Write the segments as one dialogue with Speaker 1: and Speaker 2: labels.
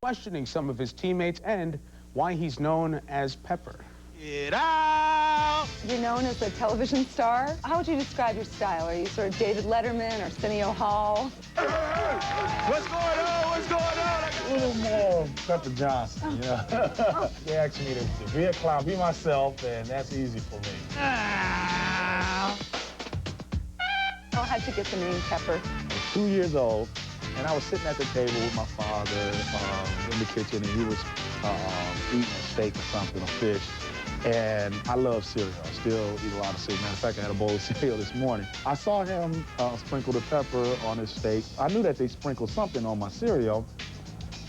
Speaker 1: questioning some of his teammates and why he's known as Pepper.
Speaker 2: Get out!
Speaker 3: You're known as a television star. How would you describe your style? Are you sort of David Letterman or Arsenio Hall?
Speaker 2: What's going on? What's going on?
Speaker 4: A little more Pepper Johnson, you know. They asked me to be a clown, be myself, and that's easy for me.
Speaker 3: How'd you get the name Pepper?
Speaker 4: I was 2 years old, and I was sitting at the table with my father in the kitchen, and he was eating a steak or something, a fish. And I love cereal. I still eat a lot of cereal. Matter of fact, I had a bowl of cereal this morning. I saw him sprinkle the pepper on his steak. I knew that they sprinkled something on my cereal.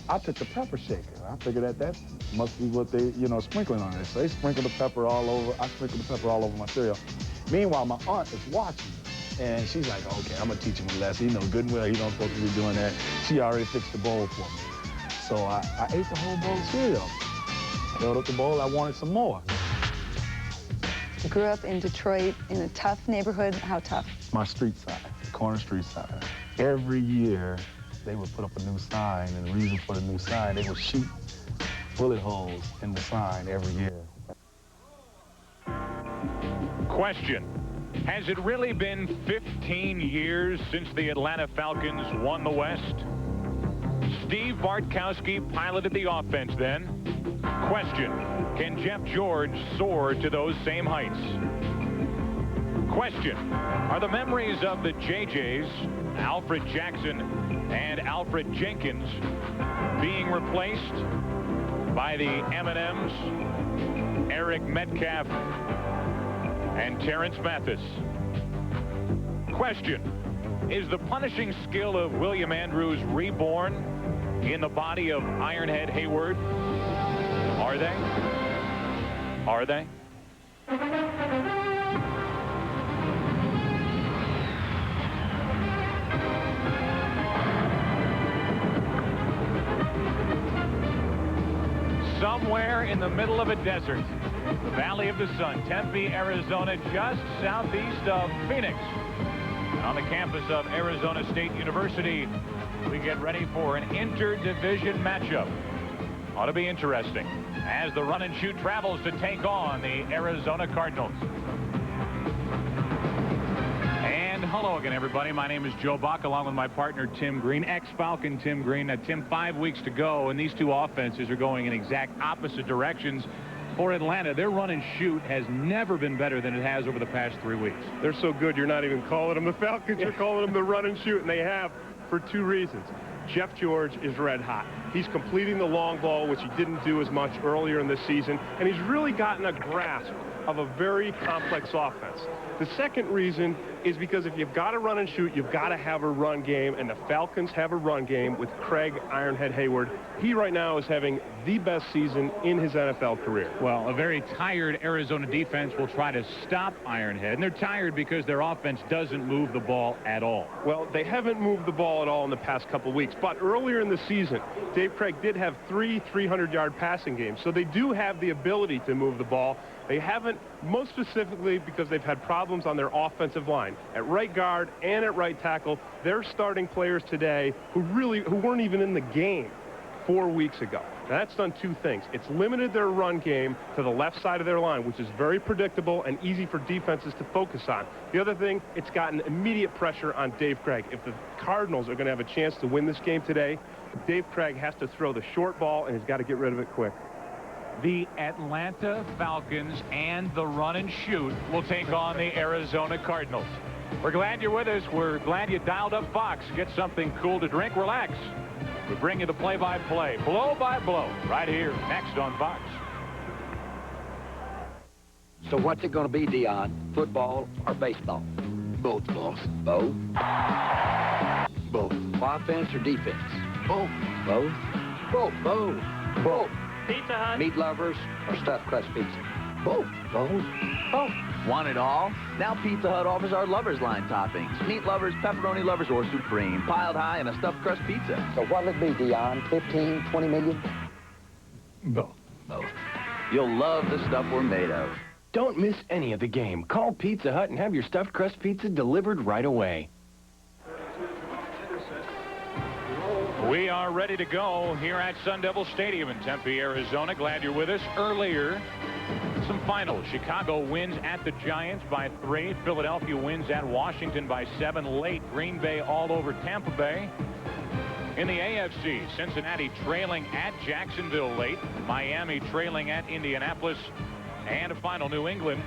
Speaker 4: I took the pepper shaker. I figured that must be what they, sprinkling on it. So they sprinkled the pepper all over. I sprinkled the pepper all over my cereal. Meanwhile, my aunt is watching. And she's like, okay, I'm gonna teach him a lesson. He knows good and well he's not supposed to be doing that. She already fixed the bowl for me. So I ate the whole bowl of cereal. Filled up the bowl, I wanted some more.
Speaker 3: You grew up in Detroit in a tough neighborhood. How tough?
Speaker 4: My street side, the corner street side. Every year, they would put up a new sign, and the reason for the new sign, they would shoot bullet holes in the sign every year.
Speaker 5: Question. Has it really been 15 years since the Atlanta Falcons won the West? Steve Bartkowski piloted the offense then. Question. Can Jeff George soar to those same heights? Question. Are the memories of the JJs, Alfred Jackson and Alfred Jenkins, being replaced by the M&Ms, Eric Metcalf, and Terrence Mathis? Question. Is the punishing skill of William Andrews reborn in the body of Ironhead Hayward? Are they? Are they? Somewhere in the middle of a desert, the Valley of the Sun, Tempe, Arizona, just southeast of Phoenix. And on the campus of Arizona State University, we get ready for an interdivision matchup. Ought to be interesting as the run and shoot travels to take on the Arizona Cardinals. And hello again, everybody. My name is Joe Buck, along with my partner, Tim Green, ex-Falcon Tim Green. Now, Tim, 5 weeks to go, and these two offenses are going in exact opposite directions. For Atlanta, their run and shoot has never been better than it has over the past 3 weeks.
Speaker 6: They're so good, you're not even calling them the Falcons. You're calling them the run and shoot, and they have for two reasons. Jeff George is red hot. He's completing the long ball, which he didn't do as much earlier in the season, and he's really gotten a grasp of a very complex offense. The second reason is because if you've got to run and shoot, you've got to have a run game, and the Falcons have a run game with Craig Ironhead Hayward. He right now is having the best season in his NFL career.
Speaker 5: Well, a very tired Arizona defense will try to stop Ironhead, and they're tired because their offense doesn't move the ball at all.
Speaker 6: Well, they haven't moved the ball at all in the past couple of weeks, but earlier in the season, Dave Craig did have 3 300-yard passing games, so they do have the ability to move the ball. They haven't, most specifically because they've had problems on their offensive line. At right guard and at right tackle, they're starting players today who weren't even in the game 4 weeks ago. Now, that's done two things. It's limited their run game to the left side of their line, which is very predictable and easy for defenses to focus on. The other thing, it's gotten immediate pressure on Dave Craig. If the Cardinals are going to have a chance to win this game today, Dave Craig has to throw the short ball, and he's got to get rid of it quick.
Speaker 5: The Atlanta Falcons and the run and shoot will take on the Arizona Cardinals. We're glad you're with us. We're glad you dialed up Fox. Get something cool to drink, relax. We bring you the play-by-play, blow-by-blow, right here, next on Fox.
Speaker 7: So what's it going to be, Dion? Football or baseball?
Speaker 8: Both, boss.
Speaker 7: Both?
Speaker 8: Both.
Speaker 7: Offense or defense?
Speaker 8: Both.
Speaker 7: Both?
Speaker 8: Both.
Speaker 7: Both. Both.
Speaker 9: Pizza Hut.
Speaker 7: Meat lovers or stuffed crust pizza?
Speaker 8: Both.
Speaker 7: Both? Both.
Speaker 9: Want it all? Now Pizza Hut offers our lovers line toppings. Meat lovers, pepperoni lovers, or supreme. Piled high in a stuffed crust pizza.
Speaker 7: So what'll it be, Dion? 15, 20 million?
Speaker 8: Both.
Speaker 9: Both. You'll love the stuff we're made of.
Speaker 10: Don't miss any of the game. Call Pizza Hut and have your stuffed crust pizza delivered right away.
Speaker 5: We are ready to go here at Sun Devil Stadium in Tempe, Arizona. Glad you're with us. Earlier, some finals. Chicago wins at the Giants by 3. Philadelphia wins at Washington by 7. Late, Green Bay all over Tampa Bay. In the AFC, Cincinnati trailing at Jacksonville late. Miami trailing at Indianapolis. And a final, New England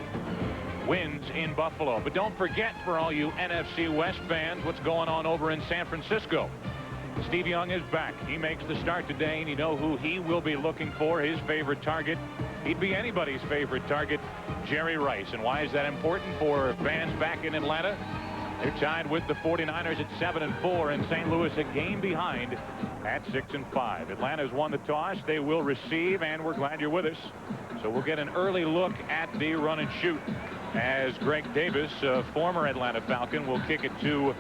Speaker 5: wins in Buffalo. But don't forget, for all you NFC West fans, what's going on over in San Francisco. Steve Young is back. He makes the start today, and you know who he will be looking for, his favorite target. He'd be anybody's favorite target, Jerry Rice. And why is that important for fans back in Atlanta? They're tied with the 49ers at 7-4, and St. Louis a game behind at 6-5. Atlanta's won the toss. They will receive, and we're glad you're with us. So we'll get an early look at the run and shoot as Greg Davis, former Atlanta Falcon, will kick it to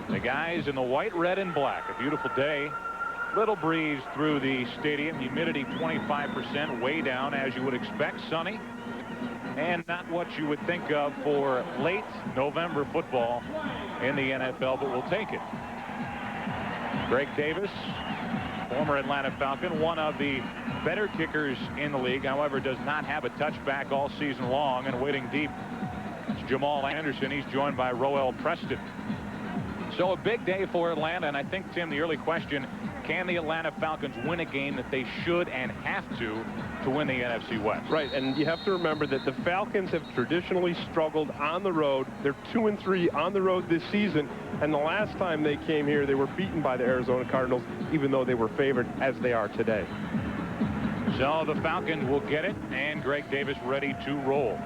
Speaker 5: the guys in the white, red, and black. A beautiful day. Little breeze through the stadium. Humidity 25%, way down as you would expect. Sunny. And not what you would think of for late November football in the NFL, but we'll take it. Greg Davis, former Atlanta Falcon, one of the better kickers in the league, however, does not have a touchback all season long. And waiting deep, it's Jamal Anderson. He's joined by Roel Preston. So a big day for Atlanta, and I think, Tim, the early question, can the Atlanta Falcons win a game that they should and have to win the NFC West?
Speaker 6: Right, and you have to remember that the Falcons have traditionally struggled on the road. They're 2-3 on the road this season, and the last time they came here, they were beaten by the Arizona Cardinals, even though they were favored as they are today.
Speaker 5: So the Falcons will get it, and Greg Davis ready to roll.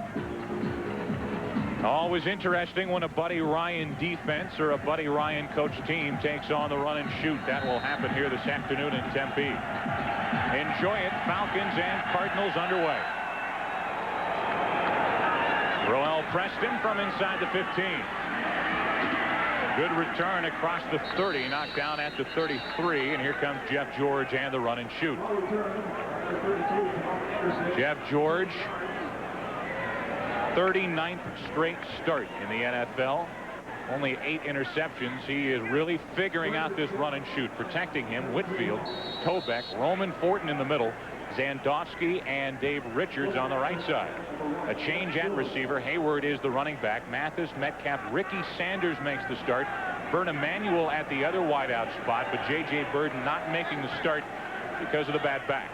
Speaker 5: Always interesting when a Buddy Ryan defense or a Buddy Ryan coach team takes on the run and shoot. That will happen here this afternoon in Tempe. Enjoy it. Falcons and Cardinals underway. Roel Preston from inside the 15. Good return across the 30, knocked down at the 33, and here comes Jeff George and the run and shoot. Jeff George, 39th straight start in the NFL. Only 8 interceptions. He is really figuring out this run and shoot. Protecting him, Whitfield, Tobeck, Roman Fortin in the middle, Zandowski and Dave Richards on the right side. A change at receiver. Hayward is the running back. Mathis, Metcalf, Ricky Sanders makes the start. Bert Emanuel at the other wideout spot, but J.J. Burden not making the start because of the bad back.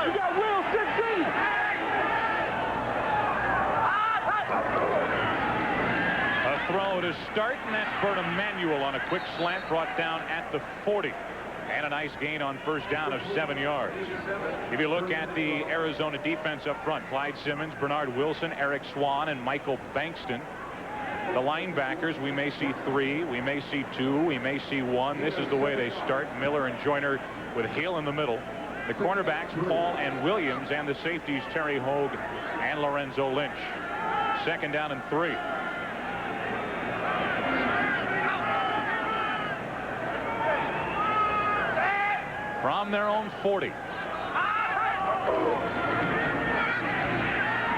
Speaker 2: You got Will 16.
Speaker 5: Throw to start, and that's Bert Emanuel on a quick slant brought down at the 40. And a nice gain on first down of 7 yards. If you look at the Arizona defense up front, Clyde Simmons, Bernard Wilson, Eric Swan, and Michael Bankston. The linebackers, we may see 3, we may see 2, we may see 1. This is the way they start. Miller and Joyner with Hill in the middle. The cornerbacks, Paul and Williams, and the safeties, Terry Hogue and Lorenzo Lynch. 2nd down and 3. From their own 40.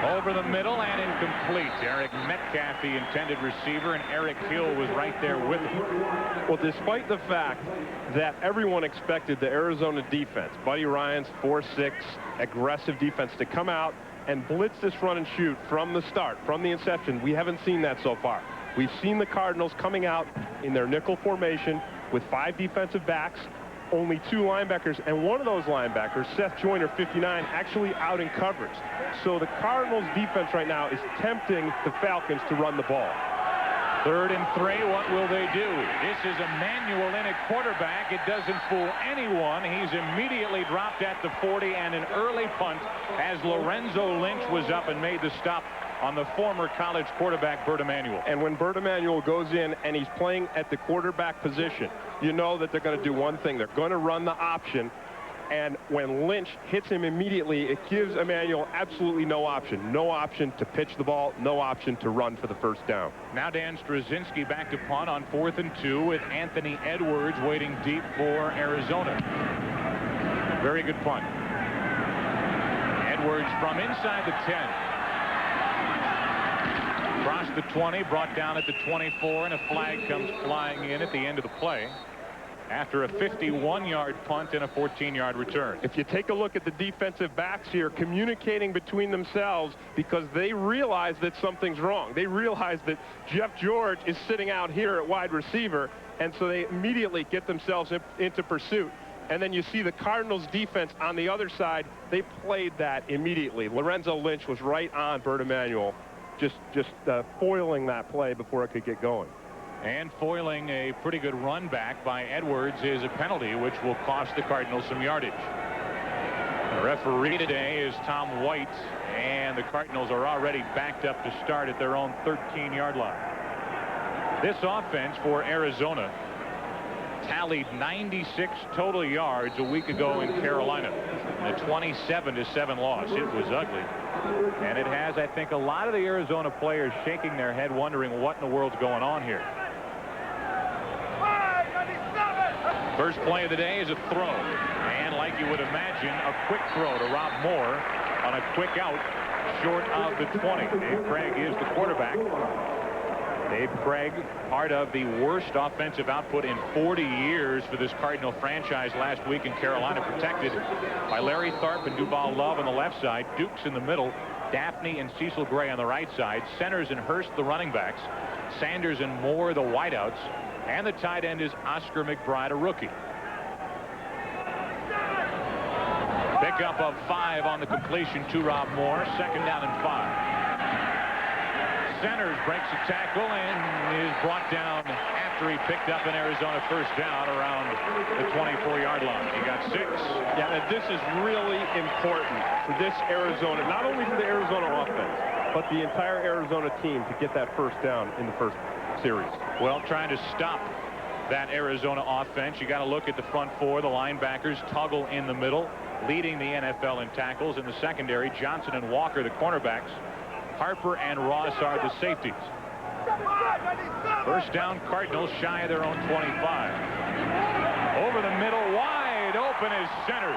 Speaker 5: Over the middle and incomplete. Eric Metcalf, the intended receiver, and Eric Hill was right there with him.
Speaker 6: Well, despite the fact that everyone expected the Arizona defense, Buddy Ryan's 4-6 aggressive defense, to come out and blitz this run and shoot from the start, from the inception, we haven't seen that so far. We've seen the Cardinals coming out in their nickel formation with 5 defensive backs, only 2 linebackers, and one of those linebackers, Seth Joyner, 59, actually out in coverage. So the Cardinals defense right now is tempting the Falcons to run the ball.
Speaker 5: 3rd and 3, what will they do? This is Emanuel in at quarterback. It doesn't fool anyone. He's immediately dropped at the 40, and an early punt as Lorenzo Lynch was up and made the stop on the former college quarterback Bert Emanuel.
Speaker 6: And when Bert Emanuel goes in and he's playing at the quarterback position, you know that they're going to do one thing. They're going to run the option. And when Lynch hits him immediately, it gives Emanuel absolutely no option. No option to pitch the ball, no option to run for the first down.
Speaker 5: Now Dan Straczynski back to punt on 4th and 2 with Anthony Edwards waiting deep for Arizona. Very good punt. Edwards from inside the 10. Across the 20, brought down at the 24, and a flag comes flying in at the end of the play. after a 51-yard punt and a 14-yard return.
Speaker 6: If you take a look at the defensive backs here communicating between themselves because they realize that something's wrong. They realize that Jeff George is sitting out here at wide receiver, and so they immediately get themselves into pursuit. And then you see the Cardinals defense on the other side. They played that immediately. Lorenzo Lynch was right on Bert Emanuel, just foiling that play before it could get going.
Speaker 5: And foiling a pretty good run back by Edwards is a penalty, which will cost the Cardinals some yardage. The referee today is Tom White, and the Cardinals are already backed up to start at their own 13-yard line. This offense for Arizona tallied 96 total yards a week ago in Carolina in a 27-7 loss. It was ugly. And it has, I think, a lot of the Arizona players shaking their head wondering what in the world's going on here. First play of the day is a throw. And like you would imagine, a quick throw to Rob Moore on a quick out short of the 20. Dave Craig is the quarterback. Dave Craig, part of the worst offensive output in 40 years for this Cardinal franchise last week in Carolina, protected by Larry Tharp and Duval Love on the left side, Dukes in the middle, Daphne and Cecil Gray on the right side, Centers and Hurst the running backs, Sanders and Moore the wideouts, and the tight end is Oscar McBride, a rookie. Pickup of 5 on the completion to Rob Moore, 2nd down and 5. Centers breaks a tackle and is brought down after he picked up an Arizona first down around the 24-yard line. He got 6.
Speaker 6: Yeah, and this is really important for this Arizona, not only for the Arizona offense, but the entire Arizona team to get that first down in the first series.
Speaker 5: Well, trying to stop that Arizona offense, you got to look at the front four. The linebackers, Tuggle in the middle, leading the NFL in tackles. In the secondary, Johnson and Walker, the cornerbacks. Harper and Ross are the safeties. First down, Cardinals shy of their own 25. Over the middle, wide open is Centers.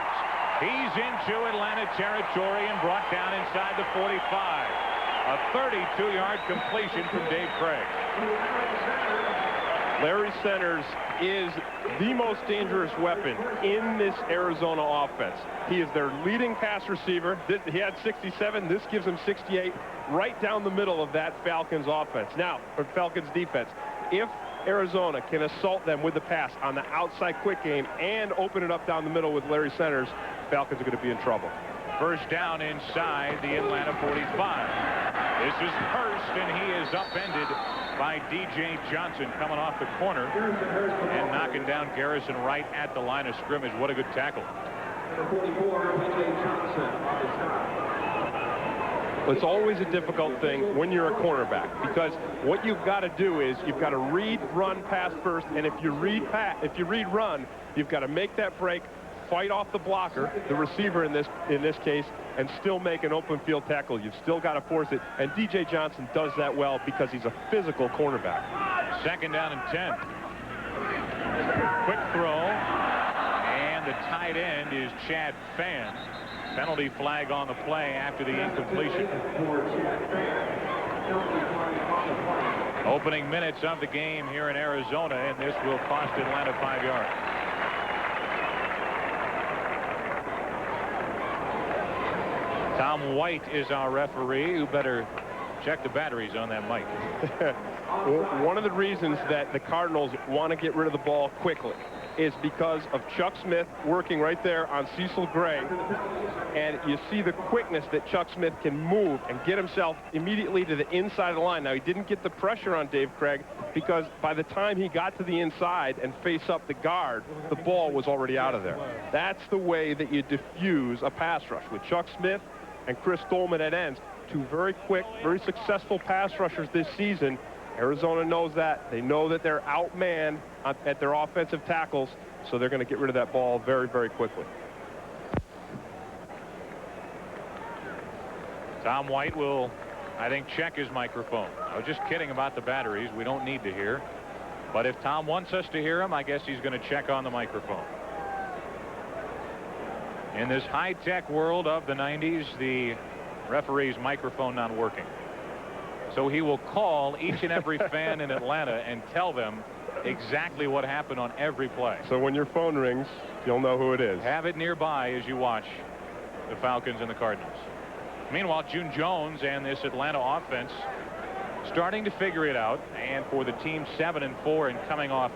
Speaker 5: He's into Atlanta territory and brought down inside the 45. A 32-yard completion from Dave Craig.
Speaker 6: Larry Centers is the most dangerous weapon in this Arizona offense. He is their leading pass receiver. He had 67. This gives him 68, right down the middle of that Falcons offense. Now, for Falcons defense, if Arizona can assault them with the pass on the outside quick game and open it up down the middle with Larry Centers, Falcons are going to be in trouble.
Speaker 5: First down inside the Atlanta 45. This is Hurst, and he is upended by D.J. Johnson coming off the corner and knocking down Garrison right at the line of scrimmage. What a good tackle.
Speaker 6: It's always a difficult thing when you're a cornerback, because what you've got to do is you've got to read, run, pass first, and if you read run, you've got to make that break, fight off the blocker, the receiver in this case, and still make an open field tackle. You've still got to force it, and D.J. Johnson does that well because he's a physical cornerback.
Speaker 5: 2nd down and 10. Quick throw, and the tight end is Chad Fan. Penalty flag on the play after the incompletion. Opening minutes of the game here in Arizona, and this will cost Atlanta 5 yards. Tom White is our referee. You better check the batteries on that mic.
Speaker 6: One of the reasons that the Cardinals want to get rid of the ball quickly is because of Chuck Smith working right there on Cecil Gray. And you see the quickness that Chuck Smith can move and get himself immediately to the inside of the line. Now, he didn't get the pressure on Dave Craig because by the time he got to the inside and face up the guard, the ball was already out of there. That's the way that you diffuse a pass rush with Chuck Smith and Chris Stolman at ends. Two very quick, very successful pass rushers this season. Arizona knows that. They know that they're outmanned at their offensive tackles, so they're going to get rid of that ball very, very quickly.
Speaker 5: Tom White will, I think, check his microphone. I was just kidding about the batteries. We don't need to hear. But if Tom wants us to hear him, I guess he's going to check on the microphone. In this high-tech world of the 90s, the referee's microphone not working. So he will call each and every fan in Atlanta and tell them exactly what happened on every play.
Speaker 6: So when your phone rings, you'll know who it is.
Speaker 5: Have it nearby as you watch the Falcons and the Cardinals. Meanwhile, June Jones and this Atlanta offense starting to figure it out. And for the team 7-4 and coming off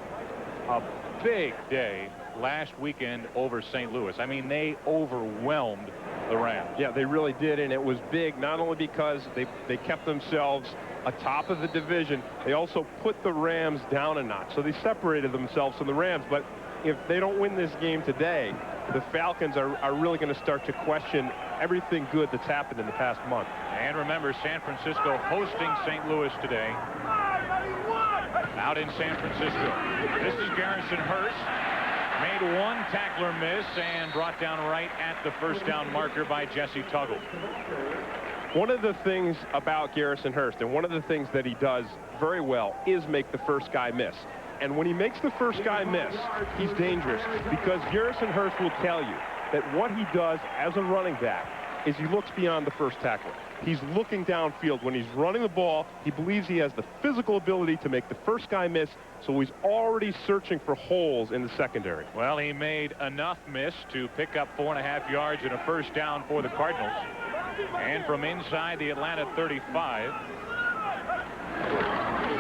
Speaker 5: a big day last weekend over St. Louis. I mean, they overwhelmed the Rams.
Speaker 6: Yeah, they really did, and it was big not only because they kept themselves atop of the division, they also put the Rams down a notch. So they separated themselves from the Rams. But if they don't win this game today, the Falcons are really going to start to question everything good that's happened in the past month.
Speaker 5: And remember, San Francisco hosting St. Louis today. Out in San Francisco. This is Garrison Hurst. Made one tackler miss and brought down right at the first down marker by Jesse Tuggle.
Speaker 6: One of the things about Garrison Hurst, and one of the things that he does very well, is make the first guy miss. And when he makes the first guy miss, he's dangerous, because Garrison Hurst will tell you that what he does as a running back is he looks beyond the first tackler. He's looking downfield. When he's running the ball, he believes he has the physical ability to make the first guy miss, so he's already searching for holes in the secondary.
Speaker 5: Well, he made enough miss to pick up 4.5 yards and a first down for the Cardinals. And from inside the Atlanta 35,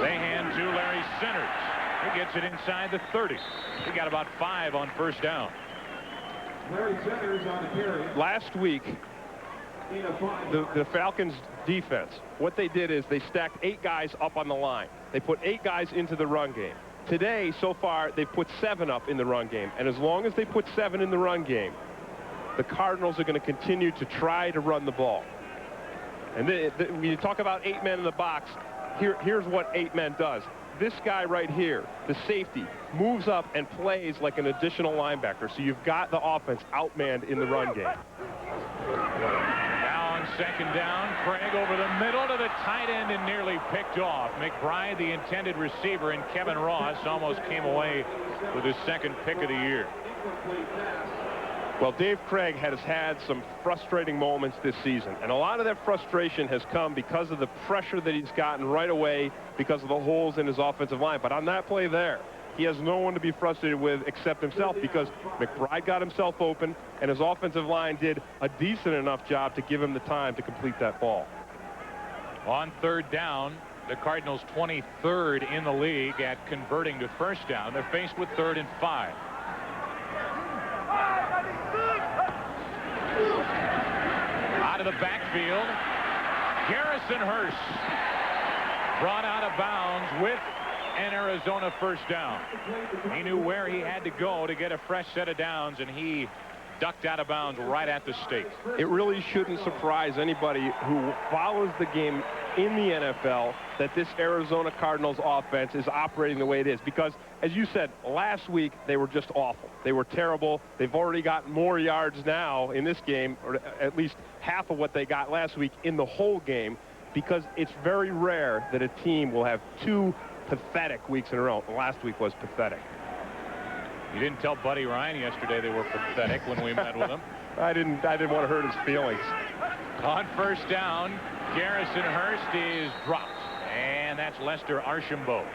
Speaker 5: they hand to Larry Centers. He gets it inside the 30. He got about 5 on first down.
Speaker 2: Larry Centers on the carry.
Speaker 6: Last week, the Falcons defense, what they did is they stacked 8 guys up on the line. They put 8 guys into the run game. Today, so far, they've put 7 up in the run game. And as long as they put 7 in the run game, the Cardinals are going to continue to try to run the ball. And when you talk about 8 men in the box, here's what 8 men does. This guy right here, the safety, moves up and plays like an additional linebacker. So you've got the offense outmanned in the run game.
Speaker 5: Now on second down, Craig over the middle to the tight end and nearly picked off. McBride, the intended receiver, and Kevin Ross almost came away with his second pick of the year.
Speaker 6: Well, Dave Craig has had some frustrating moments this season, and a lot of that frustration has come because of the pressure that he's gotten right away because of the holes in his offensive line. But on that play there, he has no one to be frustrated with except himself, because McBride got himself open, and his offensive line did a decent enough job to give him the time to complete that ball.
Speaker 5: On third down, the Cardinals 23rd in the league at converting to first down. They're faced with 3rd and 5. Out of the backfield, Garrison Hurst brought out of bounds with an Arizona first down. He knew where he had to go to get a fresh set of downs, and he ducked out of bounds right at the stake.
Speaker 6: It really shouldn't surprise anybody who follows the game in the NFL that this Arizona Cardinals offense is operating the way it is, because, as you said, last week they were just awful. They were terrible. They've already gotten more yards now in this game, or at least half of what they got last week in the whole game, because it's very rare that a team will have 2 pathetic weeks in a row. Last week was pathetic.
Speaker 5: You didn't tell Buddy Ryan yesterday they were pathetic when we met with him.
Speaker 6: I didn't want to hurt his feelings.
Speaker 5: On first down, Garrison Hurst is dropped, and that's Lester Archambault.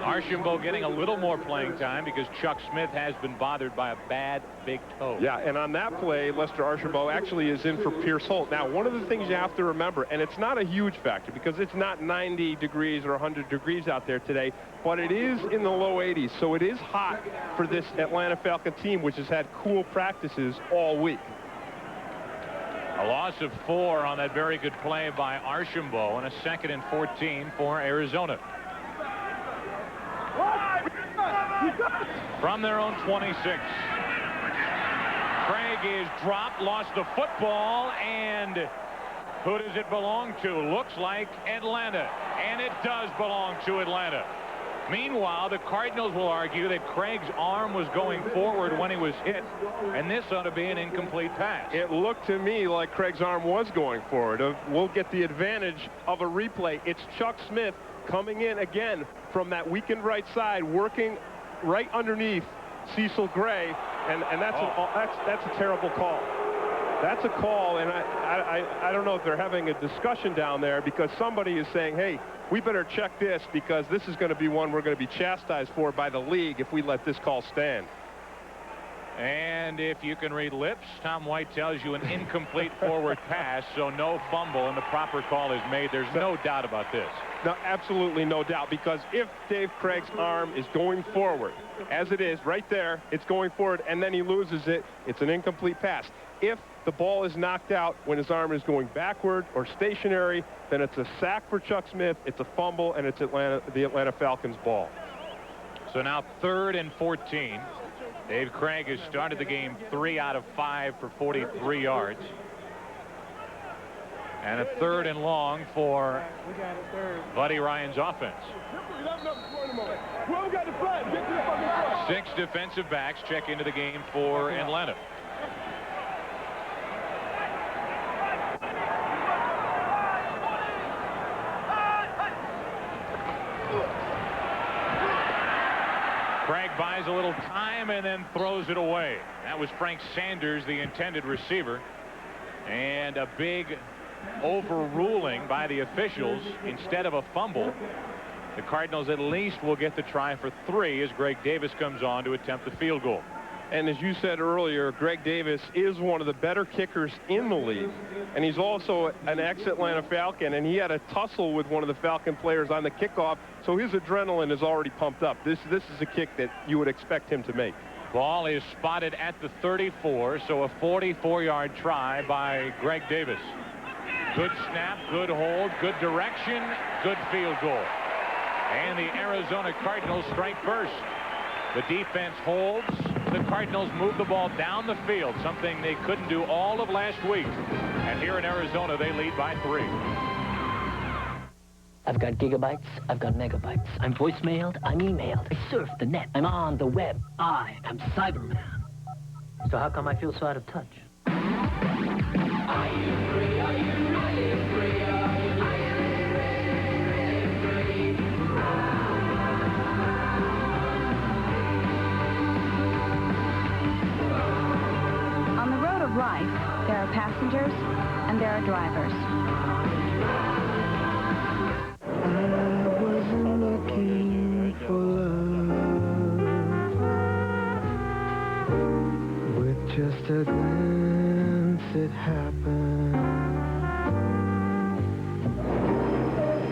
Speaker 5: Archambault getting a little more playing time because Chuck Smith has been bothered by a bad big toe.
Speaker 6: Yeah, and on that play, Lester Archambault actually is in for Pierce Holt. Now, one of the things you have to remember, and it's not a huge factor because it's not 90 degrees or 100 degrees out there today, but it is in the low 80s, so it is hot for this Atlanta Falcon team, which has had cool practices all week.
Speaker 5: A loss of 4 on that very good play by Archambault, and a 2nd and 14 for Arizona. From their own 26. Craig is dropped, lost the football, and who does it belong to? Looks like Atlanta, and it does belong to Atlanta. Meanwhile, the Cardinals will argue that Craig's arm was going forward when he was hit, and this ought to be an incomplete pass.
Speaker 6: It looked to me like Craig's arm was going forward. We'll get the advantage of a replay. It's Chuck Smith coming in again from that weakened right side, working right underneath Cecil Gray, and that's a terrible call. That's a call, and I don't know if they're having a discussion down there because somebody is saying, hey, we better check this, because this is going to be one we're going to be chastised for by the league if we let this call stand.
Speaker 5: And if you can read lips, Tom White tells you an incomplete forward pass, so no fumble, and the proper call is made. There's no doubt about this.
Speaker 6: No, absolutely no doubt, because if Dave Craig's arm is going forward, as it is right there, it's going forward, and then he loses it, it's an incomplete pass. If the ball is knocked out when his arm is going backward or stationary, then it's a sack for Chuck Smith, it's a fumble, and it's the Atlanta Falcons' ball.
Speaker 5: So now 3rd and 14. Dave Craig has started the game 3 out of 5 for 43 yards. And a 3rd and long for Buddy Ryan's offense. 6 defensive backs check into the game for Atlanta. Craig buys a little time and then throws it away. That was Frank Sanders, the intended receiver. And a big overruling by the officials. Instead of a fumble, the Cardinals at least will get the try for 3 as Greg Davis comes on to attempt the field goal.
Speaker 6: And as you said earlier, Greg Davis is one of the better kickers in the league. And he's also an ex-Atlanta Falcon, and he had a tussle with one of the Falcon players on the kickoff, so his adrenaline is already pumped up. This is a kick that you would expect him to make.
Speaker 5: Ball is spotted at the 34, so a 44-yard try by Greg Davis. Good snap, good hold, good direction, good field goal. And the Arizona Cardinals strike first. The defense holds. The Cardinals move the ball down the field, something they couldn't do all of last week. And here in Arizona, they lead by 3.
Speaker 11: I've got gigabytes, I've got megabytes. I'm voicemailed, I'm emailed. I surf the net, I'm on the web. I am Cyberman. So how come I feel so out of touch?
Speaker 12: Are you free? Are you really free? Are you really free?
Speaker 13: On the road of life, there are passengers and there are drivers.
Speaker 12: I wasn't looking for love. With just a glance it happened.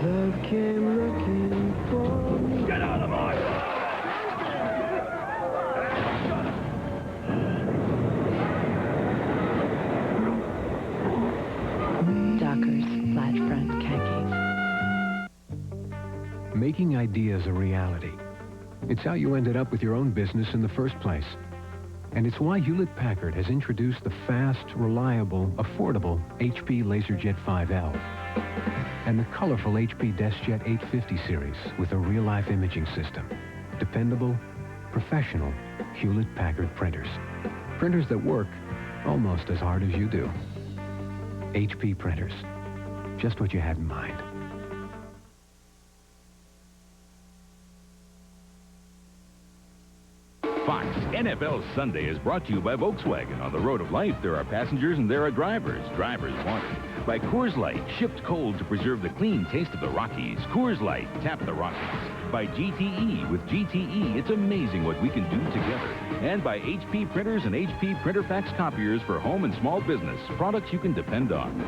Speaker 12: Love came looking for me. Get out of my way!
Speaker 14: Dockers, flat front khakis.
Speaker 15: Making ideas a reality. It's how you ended up with your own business in the first place. And it's why Hewlett-Packard has introduced the fast, reliable, affordable HP LaserJet 5L and the colorful HP DeskJet 850 series with a real-life imaging system. Dependable, professional Hewlett-Packard printers. Printers that work almost as hard as you do. HP printers. Just what you had in mind.
Speaker 16: Fox NFL Sunday is brought to you by Volkswagen. On the road of life, there are passengers and there are drivers. Drivers wanted. By Coors Light, shipped cold to preserve the clean taste of the Rockies. Coors Light, tap the Rockies. By GTE. With GTE, it's amazing what we can do together. And by HP Printers and HP Printer Fax Copiers for home and small business. Products you can depend on.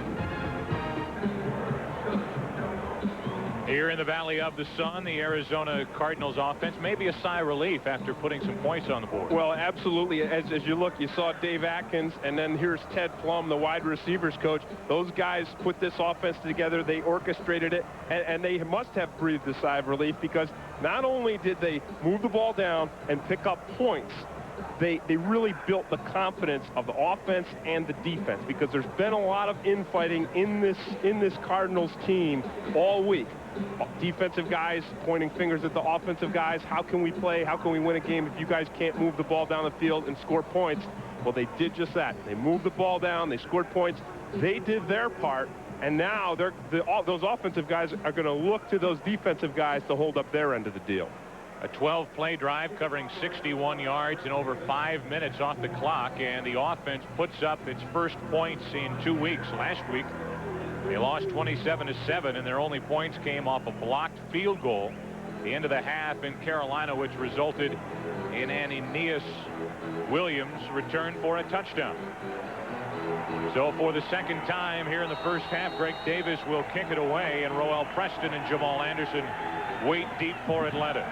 Speaker 5: Here in the Valley of the Sun, the Arizona Cardinals offense, maybe a sigh of relief after putting some points on the board.
Speaker 6: Well, absolutely. As you look, you saw Dave Atkins, and then here's Ted Plum, the wide receivers coach. Those guys put this offense together. They orchestrated it, and they must have breathed a sigh of relief, because not only did they move the ball down and pick up points, they really built the confidence of the offense and the defense, because there's been a lot of infighting in this Cardinals team all week. Defensive guys pointing fingers at the offensive guys. How can we play? How can we win a game if you guys can't move the ball down the field and score points? Well, they did just that. They moved the ball down. They scored points. They did their part, and now those offensive guys are going to look to those defensive guys to hold up their end of the deal.
Speaker 5: A 12-play drive covering 61 yards in over 5 minutes off the clock, and the offense puts up its first points in 2 weeks. Last week, They lost 27-7, and their only points came off a blocked field goal at the end of the half in Carolina, which resulted in an Aeneas Williams return for a touchdown. So for the second time here in the first half, Greg Davis will kick it away, and Roel Preston and Jamal Anderson wait deep for Atlanta.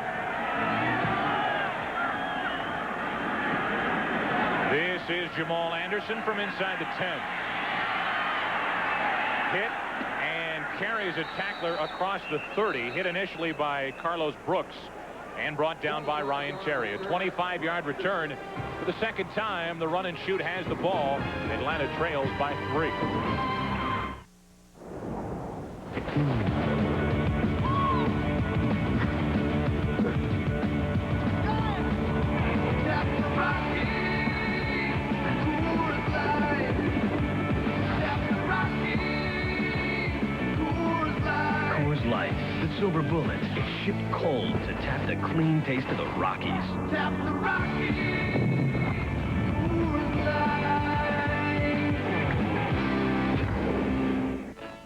Speaker 5: This is Jamal Anderson from inside the 10. Hit and carries a tackler across the 30. Hit initially by Carlos Brooks and brought down by Ryan Terry. A 25-yard return. For the second time, the run and shoot has the ball. Atlanta trails by 3.
Speaker 11: Silver Bullet is shipped cold to tap the clean taste of the Rockies. Tap the Rockies.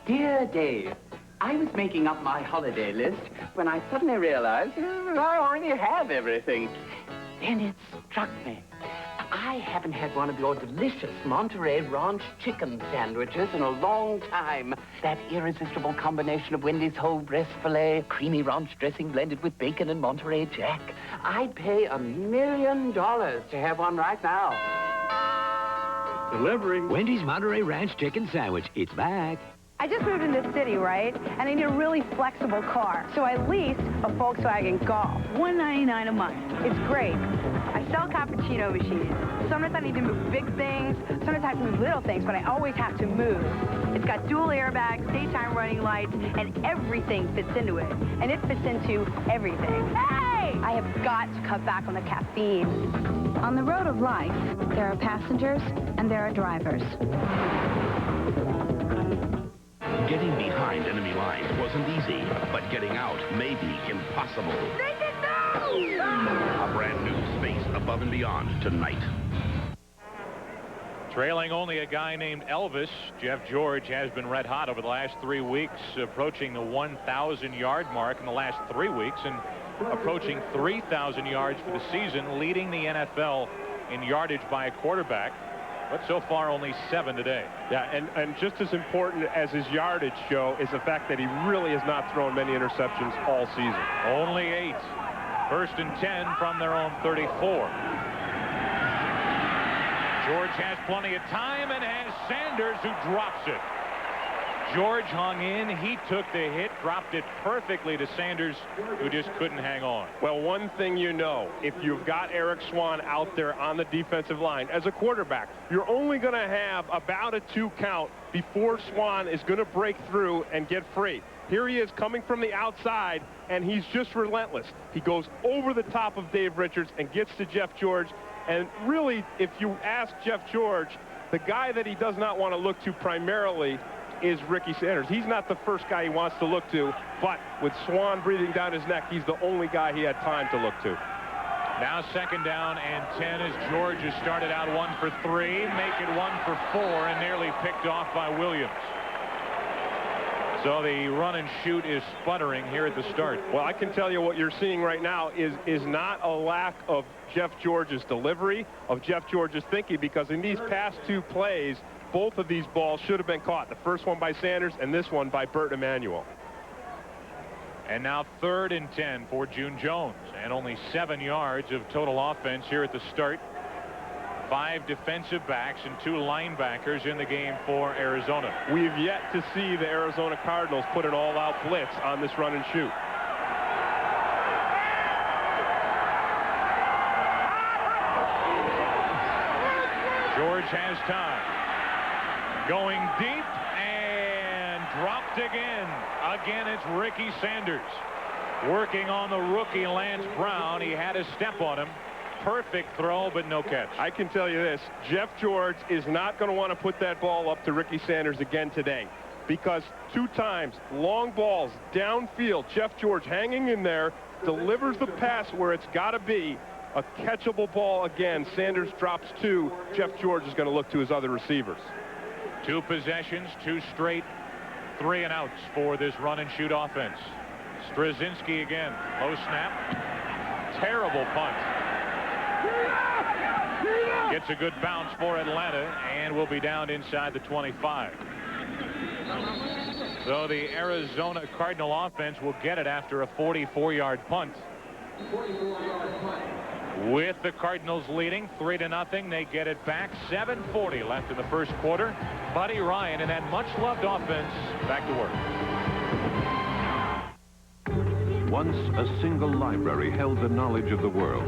Speaker 17: Dear Dave, I was making up my holiday list when I suddenly realized I already have everything. Then it struck me. I haven't had one of your delicious Monterey Ranch chicken sandwiches in a long time. That irresistible combination of Wendy's whole breast filet, creamy ranch dressing blended with bacon and Monterey Jack. I'd pay $1 million to have one right now.
Speaker 11: Delivering. Wendy's Monterey Ranch chicken sandwich. It's back.
Speaker 3: I just moved into the city, right? And I need a really flexible car. So I leased a Volkswagen Golf. $199 a month. It's great. I sell cappuccino machines. Sometimes I need to move big things. Sometimes I have to move little things, but I always have to move. It's got dual airbags, daytime running lights, and everything fits into it. And it fits into everything. Hey! I have got to cut back on the caffeine.
Speaker 13: On the road of life, there are passengers and there are drivers.
Speaker 18: Getting behind enemy lines wasn't easy, but getting out may be impossible. A brand new Space Above and Beyond tonight.
Speaker 5: Trailing only a guy named Elvis, Jeff George has been red hot over the last 3 weeks, approaching the 1,000-yard mark in the last 3 weeks and approaching 3,000 yards for the season, leading the NFL in yardage by a quarterback. But so far, only 7 today.
Speaker 6: Yeah, and just as important as his yardage, Joe, is the fact that he really has not thrown many interceptions all season.
Speaker 5: Only 8. First and 10 from their own 34. George has plenty of time and has Sanders, who drops it. George hung in. He took the hit, dropped it perfectly to Sanders, who just couldn't hang on.
Speaker 6: Well, one thing you know, if you've got Eric Swan out there on the defensive line as a quarterback, you're only going to have about a 2 count before Swan is going to break through and get free. Here he is coming from the outside, and he's just relentless. He goes over the top of Dave Richards and gets to Jeff George. And really, if you ask Jeff George, the guy that he does not want to look to primarily is Ricky Sanders. He's not the first guy he wants to look to, but with Swan breathing down his neck, he's the only guy he had time to look to.
Speaker 5: Now second down and 10 as George has started out 1 for 3, make it 1 for 4, and nearly picked off by Williams. So the run and shoot is sputtering here at the start.
Speaker 6: Well, I can tell you what you're seeing right now is not a lack of Jeff George's delivery, of Jeff George's thinking, because in these past 2 plays, both of these balls should have been caught. The first one by Sanders and this one by Burt Emanuel.
Speaker 5: And now 3rd and 10 for June Jones, and only 7 yards of total offense here at the start. 5 defensive backs and 2 linebackers in the game for Arizona.
Speaker 6: We've yet to see the Arizona Cardinals put an all-out blitz on this run and shoot.
Speaker 5: George has time. Going deep and dropped again. Again, it's Ricky Sanders. Working on the rookie Lance Brown. He had a step on him. Perfect throw, but no catch.
Speaker 6: I can tell you this. Jeff George is not going to want to put that ball up to Ricky Sanders again today, because 2 times, long balls, downfield, Jeff George hanging in there, delivers the pass where it's got to be. A catchable ball again. Sanders drops 2. Jeff George is going to look to his other receivers.
Speaker 5: 2 possessions, 2 straight 3 and outs for this run-and-shoot offense. Straczynski again. Low snap. Terrible punt. Gets a good bounce for Atlanta and will be down inside the 25. So the Arizona Cardinal offense will get it after a 44-yard punt. With the Cardinals leading 3-0, they get it back. 7:40 left in the first quarter. Buddy Ryan and that much-loved offense back to work.
Speaker 19: Once a single library held the knowledge of the world.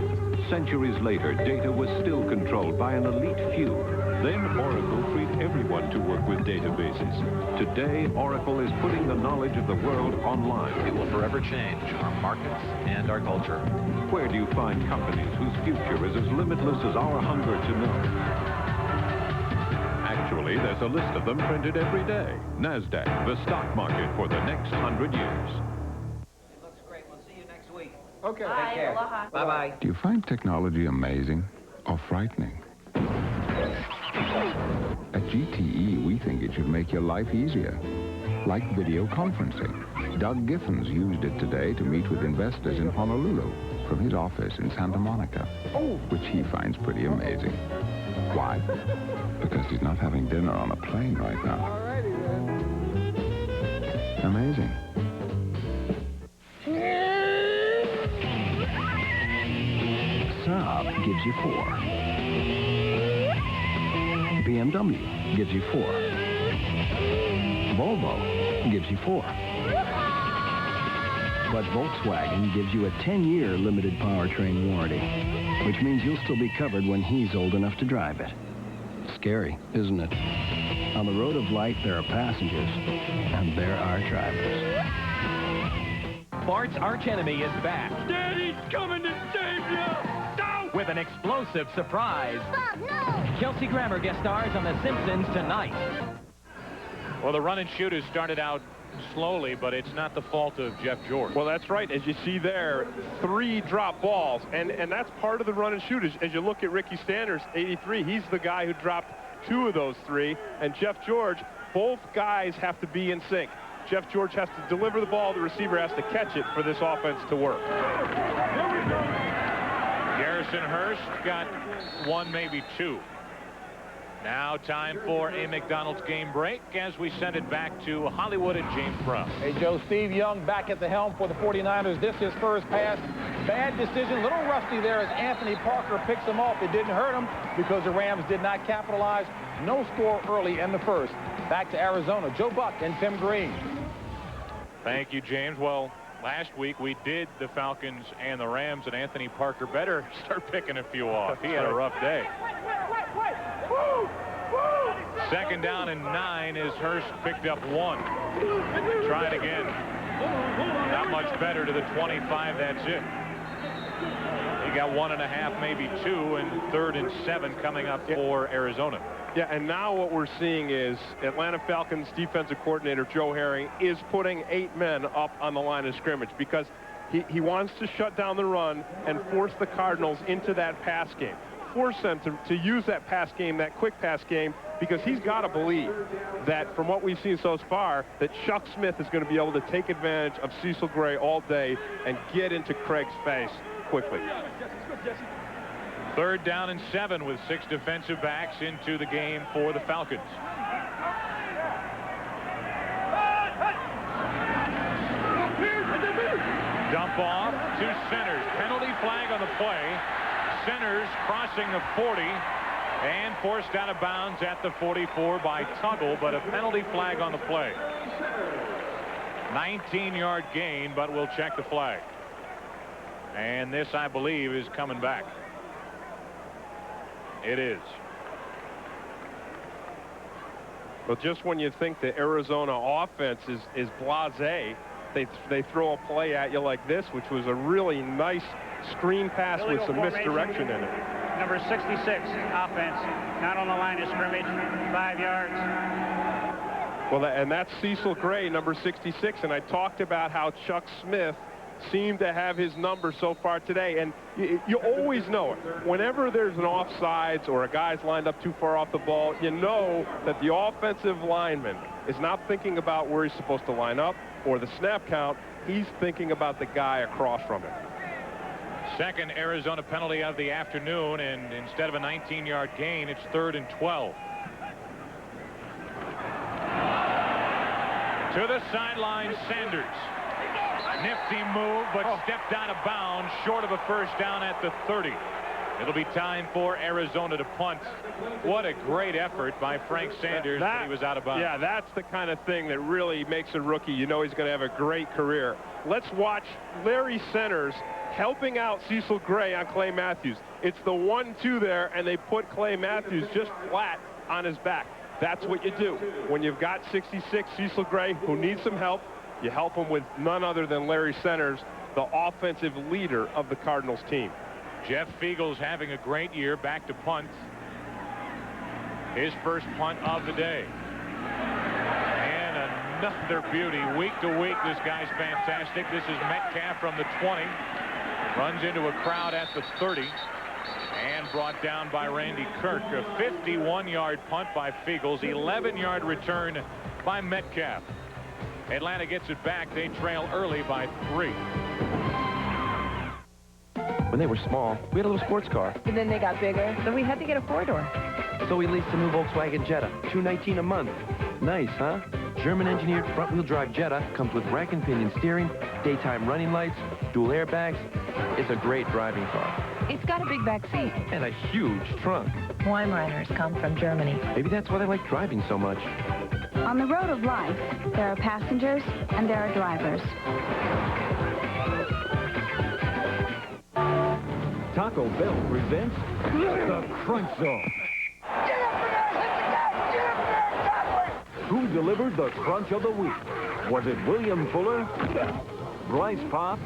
Speaker 19: Centuries later, data was still controlled by an elite few. Then Oracle freed everyone to work with databases. Today, Oracle is putting the knowledge of the world online.
Speaker 9: It will forever change our markets and our culture.
Speaker 19: Where do you find companies whose future is as limitless as our hunger to know? Actually, there's a list of them printed every day. NASDAQ, the stock market for the next 100 years.
Speaker 12: Okay.
Speaker 9: Take care.
Speaker 12: Aloha.
Speaker 9: Bye-bye.
Speaker 20: Do you find technology amazing or frightening? At GTE, we think it should make your life easier, like video conferencing. Doug Giffens used it today to meet with investors in Honolulu from his office in Santa Monica, which he finds pretty amazing. Why? Because he's not having dinner on a plane right now. Amazing.
Speaker 15: Saab gives you 4. BMW gives you 4. Volvo gives you 4. But Volkswagen gives you a 10-year limited powertrain warranty, which means you'll still be covered when he's old enough to drive it. Scary, isn't it? On the road of life, there are passengers, and there are drivers.
Speaker 10: Bart's archenemy is back.
Speaker 12: Daddy's coming to save you!
Speaker 10: With an explosive surprise.
Speaker 12: Bob, no!
Speaker 10: Kelsey Grammer guest stars on The Simpsons tonight.
Speaker 5: Well, the run and shoot has started out slowly, but it's not the fault of Jeff George.
Speaker 6: Well, that's right. As you see there, 3 drop balls, and that's part of the run and shoot. As you look at Ricky Sanders, 83, he's the guy who dropped 2 of those 3, and Jeff George, both guys have to be in sync. Jeff George has to deliver the ball, the receiver has to catch it for this offense to work.
Speaker 5: Garrison Hurst got 1, maybe 2. Now time for a McDonald's game break as we send it back to Hollywood and James Brown.
Speaker 21: Hey, Joe, Steve Young back at the helm for the 49ers. This is first pass. Bad decision, little rusty there as Anthony Parker picks him off. It didn't hurt him because the Rams did not capitalize. No score early in the first. Back to Arizona, Joe Buck and Tim Green.
Speaker 5: Thank you, James. Well, last week we did the Falcons and the Rams, and Anthony Parker better start picking a few off. He had a rough day. Second down and 9 as Hurst picked up 1. Try it again. Not much better to the 25. That's it. He got 1.5, maybe 2, and 3rd and 7 coming up for Arizona.
Speaker 6: Yeah, and now what we're seeing is Atlanta Falcons defensive coordinator Joe Herring is putting 8 men up on the line of scrimmage because he wants to shut down the run and force the Cardinals into that pass game. Force them to use that pass game, that quick pass game, because he's got to believe that from what we've seen so far, that Chuck Smith is going to be able to take advantage of Cecil Gray all day and get into Craig's face quickly.
Speaker 5: 3rd down and 7 with 6 defensive backs into the game for the Falcons. Dump off to Centers. Penalty flag on the play. Centers crossing the 40 and forced out of bounds at the 44 by Tuggle, but a penalty flag on the play. 19-yard gain, but we'll check the flag. And this, I believe, is coming back. It is.
Speaker 6: Well, just when you think the Arizona offense is blasé, they throw a play at you like this, which was a really nice screen pass with some misdirection in it.
Speaker 22: Number 66, offense, not on the line of scrimmage, 5 yards.
Speaker 6: Well, and that's Cecil Gray, number 66, and I talked about how Chuck Smith seem to have his number so far today. And you always know it. Whenever there's an offsides or a guy's lined up too far off the ball, you know that the offensive lineman is not thinking about where he's supposed to line up or the snap count. He's thinking about the guy across from him.
Speaker 5: Second Arizona penalty of the afternoon, and instead of a 19-yard gain, it's 3rd and 12. To the sideline, Sanders. Nifty move, but stepped out of bounds, short of a first down at the 30. It'll be time for Arizona to punt. What a great effort by Frank Sanders, but he was out of bounds.
Speaker 6: Yeah, that's the kind of thing that really makes a rookie. You know he's going to have a great career. Let's watch Larry Centers helping out Cecil Gray on Clay Matthews. It's the 1-2 there, and they put Clay Matthews just flat on his back. That's what you do. When you've got 66 Cecil Gray who needs some help, you help him with none other than Larry Centers, the offensive leader of the Cardinals team.
Speaker 5: Jeff Fiegel's having a great year, back to punt. His first punt of the day. And another beauty. Week to week, this guy's fantastic. This is Metcalf from the 20. Runs into a crowd at the 30. And brought down by Randy Kirk. A 51-yard punt by Fiegel's. 11-yard return by Metcalf. Atlanta gets it back. They trail early by 3.
Speaker 10: When they were small, we had a little sports car.
Speaker 14: And then they got bigger, so we had to get a 4-door.
Speaker 10: So we leased a new Volkswagen Jetta, $219 a month. Nice, huh? German-engineered front-wheel drive Jetta comes with rack and pinion steering, daytime running lights, dual airbags. It's a great driving car.
Speaker 14: It's got a big back seat.
Speaker 10: And a huge trunk.
Speaker 14: Weimaraners come from Germany.
Speaker 10: Maybe that's why they like driving so much.
Speaker 13: On the road of life, there are passengers and there are drivers.
Speaker 1: Taco Bell presents the Crunch Zone. Who delivered the crunch of the week? Was it William Fuller, Bryce Pop,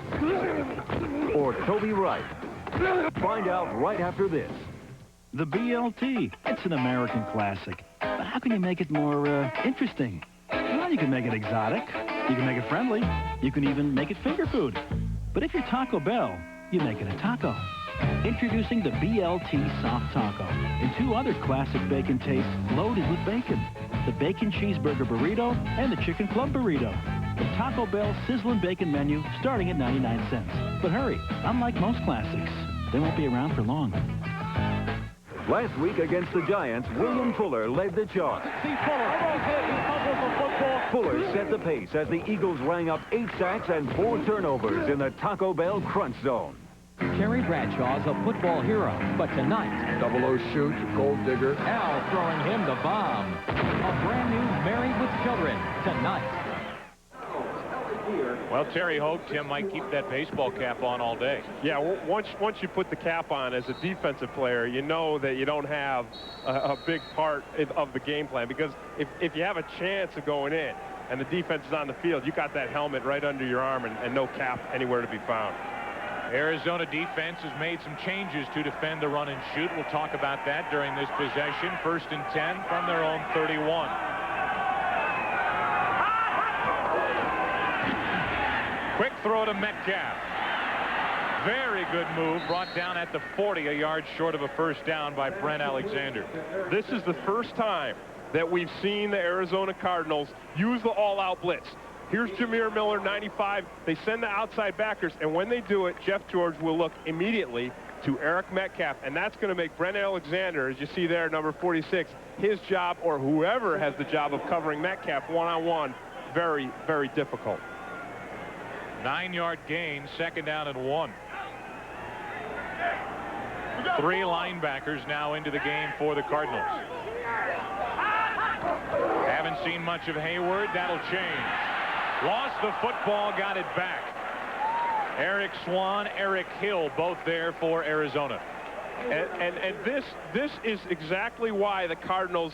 Speaker 1: or Toby Wright? Find out right after this.
Speaker 4: The BLT. It's an American classic. But how can you make it more interesting? Well, you can make it exotic. You can make it friendly. You can even make it finger food. But if you're Taco Bell, you make it a taco. Introducing the BLT Soft Taco and 2 other classic bacon tastes loaded with bacon. The Bacon Cheeseburger Burrito and the Chicken Club Burrito. The Taco Bell Sizzlin' Bacon menu starting at 99 cents. But hurry, unlike most classics, they won't be around for long.
Speaker 1: Last week against the Giants, William Fuller led the charge. Fuller set the pace as the Eagles rang up 8 sacks and 4 turnovers in the Taco Bell Crunch Zone.
Speaker 23: Terry Bradshaw's a football hero, but tonight...
Speaker 8: 00 shoot, gold digger.
Speaker 23: Al throwing him the bomb. A brand new Married with Children tonight.
Speaker 5: Well, Terry hoped Tim might keep that baseball cap on all day.
Speaker 6: Yeah, once you put the cap on as a defensive player, you know that you don't have a big part of the game plan, because if you have a chance of going in and the defense is on the field, you got that helmet right under your arm and no cap anywhere to be found.
Speaker 5: Arizona defense has made some changes to defend the run and shoot. We'll talk about that during this possession. 1st and 10 from their own 31. Quick throw to Metcalf. Very good move, brought down at the 40, a yard short of a first down by Brent Alexander.
Speaker 6: This is the first time that we've seen the Arizona Cardinals use the all-out blitz. Here's Jameer Miller, 95. They send the outside backers, and when they do it, Jeff George will look immediately to Eric Metcalf, and that's going to make Brent Alexander, as you see there, number 46, his job, or whoever has the job of covering Metcalf one-on-one, very, very difficult.
Speaker 5: 9-yard gain, 2nd down and 1. 3 linebackers now into the game for the Cardinals. Haven't seen much of Hayward. That'll change. Lost the football, got it back. Eric Swan, Eric Hill, both there for Arizona.
Speaker 6: And this is exactly why the Cardinals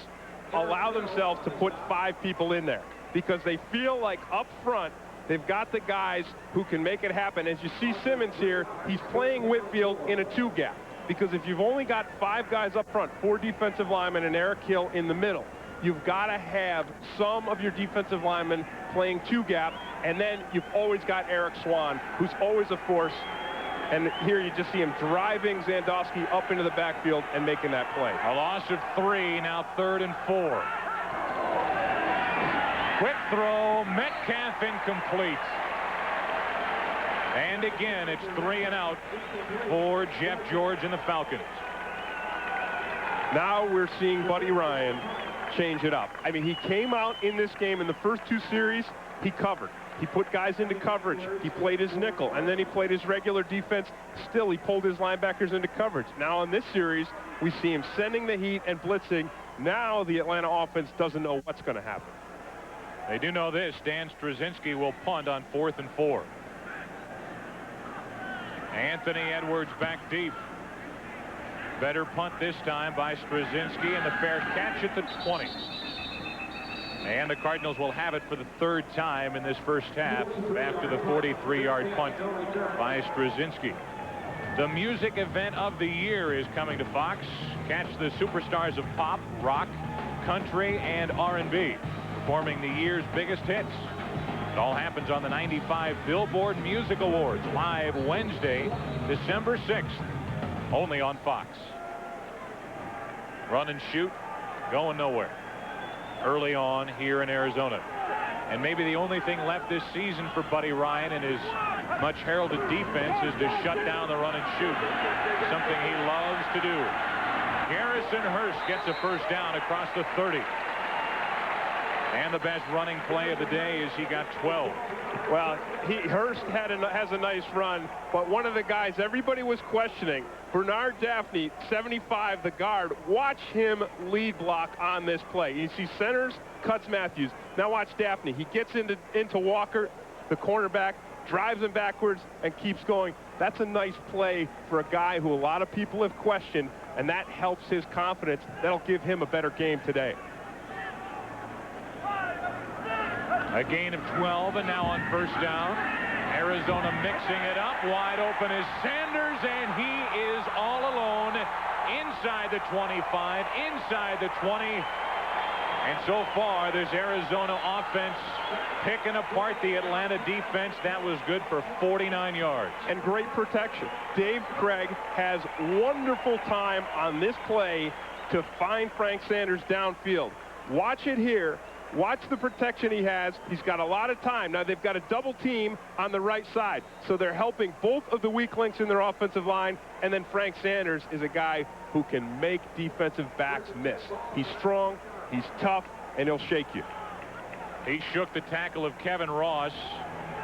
Speaker 6: allow themselves to put 5 people in there, because they feel like up front they've got the guys who can make it happen. As you see Simmons here, he's playing Whitfield in a 2-gap, because if you've only got 5 guys up front, 4 defensive linemen and Eric Hill in the middle, you've got to have some of your defensive linemen playing 2-gap And then you've always got Eric Swan, who's always a force. And here you just see him driving Zandowski up into the backfield and making that play.
Speaker 5: A loss of 3, now 3rd and 4. Quick throw, Metcalf incomplete. And again, it's 3 and out for Jeff George and the Falcons.
Speaker 6: Now we're seeing Buddy Ryan change it up. I mean, he came out in this game in the first 2 series, he covered. He put guys into coverage. He played his nickel, and then he played his regular defense. Still, he pulled his linebackers into coverage. Now in this series, we see him sending the heat and blitzing. Now the Atlanta offense doesn't know what's going to happen.
Speaker 5: They do know this. Dan Straczynski will punt on 4th and 4. Anthony Edwards back deep. Better punt this time by Straczynski, and the fair catch at the 20. And the Cardinals will have it for the 3rd time in this first half after the 43-yard punt by Straczynski. The music event of the year is coming to Fox. Catch the superstars of pop, rock, country, and R&B performing the year's biggest hits. It all happens on the 95 Billboard Music Awards, live Wednesday, December 6th, only on Fox. Run and shoot, going nowhere early on here in Arizona. And maybe the only thing left this season for Buddy Ryan and his much heralded defense is to shut down the run and shoot, something he loves to do. Garrison Hurst gets a first down across the 30. And the best running play of the day is he got 12.
Speaker 6: Well, Hurst has a nice run, but one of the guys everybody was questioning, Bernard Daphne, 75, the guard, watch him lead block on this play. You see centers, cuts Matthews. Now watch Daphne. He gets into Walker, the cornerback, drives him backwards, and keeps going. That's a nice play for a guy who a lot of people have questioned, and that helps his confidence. That'll give him a better game today.
Speaker 5: A gain of 12, and now on first down, Arizona mixing it up. Wide open is Sanders, and he is all alone inside the 25, inside the 20. And so far, this Arizona offense picking apart the Atlanta defense. That was good for 49 yards.
Speaker 6: And great protection. Dave Craig has wonderful time on this play to find Frank Sanders downfield. Watch it here. Watch the protection he has. He's got a lot of time. Now they've got a double team on the right side. So they're helping both of the weak links in their offensive line. And then Frank Sanders is a guy who can make defensive backs miss. He's strong, he's tough, and he'll shake you.
Speaker 5: He shook the tackle of Kevin Ross.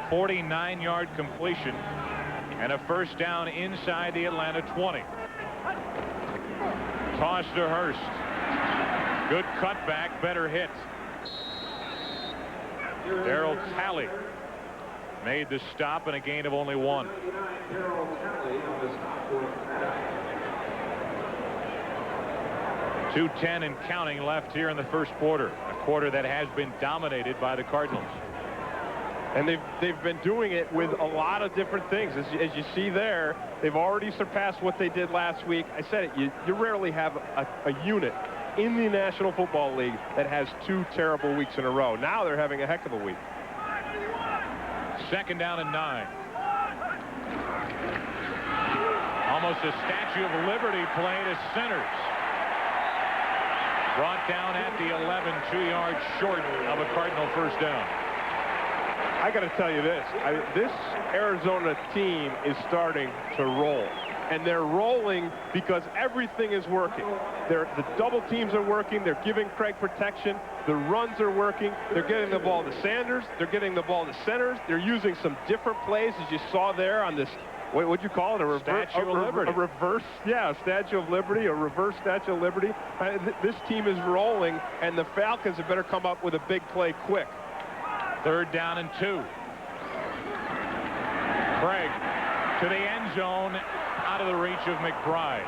Speaker 5: 49-yard completion. And a first down inside the Atlanta 20. Toss to Hurst. Good cutback, better hit. Darryl Talley made the stop and a gain of only 1. .210 and counting left here in the first quarter. A quarter that has been dominated by the Cardinals.
Speaker 6: And they've been doing it with a lot of different things. As you see there, they've already surpassed what they did last week. I said it, you rarely have a unit in the National Football League that has 2 terrible weeks in a row. Now they're having a heck of a week.
Speaker 5: Second down and 9. Almost a Statue of Liberty play to Centers. Brought down at the 11, 2 yards short of a Cardinal first down.
Speaker 6: I got to tell you this. This Arizona team is starting to roll. And they're rolling because everything is working. The double teams are working. They're giving Craig protection. The runs are working. They're getting the ball to Sanders. They're getting the ball to Centers. They're using some different plays, as you saw there on this, what'd you call it? A reverse
Speaker 5: Statue of Liberty.
Speaker 6: A reverse, yeah, Statue of Liberty, a reverse Statue of Liberty. This team is rolling, and the Falcons had better come up with a big play quick.
Speaker 5: Third down and 2. Craig to the end zone, out of the reach of McBride.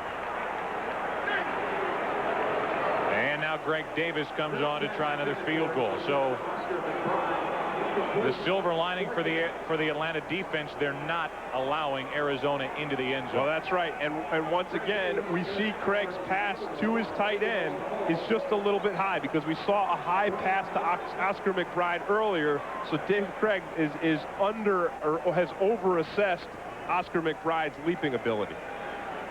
Speaker 5: And now Greg Davis comes on to try another field goal. So The silver lining for the Atlanta defense, they're not allowing Arizona into the end zone.
Speaker 6: Well, that's right. And once again, we see Craig's pass to his tight end is just a little bit high because we saw a high pass to Oscar McBride earlier. So Dave Craig is under or has over-assessed Oscar McBride's leaping ability.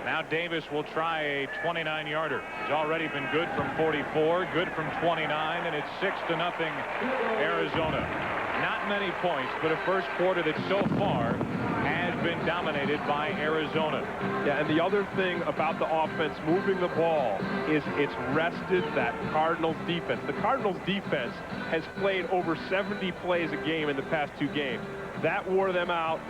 Speaker 5: Now Davis will try a 29-yarder. He's already been good from 44, good from 29, and it's 6-0 Arizona. Not many points, but a first quarter that so far has been dominated by Arizona.
Speaker 6: Yeah, and the other thing about the offense moving the ball is it's rested that Cardinals defense. The Cardinals defense has played over 70 plays a game in the past 2 games. That wore them out.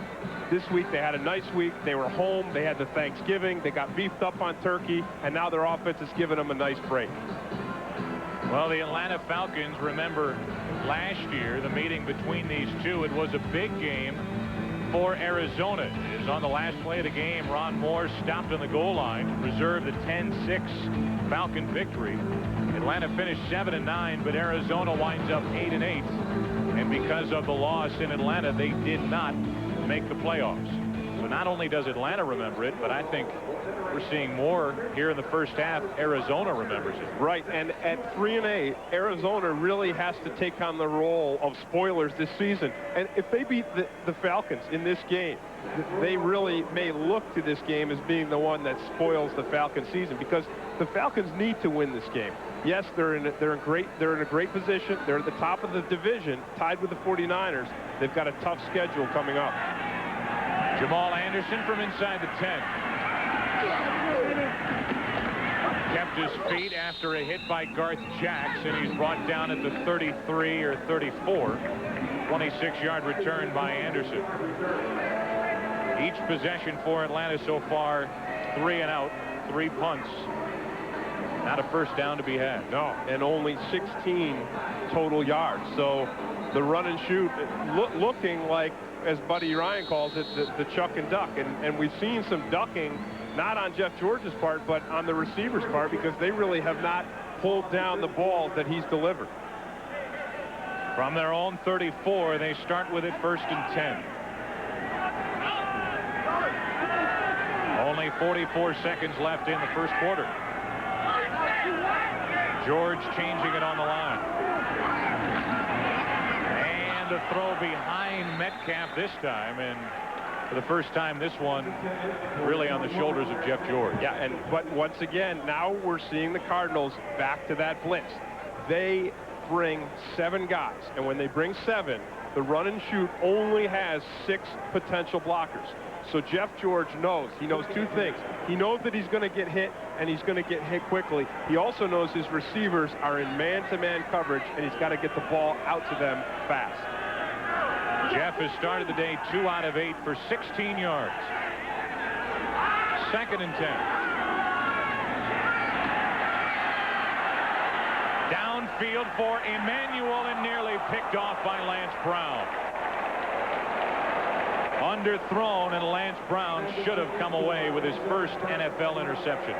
Speaker 6: This week they had a nice week. They were home. They had the Thanksgiving. They got beefed up on turkey, and now their offense is giving them a nice break.
Speaker 5: Well, the Atlanta Falcons, remember last year, the meeting between these two, it was a big game for Arizona. It was on the last play of the game. Ron Moore stopped on the goal line, preserved the 10-6 Falcon victory. Atlanta finished 7-9, but Arizona winds up 8-8. And because of the loss in Atlanta, they did not make the playoffs. So not only does Atlanta remember it, but I think we're seeing more here in the first half. Arizona remembers it.
Speaker 6: Right, and at 3-8, Arizona really has to take on the role of spoilers this season. And if they beat the Falcons in this game, they really may look to this game as being the one that spoils the Falcons season, because the Falcons need to win this game. Yes, they're in a great position. They're at the top of the division, tied with the 49ers. They've got a tough schedule coming up.
Speaker 5: Jamal Anderson from inside the 10. Kept his feet after a hit by Garth Jackson. He's brought down at the 33 or 34. 26-yard return by Anderson. Each possession for Atlanta so far, 3 and out, 3 punts. Not a first down to be had.
Speaker 6: No, and only 16 total yards. So the run and shoot looking like, as Buddy Ryan calls it, the chuck and duck. And we've seen some ducking, not on Jeff George's part, but on the receiver's part, because they really have not pulled down the ball that he's delivered.
Speaker 5: From their own 34, they start with it 1st and 10. Only 44 seconds left in the first quarter. George changing it on the line. And a throw behind Metcalf this time, and for the first time this one really on the shoulders of Jeff George.
Speaker 6: Yeah, but once again, now we're seeing the Cardinals back to that blitz. They bring 7 guys, and when they bring 7, the run and shoot only has 6 potential blockers. So Jeff George knows. He knows 2 things. He knows that he's going to get hit, and he's going to get hit quickly. He also knows his receivers are in man-to-man coverage, and he's got to get the ball out to them fast.
Speaker 5: Jeff has started the day 2 out of 8 for 16 yards. 2nd and 10. Downfield for Emmanuel, and nearly picked off by Lance Brown. Underthrown, and Lance Brown should have come away with his first NFL interception.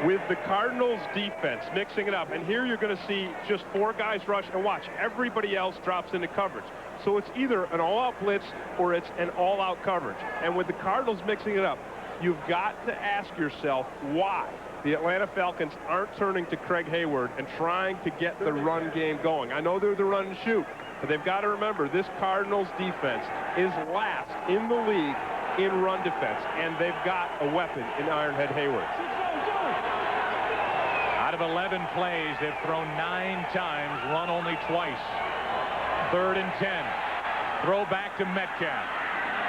Speaker 6: With the Cardinals defense mixing it up, and here you're going to see just 4 guys rush, and watch, everybody else drops into coverage. So it's either an all-out blitz or it's an all-out coverage. And with the Cardinals mixing it up, you've got to ask yourself why the Atlanta Falcons aren't turning to Craig Hayward and trying to get the run game going. I know they're the run and shoot, but they've got to remember this Cardinals defense is last in the league in run defense, and they've got a weapon in Ironhead Hayward.
Speaker 5: Out of 11 plays, they've thrown 9 times, run only twice. 3rd and 10. Throw back to Metcalf.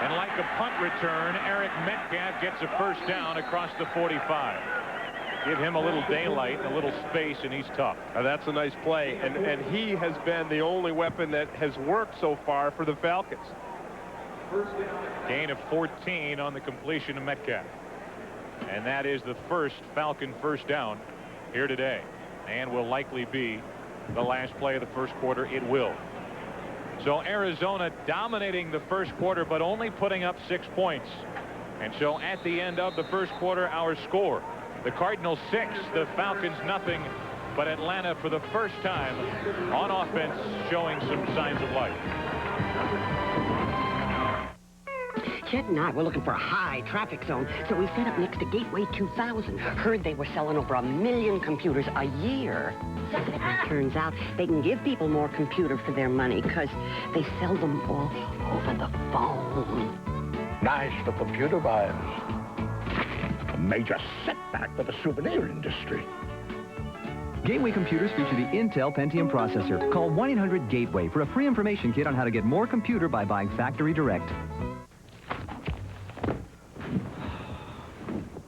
Speaker 5: And like a punt return, Eric Metcalf gets a first down across the 45. Give him a little daylight and a little space, and he's tough.
Speaker 6: That's a nice play, and he has been the only weapon that has worked so far for the Falcons.
Speaker 5: Gain of 14 on the completion of Metcalf. And that is the first Falcon first down here today, and will likely be the last play of the first quarter. It will. So Arizona dominating the first quarter, but only putting up 6 points. And so at the end of the first quarter, our score: the Cardinals 6, the Falcons nothing. But Atlanta, for the first time on offense, showing some signs of life.
Speaker 2: Chet and I were looking for a high traffic zone, so we set up next to Gateway 2000. Heard they were selling over 1 million computers a year. Turns out they can give people more computer for their money because they sell them all over the phone.
Speaker 7: Nice for computer buyers. A major setback for the souvenir industry.
Speaker 16: Gateway computers feature the Intel Pentium processor. Call 1-800-GATEWAY for a free information kit on how to get more computer by buying factory direct.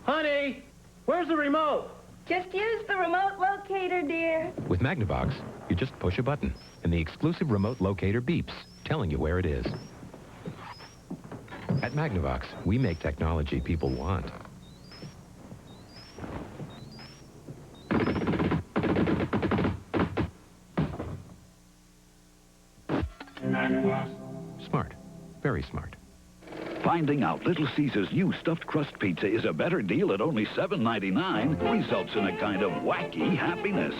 Speaker 12: Honey, where's the remote?
Speaker 24: Just use the remote locator, dear.
Speaker 25: With Magnavox, you just push a button, and the exclusive remote locator beeps, telling you where it is. At Magnavox, we make technology people want. Smart. Very smart.
Speaker 26: Finding out Little Caesar's new stuffed crust pizza is a better deal at only $7.99 results in a kind of wacky happiness.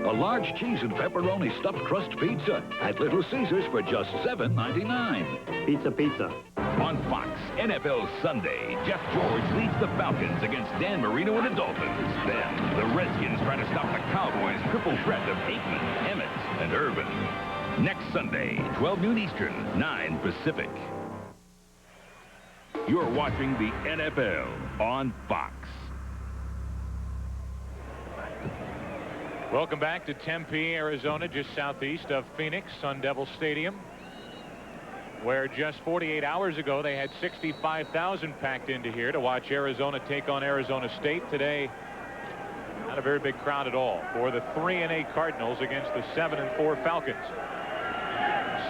Speaker 26: A large cheese and pepperoni stuffed crust pizza at Little Caesar's for just $7.99.
Speaker 27: Pizza, pizza.
Speaker 18: On Fox, NFL Sunday, Jeff George leads the Falcons against Dan Marino and the Dolphins. Then, the Redskins try to stop the Cowboys' triple threat of Aikman, Emmett, and Irvin. Next Sunday, 12 noon Eastern, 9 Pacific. You're watching the NFL on Fox.
Speaker 5: Welcome back to Tempe, Arizona, just southeast of Phoenix, Sun Devil Stadium, where just 48 hours ago they had 65,000 packed into here to watch Arizona take on Arizona State. Today, not a very big crowd at all for the 3-8 Cardinals against the 7-4 Falcons.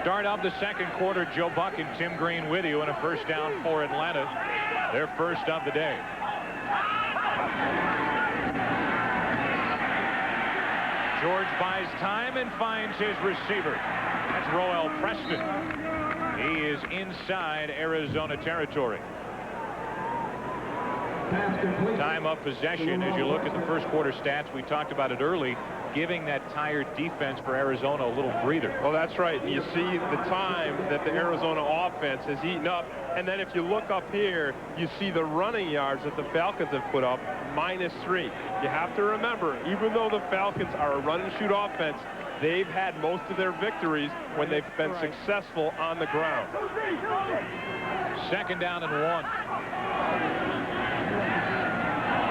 Speaker 5: Start of the second quarter, Joe Buck and Tim Green with you, and a first down for Atlanta, their first of the day. George buys time and finds his receiver. That's Roel Preston. He is inside Arizona territory. Time of possession, as you look at the first quarter stats, we talked about it early, giving that tired defense for Arizona a little breather.
Speaker 6: Well, that's right. You see the time that the Arizona offense has eaten up. And then if you look up here, you see the running yards that the Falcons have put up, -3. You have to remember, even though the Falcons are a run-and-shoot offense, they've had most of their victories when they've been successful on the ground.
Speaker 5: Second down and 1.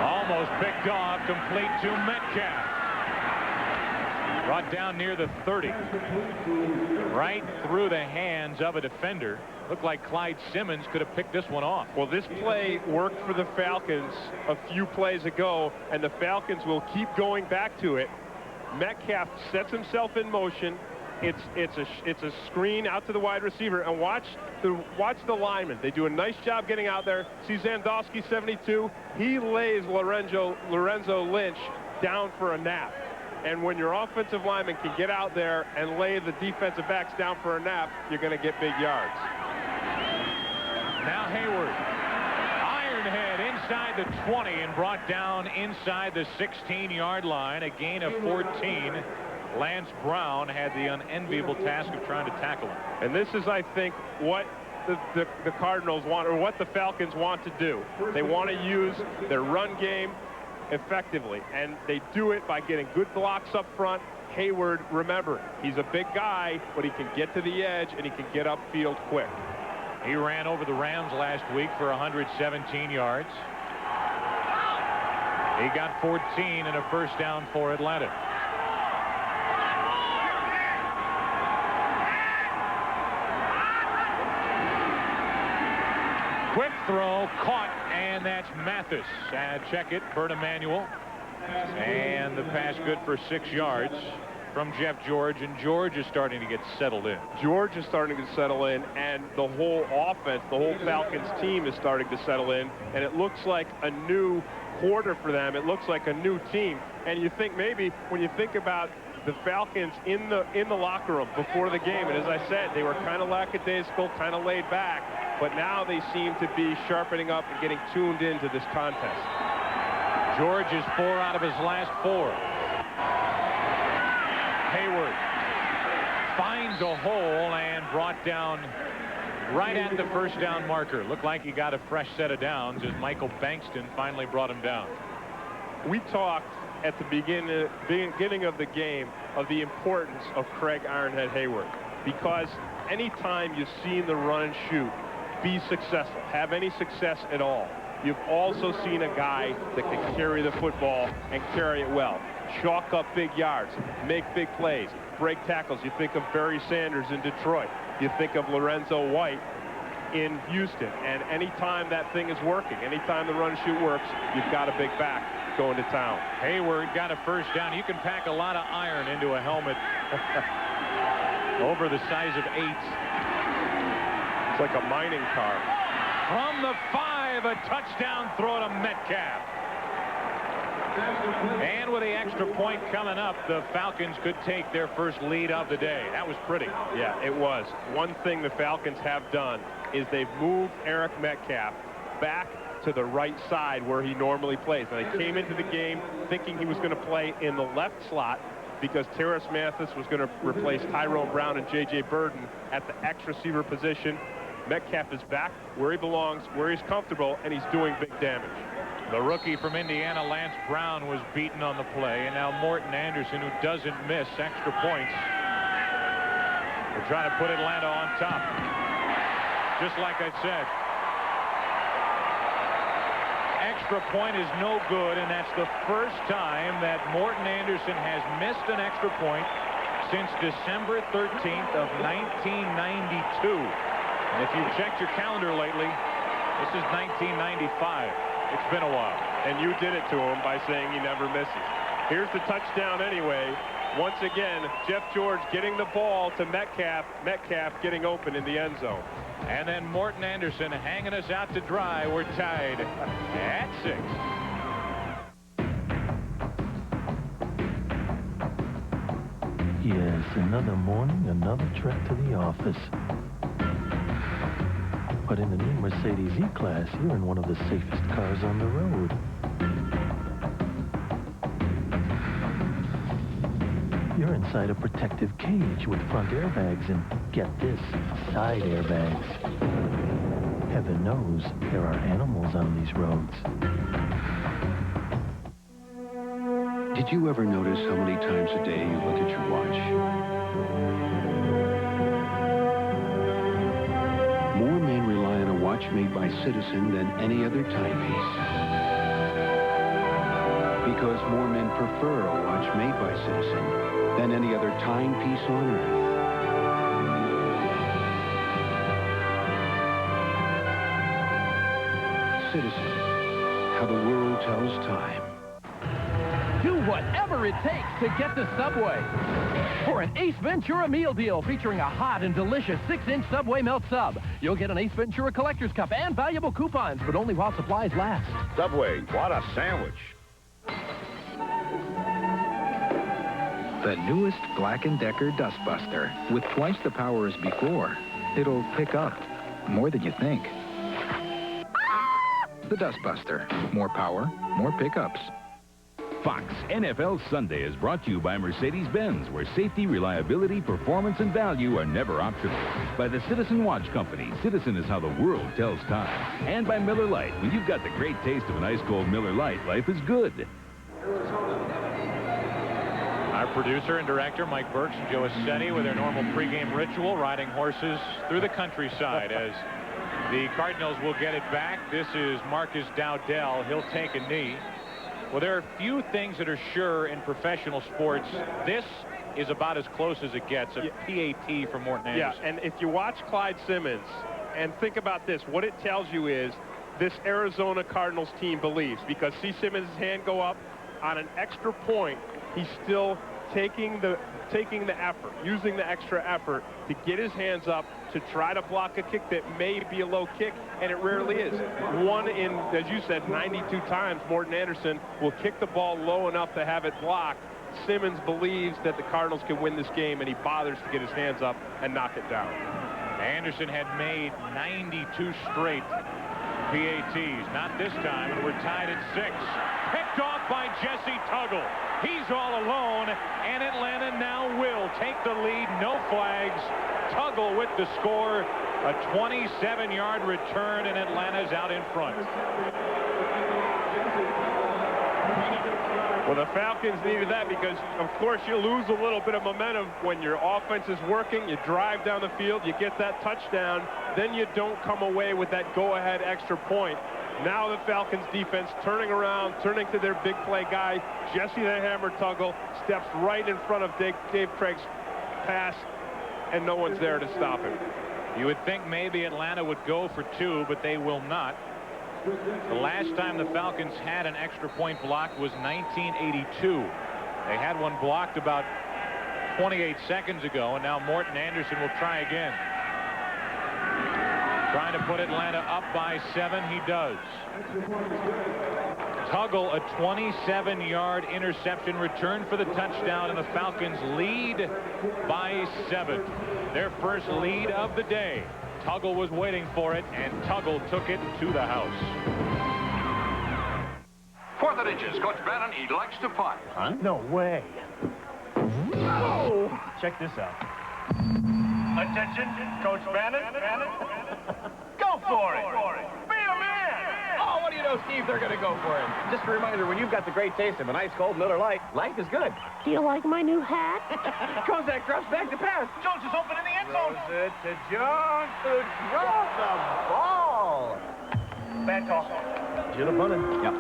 Speaker 5: Almost picked off, complete to Metcalf. Brought down near the 30. Right through the hands of a defender. Looked like Clyde Simmons could have picked this one off.
Speaker 6: Well, this play worked for the Falcons a few plays ago, and the Falcons will keep going back to it. Metcalf sets himself in motion. It's a screen out to the wide receiver, and watch the linemen. They do a nice job getting out there. See Zandowski, 72. He lays Lorenzo Lynch down for a nap. And when your offensive lineman can get out there and lay the defensive backs down for a nap, you're going to get big yards.
Speaker 5: Now Hayward. Ironhead inside the 20 and brought down inside the 16-yard line. A gain of 14. Lance Brown had the unenviable task of trying to tackle him.
Speaker 6: And this is, I think, what the Cardinals want, or what the Falcons want to do. They want to use their run game effectively, and they do it by getting good blocks up front. Hayward, remember, he's a big guy, but he can get to the edge and he can get upfield quick.
Speaker 5: He ran over the Rams last week for 117 yards. He got 14 and a first down for Atlanta. Quick throw, caught, and that's Mathis. Check it, Bert Emanuel. And the pass good for 6 yards from Jeff George, and George is starting to get settled in.
Speaker 6: George is starting to settle in, and the whole offense, the whole Falcons team is starting to settle in, and it looks like a new quarter for them. It looks like a new team. And you think maybe when you think about the Falcons in the locker room before the game, and as I said, they were kind of lackadaisical, kind of laid back, but now they seem to be sharpening up and getting tuned into this contest.
Speaker 5: George is 4 out of his last 4. Hayward finds a hole and brought down right at the first down marker. Looked like he got a fresh set of downs as Michael Bankston finally brought him down.
Speaker 6: We talked at the beginning of the game of the importance of Craig Ironhead Hayward, because anytime you've seen the run and shoot be successful, have any success at all, you've also seen a guy that can carry the football and carry it well. Chalk up big yards, make big plays, break tackles. You think of Barry Sanders in Detroit. You think of Lorenzo White in Houston. And anytime that thing is working, anytime the run and shoot works, you've got a big back going to town.
Speaker 5: Hayward got a first down. You can pack a lot of iron into a helmet over the size of 8.
Speaker 6: It's like a mining car.
Speaker 5: From the 5, a touchdown throw to Metcalf. And with the extra point coming up, the Falcons could take their first lead of the day. That was pretty.
Speaker 6: Yeah, it was. One thing the Falcons have done is they've moved Eric Metcalf back to the right side where he normally plays. Now, they came into the game thinking he was going to play in the left slot because Terrace Mathis was going to replace Tyrone Brown and J.J. Burden at the X receiver position. Metcalf is back where he belongs, where he's comfortable, and he's doing big damage.
Speaker 5: The rookie from Indiana, Lance Brown, was beaten on the play, and now Morton Anderson, who doesn't miss extra points. They're trying to put Atlanta on top. Just like I said. Extra point is no good, and that's the first time that Morton Anderson has missed an extra point since December 13th of 1992. And if you've checked your calendar lately, this is 1995. It's been a while.
Speaker 6: And you did it to him by saying he never misses. Here's the touchdown anyway. Once again, Jeff George getting the ball to Metcalf. Metcalf getting open in the end zone.
Speaker 5: And then Morton Anderson hanging us out to dry. We're tied at 6.
Speaker 3: Yes, another morning, another trek to the office. But in the new Mercedes E-Class, you're in one of the safest cars on the road. You're inside a protective cage with front airbags and, get this, side airbags. Heaven knows there are animals on these roads.
Speaker 15: Did you ever notice how many times a day you look at your watch? More men rely on a watch made by Citizen than any other timepiece. Because more men prefer a watch made by Citizen than any other timepiece on Earth. Citizen, how the world tells time.
Speaker 9: Do whatever it takes to get to Subway. For an Ace Ventura meal deal featuring a hot and delicious 6-inch Subway melt sub. You'll get an Ace Ventura collector's cup and valuable coupons, but only while supplies last.
Speaker 7: Subway, what a sandwich.
Speaker 11: The newest Black & Decker Dustbuster. With twice the power as before, it'll pick up more than you think. The Dustbuster. More power, more pickups.
Speaker 18: Fox NFL Sunday is brought to you by Mercedes-Benz, where safety, reliability, performance, and value are never optional. By the Citizen Watch Company. Citizen is how the world tells time. And by Miller Lite. When you've got the great taste of an ice-cold Miller Lite, life is good.
Speaker 5: Our producer and director, Mike Burks and Joe Assetti, with their normal pregame ritual, riding horses through the countryside as the Cardinals will get it back. This is Marcus Dowdell. He'll take a knee. Well, there are few things that are sure in professional sports. This is about as close as it gets, a PAT from Morton Anderson.
Speaker 6: Yeah, and if you watch Clyde Simmons, and think about this, what it tells you is this Arizona Cardinals team believes, because see Simmons' hand go up on an extra point, he's still taking the effort, using the extra effort to get his hands up to try to block a kick that may be a low kick, and it rarely is. One in, as you said, 92 times, Morton Anderson will kick the ball low enough to have it blocked. Simmons believes that the Cardinals can win this game, and he bothers to get his hands up and knock it down.
Speaker 5: Anderson had made 92 straight PATs. Not this time, and we're tied at 6. Picked off by Jesse Tuggle. He's all alone, and Atlanta now will take the lead. No flags. Tuggle with the score. A 27-yard return, and Atlanta's out in front.
Speaker 6: Well, the Falcons needed that because, of course, you lose a little bit of momentum when your offense is working. You drive down the field, you get that touchdown, then you don't come away with that go-ahead extra point. Now the Falcons defense turning around, turning to their big play guy, Jesse the Hammer Tuggle, steps right in front of Dave Craig's pass, and no one's there to stop him.
Speaker 5: You would think maybe Atlanta would go for two, but they will not. The last time the Falcons had an extra point blocked was 1982. They had one blocked about 28 seconds ago, and now Morton Anderson will try again. Trying to put Atlanta up by 7. He does. Tuggle, a 27-yard interception return for the touchdown, and the Falcons lead by 7. Their first lead of the day. Tuggle was waiting for it, and Tuggle took it to the house.
Speaker 14: 4th and inches. Coach Bannon, he likes to punt.
Speaker 3: Huh? No way.
Speaker 14: Oh.
Speaker 3: Check this out.
Speaker 14: Attention, Coach Bannon. Go for it. Be a man.
Speaker 9: Oh, what do you know, Steve? They're going to go for it. Just a reminder, when you've got the great taste of an ice cold Miller Lite, life is good.
Speaker 2: Do you like my new hat?
Speaker 9: Kozak drops back to pass.
Speaker 14: Jones is open in the end zone.
Speaker 9: Throws it to Jones, who drops the ball.
Speaker 14: Bad toss.
Speaker 3: Should have punted.
Speaker 9: Yep.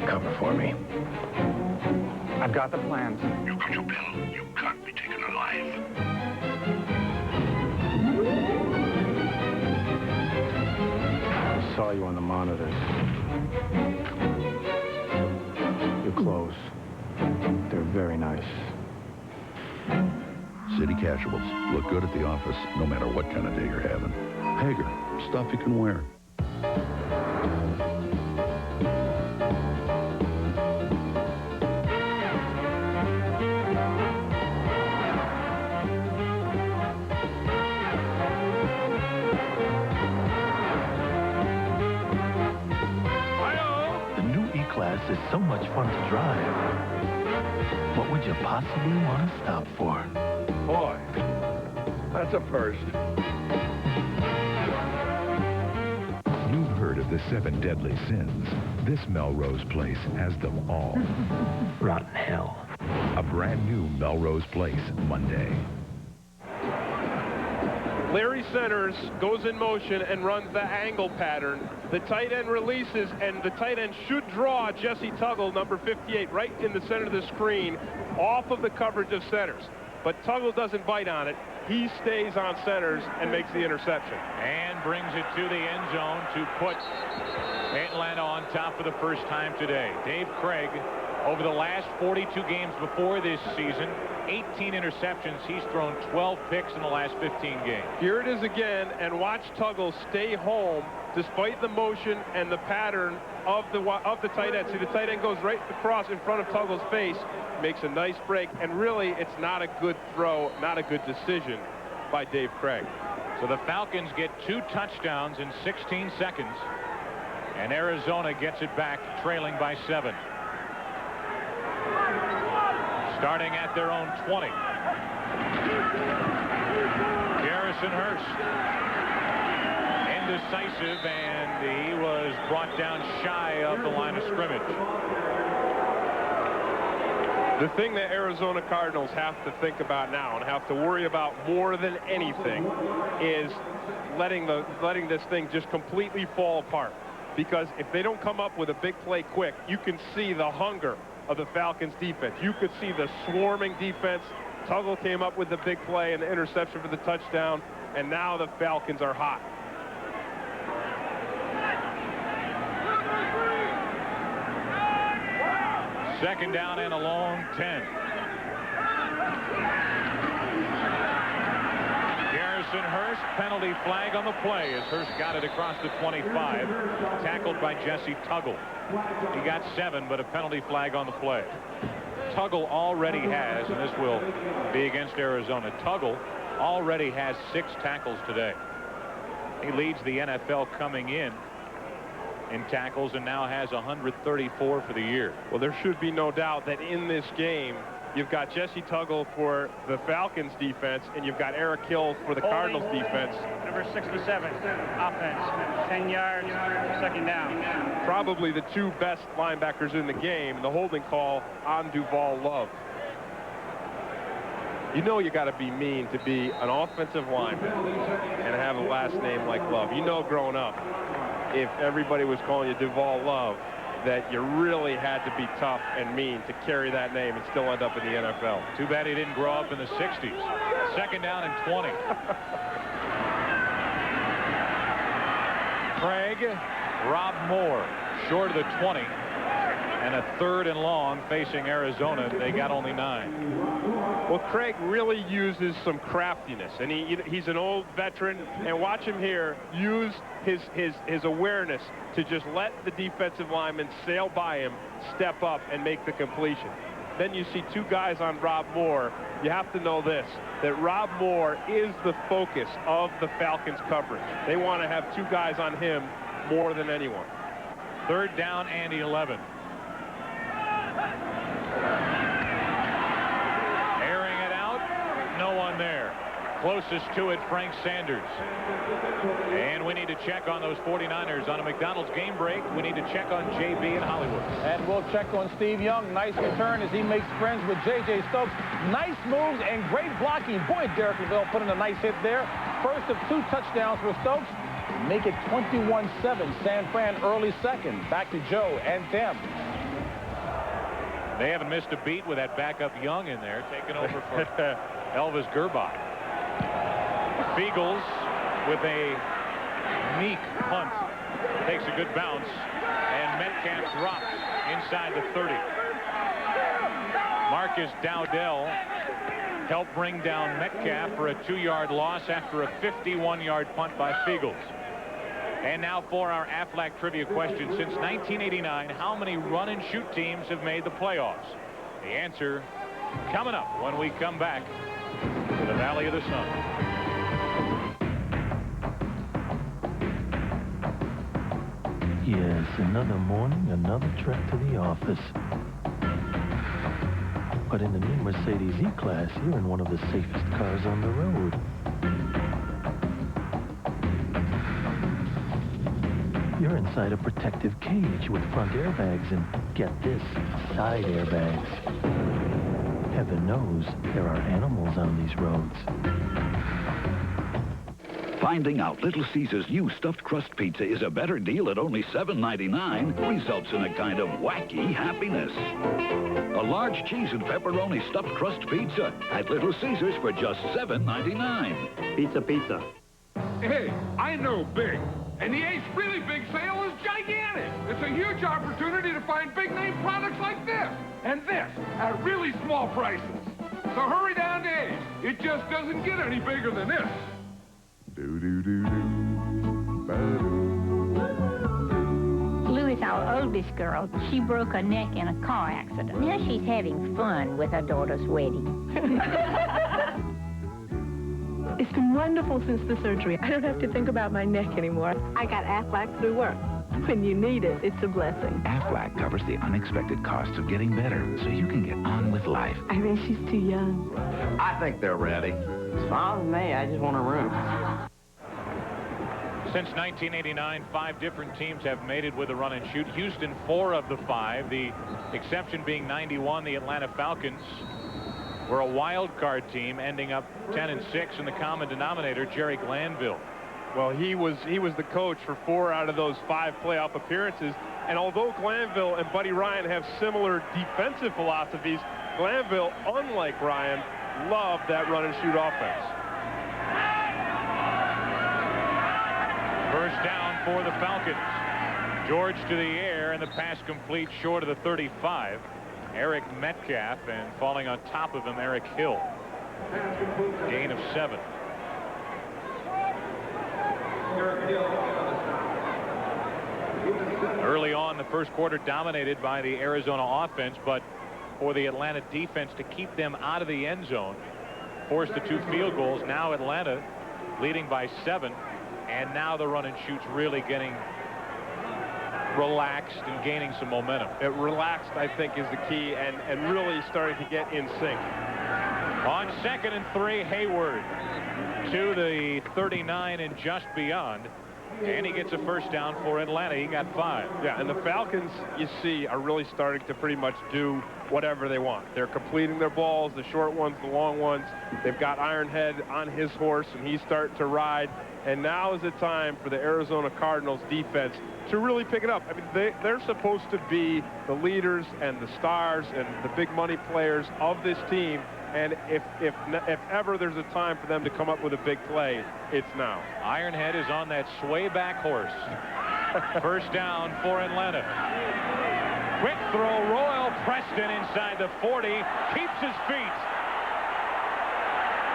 Speaker 3: Cover for me.
Speaker 9: I've got the plans.
Speaker 7: You got your bill. You can't be taken alive.
Speaker 3: I saw you on the monitors. Your clothes. They're very nice.
Speaker 26: City casuals. Look good at the office, no matter what kind of day you're having. Hager. Stuff you can wear.
Speaker 3: Is so much fun to drive. What would you possibly want to stop for?
Speaker 7: Boy, that's a first.
Speaker 17: You've heard of the 7 deadly sins. This Melrose Place has them all.
Speaker 3: Rotten hell.
Speaker 17: A brand new Melrose Place, Monday.
Speaker 6: Larry Centers goes in motion and runs the angle pattern. The tight end releases, and the tight end should draw Jesse Tuggle, number 58, right in the center of the screen, off of the coverage of Centers. But Tuggle doesn't bite on it. He stays on Centers and makes the interception.
Speaker 5: And brings it to the end zone to put Atlanta on top for the first time today. Dave Craig, over the last 42 games before this season, 18 interceptions. He's thrown 12 picks in the last 15 games.
Speaker 6: Here it is again, and watch Tuggle stay home despite the motion and the pattern of the tight end. See, the tight end goes right across in front of Tuggle's face, makes a nice break, and really it's not a good throw, not a good decision by Dave Craig.
Speaker 5: So the Falcons get 2 touchdowns in 16 seconds, and Arizona gets it back, trailing by 7. Starting at their own 20. Garrison Hurst. Indecisive, and he was brought down shy of the line of scrimmage.
Speaker 6: The thing that Arizona Cardinals have to think about now and have to worry about more than anything is letting this thing just completely fall apart. Because if they don't come up with a big play quick, you can see the hunger of the Falcons defense. You could see the swarming defense. Tuggle came up with the big play and the interception for the touchdown, and now the Falcons are hot.
Speaker 5: Second down and a long 10. Garrison Hurst, penalty flag on the play as Hurst got it across the 25, tackled by Jesse Tuggle. He got 7, but a penalty flag on the play. Tuggle already has, and this will be against Arizona, Tuggle already has 6 tackles today. He leads the NFL coming in in tackles and now has 134 for the year.
Speaker 6: Well, there should be no doubt that in this game, you've got Jesse Tuggle for the Falcons defense, and you've got Eric Hill for the Cardinals defense.
Speaker 14: Number 67, offense, 10 yards, second down.
Speaker 6: Probably the two best linebackers in the game, the holding call on Duval Love. You know you got to be mean to be an offensive lineman and have a last name like Love. You know growing up, if everybody was calling you Duval Love, that you really had to be tough and mean to carry that name and still end up in the NFL.
Speaker 5: Too bad he didn't grow up in the 60s. Second down and 20. Craig, Rob Moore, short of the 20. And a third and long facing Arizona. They got only 9.
Speaker 6: Well, Craig really uses some craftiness, and he's an old veteran, and watch him here use his awareness to just let the defensive lineman sail by him, step up, and make the completion. Then you see two guys on Rob Moore. You have to know this, that Rob Moore is the focus of the Falcons coverage. They want to have two guys on him more than anyone.
Speaker 5: Third down and 11. Airing it out, no one there. Closest to it, Frank Sanders. And we need to check on those 49ers. On a McDonald's game break, we need to check on JB in Hollywood.
Speaker 10: And we'll check on Steve Young. Nice return as he makes friends with J.J. Stokes. Nice moves and great blocking. Boy, Derek LaVille put in a nice hit there. First of 2 touchdowns for Stokes. Make it 21-7. San Fran early second. Back to Joe and Tim.
Speaker 5: They haven't missed a beat with that backup Young in there, taking over for Elvis Gerbach. Beagles with a meek punt. Takes a good bounce, and Metcalf drops inside the 30. Marcus Dowdell helped bring down Metcalf for a 2-yard loss after a 51-yard punt by Beagles. And now for our Aflac trivia question. Since 1989, how many run-and-shoot teams have made the playoffs? The answer coming up when we come back to the Valley of the Sun.
Speaker 3: Yes, another morning, another trek to the office. But in the new Mercedes E-Class, you're in one of the safest cars on the road. You're inside a protective cage with front airbags and, get this, side airbags. Heaven knows there are animals on these roads.
Speaker 26: Finding out Little Caesar's new stuffed crust pizza is a better deal at only $7.99 results in a kind of wacky happiness. A large cheese and pepperoni stuffed crust pizza at Little Caesar's for just $7.99.
Speaker 13: Pizza, pizza.
Speaker 19: Hey, I know big. And the Ace Really Big sale is gigantic. It's a huge opportunity to find big-name products like this and this at really small prices. So hurry down to Ace. It just doesn't get any bigger than this.
Speaker 20: Lou is our oldest girl. She broke her neck in a car accident. Now she's having fun with her daughter's wedding.
Speaker 21: It's been wonderful since the surgery. I don't have to think about my neck anymore. I got Aflac through work. When you need it, it's a blessing.
Speaker 22: Aflac covers the unexpected costs of getting better so you can get on with life.
Speaker 21: I mean, she's too young.
Speaker 13: I think they're ready. It's fine with me. I just want a room.
Speaker 5: Since 1989, 5 different teams have made it with a run and shoot. Houston, 4 of the 5. The exception being 91, the Atlanta Falcons were a wild card team, ending up 10-6, and the common denominator, Jerry Glanville.
Speaker 6: Well, he was the coach for 4 out of those 5 playoff appearances. And although Glanville and Buddy Ryan have similar defensive philosophies, Glanville, unlike Ryan, loved that run and shoot offense.
Speaker 5: First down for the Falcons. George to the air, and the pass complete short of the 35. Eric Metcalf, and falling on top of him, Eric Hill. Gain of 7. Early on, the first quarter dominated by the Arizona offense, but for the Atlanta defense to keep them out of the end zone, forced the 2 field goals. Now Atlanta leading by 7, and now the run and shoot's really getting relaxed and gaining some momentum.
Speaker 6: It relaxed, I think, is the key, and really starting to get in sync.
Speaker 5: On 2nd and 3, Hayward to the 39 and just beyond. And he gets a first down for Atlanta. He got 5.
Speaker 6: Yeah, and the Falcons, you see, are really starting to pretty much do whatever they want. They're completing their balls, the short ones, the long ones. They've got Ironhead on his horse, and he's starting to ride. And now is the time for the Arizona Cardinals defense to really pick it up. I mean, they're supposed to be the leaders and the stars and the big money players of this team. And if ever there's a time for them to come up with a big play, it's now.
Speaker 5: Ironhead is on that sway back horse. First down for Atlanta. Quick throw. Royal Preston inside the 40. Keeps his feet.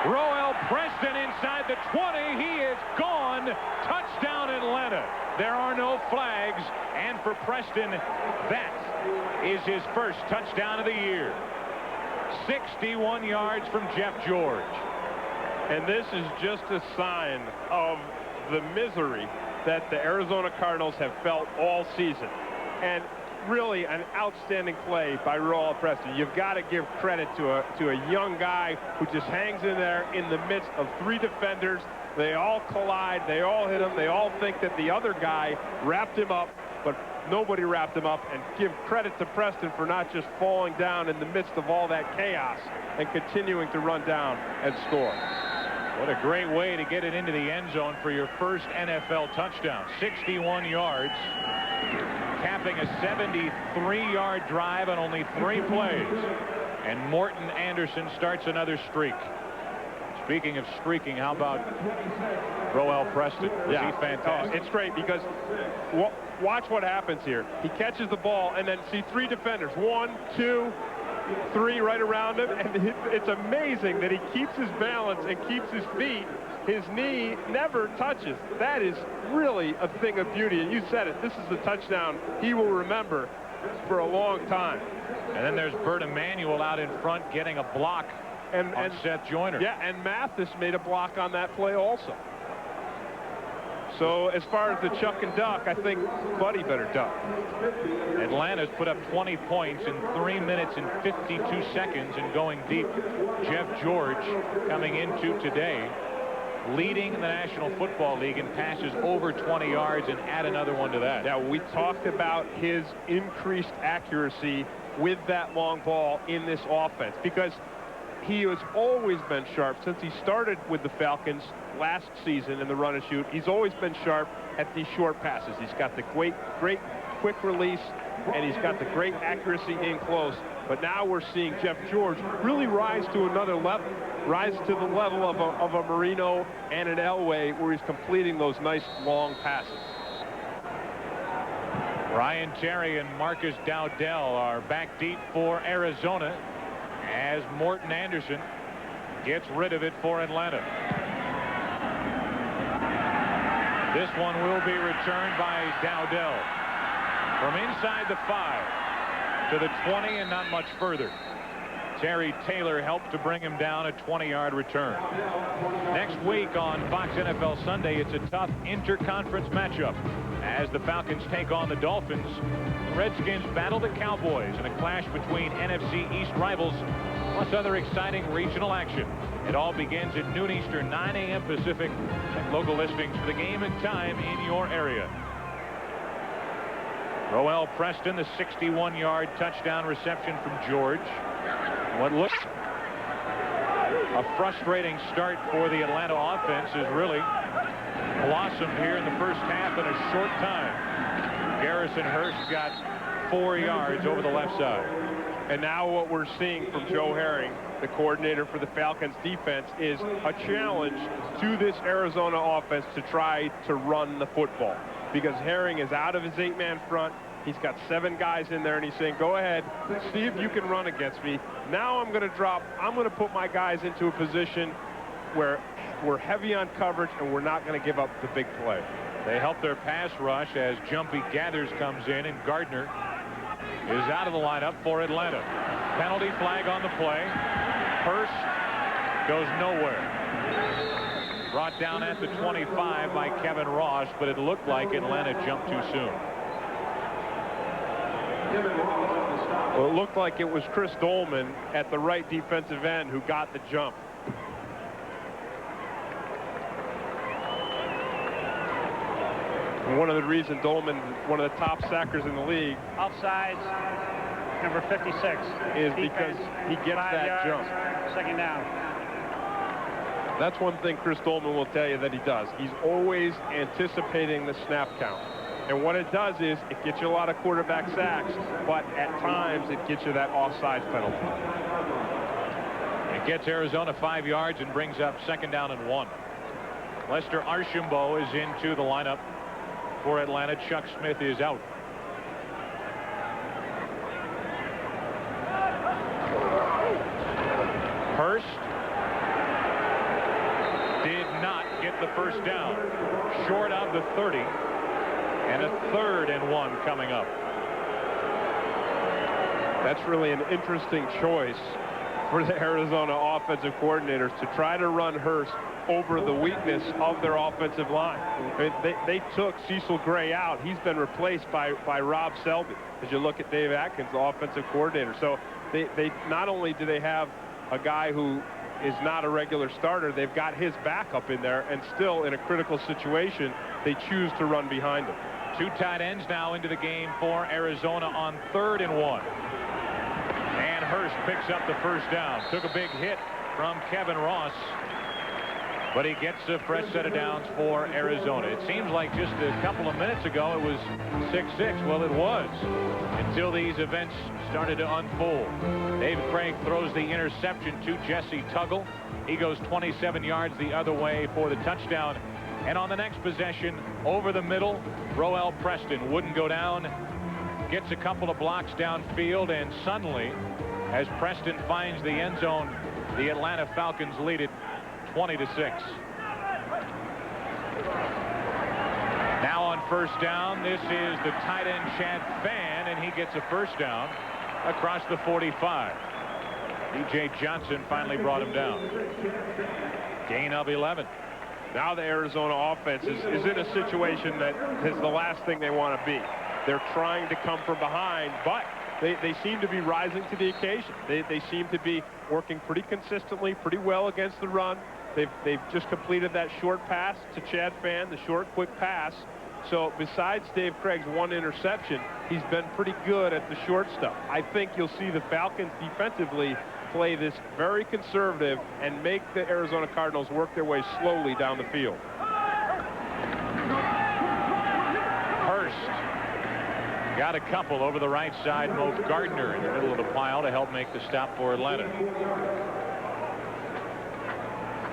Speaker 5: Royal Preston inside the 20. He is gone. Touchdown Atlanta. There are no flags. And for Preston, that is his first touchdown of the year. 61 yards from Jeff George.
Speaker 6: And this is just a sign of the misery that the Arizona Cardinals have felt all season. And really an outstanding play by Royal Preston. You've got to give credit to a young guy who just hangs in there in the midst of 3 defenders. They all collide. They all hit him. They all think that the other guy wrapped him up, but nobody wrapped him up. And give credit to Preston for not just falling down in the midst of all that chaos and continuing to run down and score.
Speaker 5: What a great way to get it into the end zone for your first NFL touchdown. 61 yards, capping a 73-yard drive on only 3 plays. And Morton Anderson starts another streak. Speaking of streaking, how about Roel Preston?
Speaker 6: Yeah,
Speaker 5: He's fantastic.
Speaker 6: It's great because watch what happens here. He catches the ball and then see 3 defenders. 1, 2, 3 right around him, and it's amazing that he keeps his balance and keeps his feet. His knee never touches. That is really a thing of beauty, and you said it. This is the touchdown he will remember for a long time.
Speaker 5: And then there's Bert Emanuel out in front getting a block on Seth Joyner.
Speaker 6: Yeah, and Mathis made a block on that play also. So as far as the chuck and duck, I think Buddy better duck.
Speaker 5: Atlanta's put up 20 points in 3 minutes and 52 seconds and going deep. Jeff George coming into today, leading the National Football League in passes over 20 yards, and add another one to that.
Speaker 6: Yeah, we talked about his increased accuracy with that long ball in this offense because he has always been sharp since he started with the Falcons last season in the run and shoot. He's always been sharp at these short passes. He's got the great quick release, and he's got the great accuracy in close. But now we're seeing Jeff George really rise to another level, rise to the level of a Marino and an Elway, where he's completing those nice long passes.
Speaker 5: Ryan Terry and Marcus Dowdell are back deep for Arizona as Morton Anderson gets rid of it for Atlanta. This one will be returned by Dowdell from inside the 5 to the 20 and not much further. Terry Taylor helped to bring him down, a 20-yard return. Next week on Fox NFL Sunday, it's a tough interconference matchup as the Falcons take on the Dolphins. The Redskins battle the Cowboys in a clash between NFC East rivals, plus other exciting regional action. It all begins at noon Eastern, 9 a.m. Pacific. Check local listings for the game and time in your area. Roel Preston, the 61-yard touchdown reception from George. What looks a frustrating start for the Atlanta offense is really blossomed here in the first half in a short time. Garrison Hurst got 4 yards over the left side.
Speaker 6: And now what we're seeing from Joe Herring, the coordinator for the Falcons defense, is a challenge to this Arizona offense to try to run the football. Because Herring is out of his 8-man front. He's got 7 guys in there, and he's saying, go ahead, see if you can run against me. Now I'm going to put my guys into a position where we're heavy on coverage and we're not going to give up the big play.
Speaker 5: They help their pass rush as Jumpy Gathers comes in, and Gardner is out of the lineup for Atlanta. Penalty flag on the play. Hurst goes nowhere. Brought down at the 25 by Kevin Ross, but it looked like Atlanta jumped too soon.
Speaker 6: Well, it looked like it was Chris Dolman at the right defensive end who got the jump. And one of the reasons Dolman, one of the top sackers in the league,
Speaker 14: Offsides, number 56.
Speaker 6: Is because he gets
Speaker 14: 5
Speaker 6: that
Speaker 14: yards,
Speaker 6: jump.
Speaker 14: Second down.
Speaker 6: That's one thing Chris Dolman will tell you that he does. He's always anticipating the snap count. And what it does is it gets you a lot of quarterback sacks, but at times it gets you that offsides penalty.
Speaker 5: It gets Arizona 5 yards and brings up second down and 1. Lester Archambault is into the lineup for Atlanta. Chuck Smith is out. Hurst did not get the first down. Short of the 30. And a 3rd and 1 coming up.
Speaker 6: That's really an interesting choice for the Arizona offensive coordinators to try to run Hurst over the weakness of their offensive line. They took Cecil Gray out. He's been replaced by Rob Selby. As you look at Dave Atkins, the offensive coordinator. So they not only do they have a guy who is not a regular starter, they've got his backup in there, and still in a critical situation, they choose to run behind him.
Speaker 5: 2 tight ends now into the game for Arizona on 3rd and 1. And Hurst picks up the first down. Took a big hit from Kevin Ross, but he gets a fresh set of downs for Arizona. It seems like just a couple of minutes ago it was 6-6. Well, it was until these events started to unfold. Dave Craig throws the interception to Jesse Tuggle. He goes 27 yards the other way for the touchdown. And on the next possession, over the middle, Roel Preston wouldn't go down. Gets a couple of blocks downfield, and suddenly, as Preston finds the end zone, the Atlanta Falcons lead it 20-6. Now on first down, this is the tight end Chad Fan, and he gets a first down across the 45. DJ Johnson finally brought him down. Gain of 11.
Speaker 6: Now the Arizona offense is in a situation that is the last thing they want to be. They're trying to come from behind, but they seem to be rising to the occasion. They seem to be working pretty consistently, pretty well against the run. They've just completed that short pass to Chad Fan, the short, quick pass. So besides Dave Craig's 1 interception, he's been pretty good at the short stuff. I think you'll see the Falcons defensively play this very conservative and make the Arizona Cardinals work their way slowly down the field.
Speaker 5: Hurst got a couple over the right side. Mo Gardner in the middle of the pile to help make the stop for Atlanta.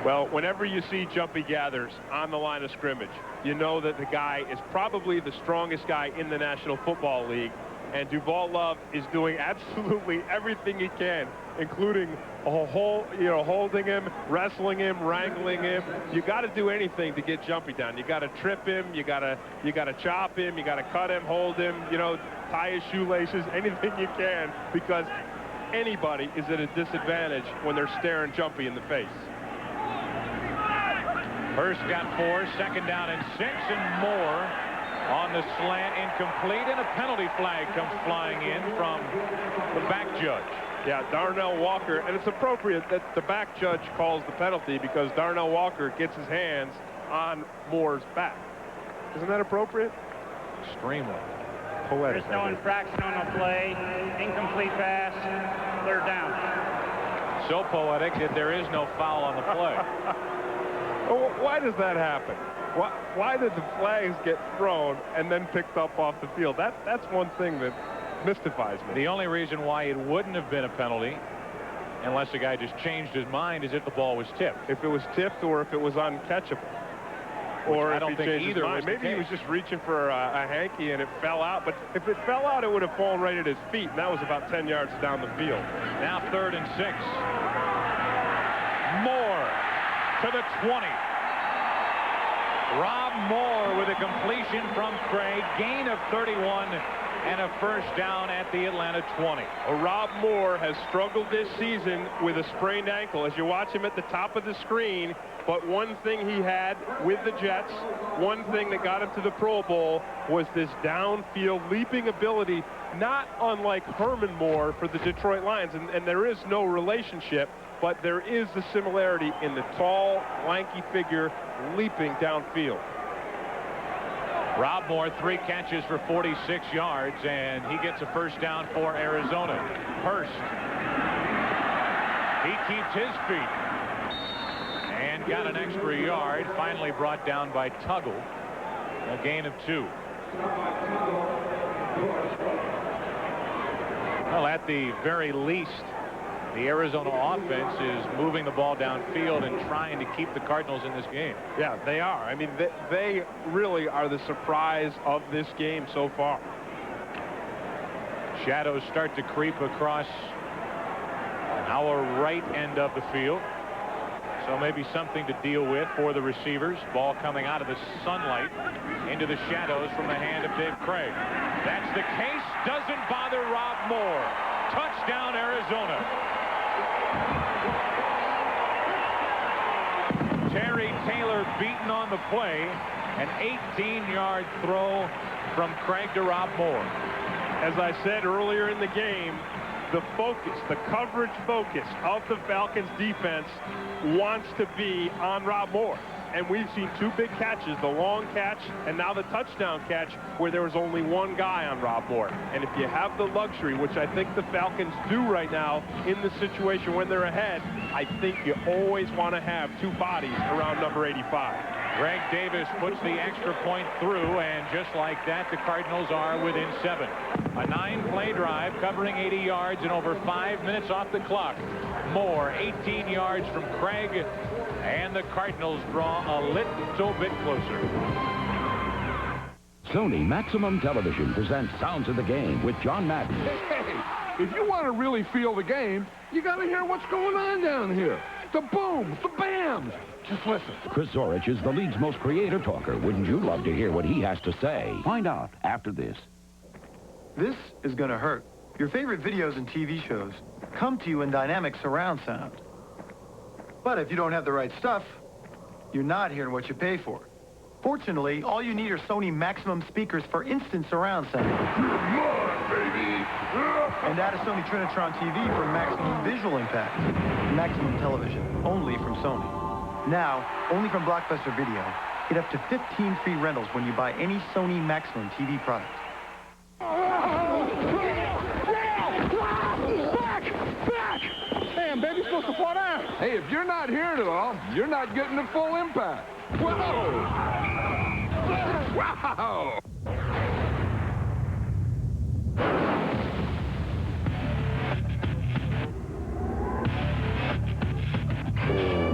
Speaker 6: Well, whenever you see jumpy gathers on the line of scrimmage, you know that the guy is probably the strongest guy in the National Football League. And Duval Love is doing absolutely everything he can, including holding him, wrestling him, wrangling him. You got to do anything to get Jumpy down. You got to trip him, you got to chop him, you got to cut him, hold him, tie his shoelaces, anything you can, because anybody is at a disadvantage when they're staring Jumpy in the face.
Speaker 5: Hurst got 4, second down and 6 and more. On the slant, incomplete, and a penalty flag comes flying in from the back judge.
Speaker 6: Yeah, Darnell Walker, and it's appropriate that the back judge calls the penalty because Darnell Walker gets his hands on Moore's back. Isn't that appropriate?
Speaker 5: Extremely.
Speaker 6: Poetic.
Speaker 14: There's no infraction on the play. Incomplete pass. 3rd down.
Speaker 5: So poetic that there is no foul on the play.
Speaker 6: Well, why does that happen? Why did the flags get thrown and then picked up off the field? That's one thing that mystifies me.
Speaker 5: The only reason why it wouldn't have been a penalty, unless the guy just changed his mind, is if the ball was tipped.
Speaker 6: If it was tipped or if it was uncatchable. Or
Speaker 5: I don't think either was the
Speaker 6: Maybe he was just reaching for a hanky and it fell out. But if it fell out, it would have fallen right at his feet. And that was about 10 yards down the field.
Speaker 5: Now 3rd and 6. Moore to the 20. Rob Moore with a completion from Craig. Gain of 31. and a first down at the Atlanta 20.
Speaker 6: Rob Moore has struggled this season with a sprained ankle, as you watch him at the top of the screen. But one thing he had with the Jets, one thing that got him to the Pro Bowl, was this downfield leaping ability, not unlike Herman Moore for the Detroit Lions. And there is no relationship, but there is the similarity in the tall, lanky figure leaping downfield.
Speaker 5: Rob Moore, 3 catches for 46 yards, and he gets a first down for Arizona. Hurst. He keeps his feet and got an extra yard, finally brought down by Tuggle. A gain of 2. Well, at the very least, the Arizona offense is moving the ball downfield and trying to keep the Cardinals in this game.
Speaker 6: Yeah, they are. I mean, they really are the surprise of this game so far.
Speaker 5: Shadows start to creep across our right end of the field. So maybe something to deal with for the receivers. Ball coming out of the sunlight into the shadows from the hand of Dave Craig. That's the case. Doesn't bother Rob Moore. Touchdown, Arizona. Terry Taylor beaten on the play. An 18-yard throw from Craig to Rob Moore.
Speaker 6: As I said earlier in the game, the focus, the coverage focus of the Falcons defense wants to be on Rob Moore. And we've seen 2 big catches, the long catch and now the touchdown catch, where there was only one guy on Rob Moore. And if you have the luxury, which I think the Falcons do right now in the situation when they're ahead, I think you always want to have 2 bodies around number 85.
Speaker 5: Greg Davis puts the extra point through, and just like that, the Cardinals are within 7. A 9-play drive covering 80 yards in over 5 minutes off the clock. Moore, 18 yards from Craig, and the Cardinals draw a little bit closer.
Speaker 1: Sony Maximum Television presents Sounds of the Game with John Madden.
Speaker 19: Hey, if you want to really feel the game, you got to hear what's going on down here. The booms, the bams. Just listen.
Speaker 1: Chris Zorich is the league's most creative talker. Wouldn't you love to hear what he has to say? Find out after this.
Speaker 4: This is going to hurt. Your favorite videos and TV shows come to you in dynamic surround sound. But if you don't have the right stuff, you're not hearing what you pay for. Fortunately, all you need are Sony Maximum speakers for instant surround sound.
Speaker 19: Come on, baby.
Speaker 4: And add a Sony Trinitron TV for maximum visual impact. Maximum television, only from Sony. Now, only from Blockbuster Video, get up to 15 free rentals when you buy any Sony Maximum TV product.
Speaker 19: Back! Damn, baby's supposed to fall down. Hey, if you're not hearing it all, you're not getting the full impact. Whoa! Wow!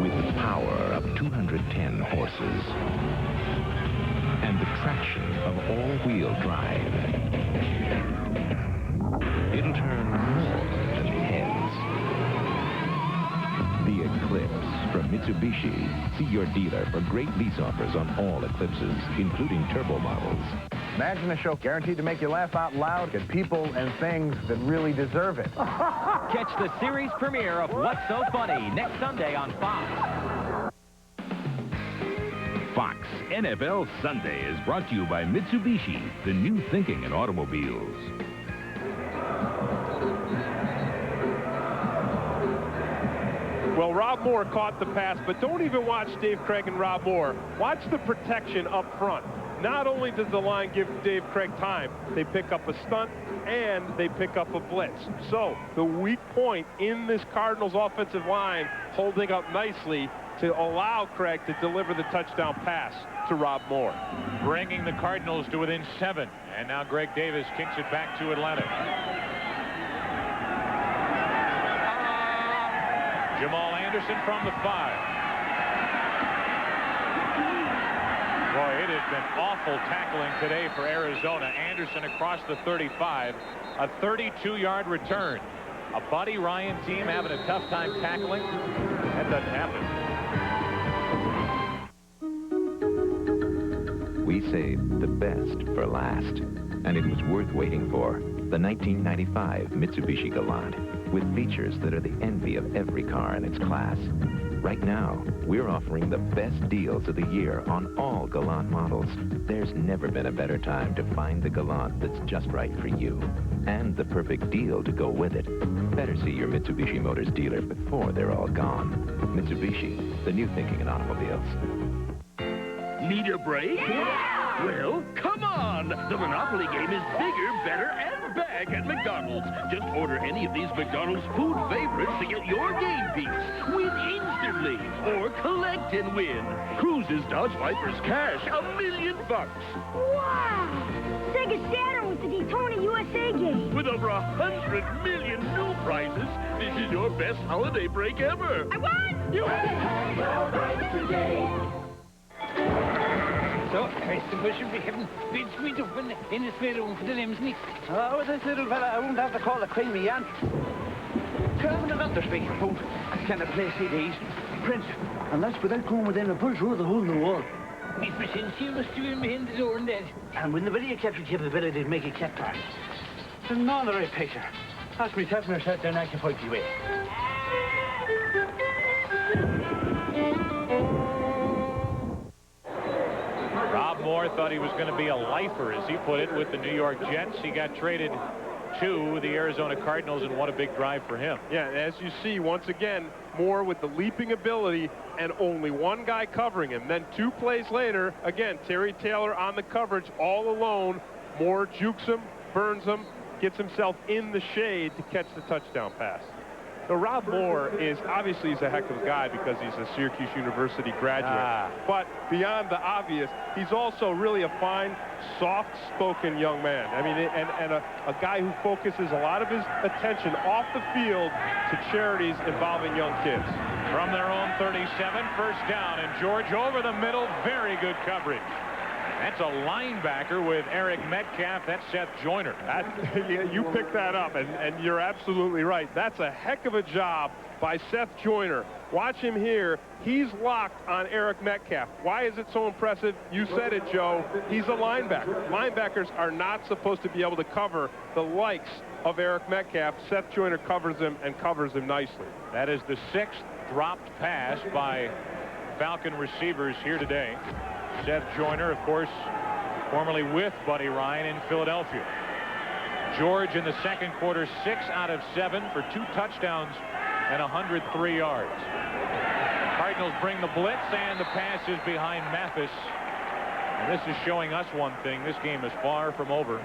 Speaker 22: With the power of 210 horses and the traction of all-wheel drive, it'll turn more than heads. The Eclipse from Mitsubishi. See your dealer for great lease offers on all Eclipses, including turbo models.
Speaker 8: Imagine a show guaranteed to make you laugh out loud at people and things that really deserve it.
Speaker 12: Catch the series premiere of What's So Funny next Sunday on Fox.
Speaker 18: Fox NFL Sunday is brought to you by Mitsubishi, the new thinking in automobiles.
Speaker 6: Well, Rob Moore caught the pass, but don't even watch Dave Craig and Rob Moore. Watch the protection up front. Not only does the line give Dave Craig time, they pick up a stunt and they pick up a blitz. So the weak point in this Cardinals offensive line holding up nicely to allow Craig to deliver the touchdown pass to Rob Moore.
Speaker 5: Bringing the Cardinals to within 7. And now Greg Davis kicks it back to Atlanta. Jamal Anderson from the 5. Boy, it has been awful tackling today for Arizona. Anderson across the 35. A 32-yard return. A Buddy Ryan team having a tough time tackling. That doesn't happen.
Speaker 25: We saved the best for last.
Speaker 22: and it was worth waiting for. The 1995 Mitsubishi Galant, with features that are the envy of every car in its class. Right now, we're offering the best deals of the year on all Galant models. There's never been a better time to find the Galant that's just right for you, and the perfect deal to go with it. Better see your Mitsubishi Motors dealer before they're all gone. Mitsubishi, the new thinking in automobiles.
Speaker 18: Need a break?
Speaker 21: Yeah!
Speaker 18: Well, come on! The Monopoly game is bigger, better, and back at McDonald's. Just order any of these McDonald's food favorites to get your game piece. Win instantly, or collect and win. Cruises, Dodge Vipers, cash, $1 million.
Speaker 21: Wow! Sega Saturn with the Daytona USA game.
Speaker 18: With over 100 million new prizes, this is your best holiday break ever.
Speaker 21: I won!
Speaker 18: You had your break today.
Speaker 2: So, I suppose you'll be having big sweet up in the spare room for the limbs, Nick.
Speaker 13: Oh, with this little fella, I wouldn't have to call the queen me aunt. Come on, another speakerphone. I can't play CDs. Prince, and that's without going within a bush or the hole in the wall.
Speaker 2: Miss Vicentia must have been behind the door and that.
Speaker 13: And when the video capture capability to make it capture. And not the right picture. Ask me tapping her sat there and I can point you away.
Speaker 5: Rob Moore thought he was going to be a lifer, as he put it, with the New York Jets. He got traded to the Arizona Cardinals, and what a big drive for him.
Speaker 6: Yeah, as you see, once again, Moore with the leaping ability and only one guy covering him. Then 2 plays later, again, Terry Taylor on the coverage all alone. Moore jukes him, burns him, gets himself in the shade to catch the touchdown pass. So Rob Moore is obviously he's a heck of a guy because he's a Syracuse University graduate. But beyond the obvious, he's also really a fine, soft-spoken young man. I mean, and a guy who focuses a lot of his attention off the field to charities involving young kids.
Speaker 5: From their own 37, first down, and George over the middle, very good coverage. That's a linebacker with Eric Metcalf. That's Seth Joyner.
Speaker 6: Yeah, you picked that up, and you're absolutely right. That's a heck of a job by Seth Joyner. Watch him here. He's locked on Eric Metcalf. Why is it so impressive? You said it, Joe. He's a linebacker. Linebackers are not supposed to be able to cover the likes of Eric Metcalf. Seth Joyner covers him and covers him nicely.
Speaker 5: That is the 6th dropped pass by Falcon receivers here today. Seth Joyner, of course, formerly with Buddy Ryan in Philadelphia. George in the second quarter, 6 out of 7 for 2 touchdowns and 103 yards. Cardinals bring the blitz, and the pass is behind Mathis. And this is showing us one thing. This game is far from over,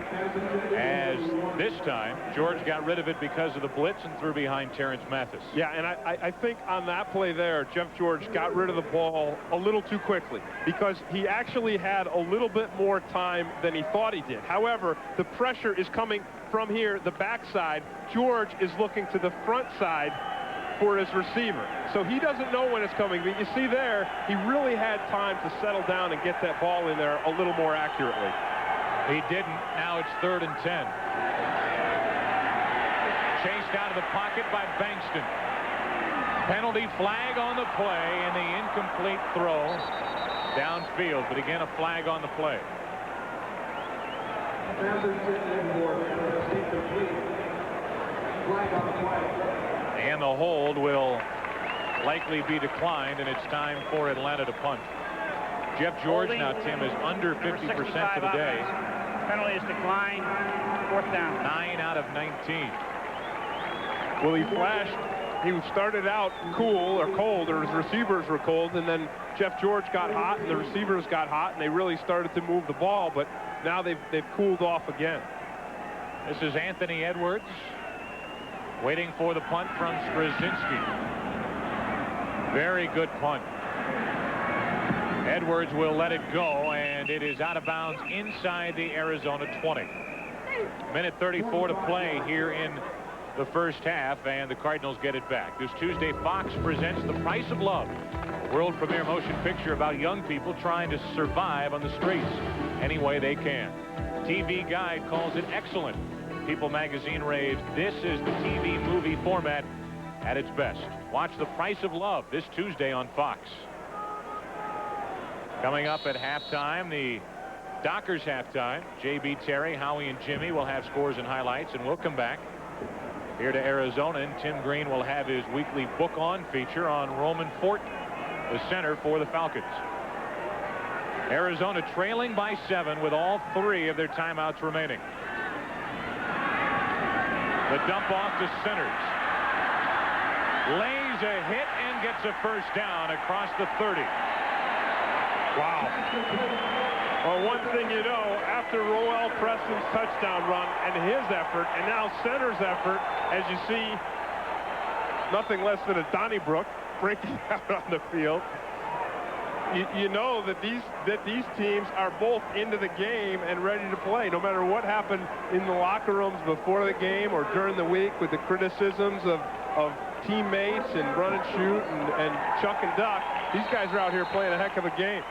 Speaker 5: as this time George got rid of it because of the blitz and threw behind Terrence Mathis.
Speaker 6: Yeah, and I think on that play there, Jeff George got rid of the ball a little too quickly because he actually had a little bit more time than he thought he did. However, the pressure is coming from here, the backside. George is looking to the front side for his receiver. So he doesn't know when it's coming. But you see there, he really had time to settle down and get that ball in there a little more accurately.
Speaker 5: He didn't. Now it's 3rd and 10. Chased out of the pocket by Bankston. Penalty flag on the play, and the incomplete throw downfield. But again, a flag on the play. And the hold will likely be declined, and it's time for Atlanta to punt. Jeff George now, Tim, is under 50% for the day.
Speaker 14: Penalty is declined. 4th down.
Speaker 5: 9 out of 19.
Speaker 6: Well, he flashed. He started out cool or cold, or his receivers were cold, and then Jeff George got hot, and the receivers got hot, and they really started to move the ball, but now they've cooled off again.
Speaker 5: This is Anthony Edwards waiting for the punt from Straczynski. Very good punt. Edwards will let it go, and it is out of bounds inside the Arizona 20. Minute 34 to play here in the first half, and the Cardinals get it back. This Tuesday, Fox presents The Price of Love, a world premiere motion picture about young people trying to survive on the streets any way they can. TV Guide calls it excellent. People magazine raves, this is the TV movie format at its best. Watch The Price of Love this Tuesday on Fox. Coming up at halftime, the Dockers halftime. J.B. Terry, Howie, and Jimmy will have scores and highlights, and we'll come back here to Arizona, and Tim Green will have his weekly Book On feature on Roman Fort, the center for the Falcons. Arizona trailing by 7 with all 3 of their timeouts remaining. The dump off to Centers. Lays a hit and gets a first down across the 30.
Speaker 6: Wow. Well, one thing you know, after Roel Preston's touchdown run and his effort, and now Center's effort, as you see, nothing less than a Donnybrook breaking out on the field. You know that these teams are both into the game and ready to play, no matter what happened in the locker rooms before the game or during the week with the criticisms of teammates and run and shoot and chuck and duck. These guys are out here playing a heck of a game.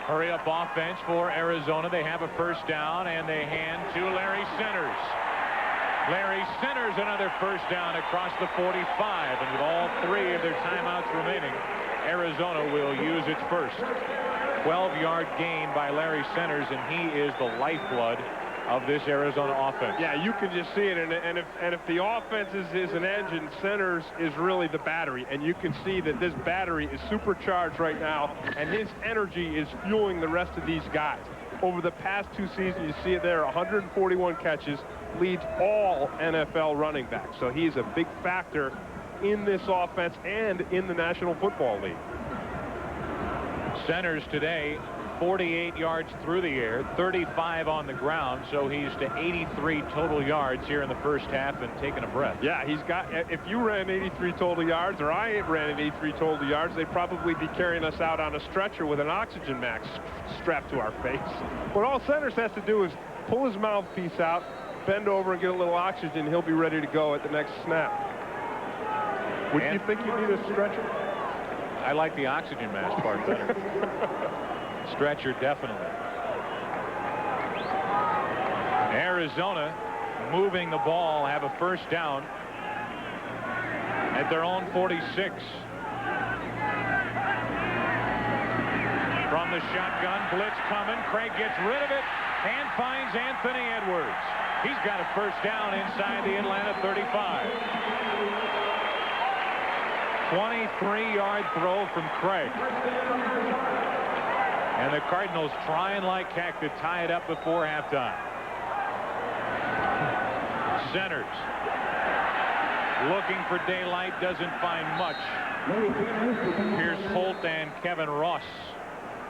Speaker 5: Hurry up offense for Arizona. They have a first down, and they hand to Larry Centers. Larry Centers, another first down across the 45, and with all 3 of their timeouts remaining, Arizona will use its first. 12-yard gain by Larry Centers, and he is the lifeblood of this Arizona offense.
Speaker 6: Yeah, you can just see it, and if the offense is an engine, Centers is really the battery, and you can see that this battery is supercharged right now, and his energy is fueling the rest of these guys. Over the past 2 seasons, you see it there, 141 catches, leads all NFL running backs, so he's a big factor in this offense and in the National Football League.
Speaker 5: Centers today, 48 yards through the air, 35 on the ground, so he's to 83 total yards here in the first half and taking a breath.
Speaker 6: Yeah, he's got, if you ran 83 total yards, or I ran 83 total yards, they'd probably be carrying us out on a stretcher with an oxygen mask strapped to our face. What all Centers has to do is pull his mouthpiece out, bend over and get a little oxygen, he'll be ready to go at the next snap. Would you think you need a stretcher?
Speaker 5: I like the oxygen mask part better. Stretcher, definitely. Arizona moving the ball, have a first down at their own 46. From the shotgun, blitz coming. Craig gets rid of it and finds Anthony Edwards. He's got a first down inside the Atlanta 35. 23-yard throw from Craig. And the Cardinals trying like heck to tie it up before halftime. Centers looking for daylight, doesn't find much. Here's Holt and Kevin Ross